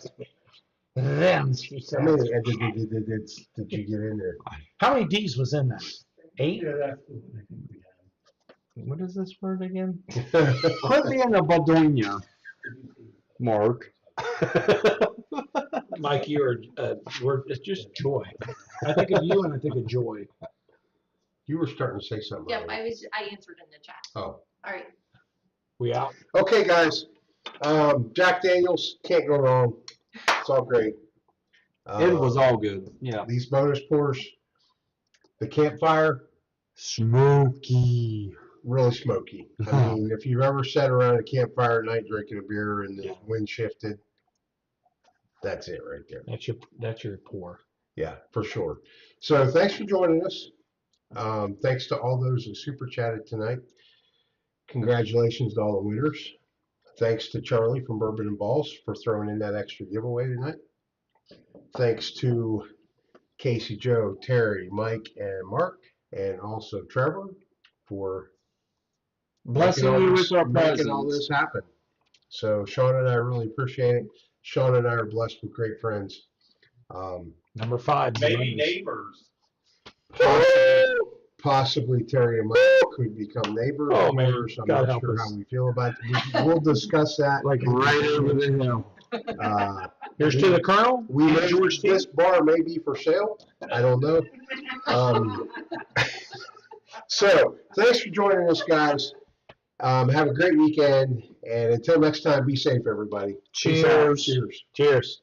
Them, she said. How many did you get in there? How many D's was in that? 8? Yeah, that's what I think we had. What is this word again? Quit being a Badonia, Mark. Mike, you are, it's just joy. I think of you and I think of joy. You were starting to say something. Yep, earlier. I answered in the chat. Oh. All right. We out? Okay, guys. Jack Daniels, can't go wrong. It's all great. It was all good. Yeah. These bonus pours, the campfire, Smoky. really smoky. I mean, if you've ever sat around a campfire at night drinking a beer and the wind shifted, that's it right there. That's your pour. Yeah, for sure. So thanks for joining us. Thanks to all those who super chatted tonight. Congratulations to all the winners. Thanks to Charlie from Bourbon and Balls for throwing in that extra giveaway tonight. Thanks to Casey, Joe, Terry, Mike, and Mark, and also Trevor for Blessing you with our making all presence. this happen. So Sean and I really appreciate it. Sean and I are blessed with great friends. Number 5. Maybe neighbors. Possibly Terry and Mike could become neighbors. Oh, or man. neighbors. I'm God not help sure us. how we feel about it. We'll discuss that. Like right over the hill. Here's to the Colonel. We and may, George T. this bar may be for sale. I don't know. So thanks for joining us, guys. Have a great weekend, and until next time, be safe, everybody. Peace out. Cheers. Cheers. Cheers.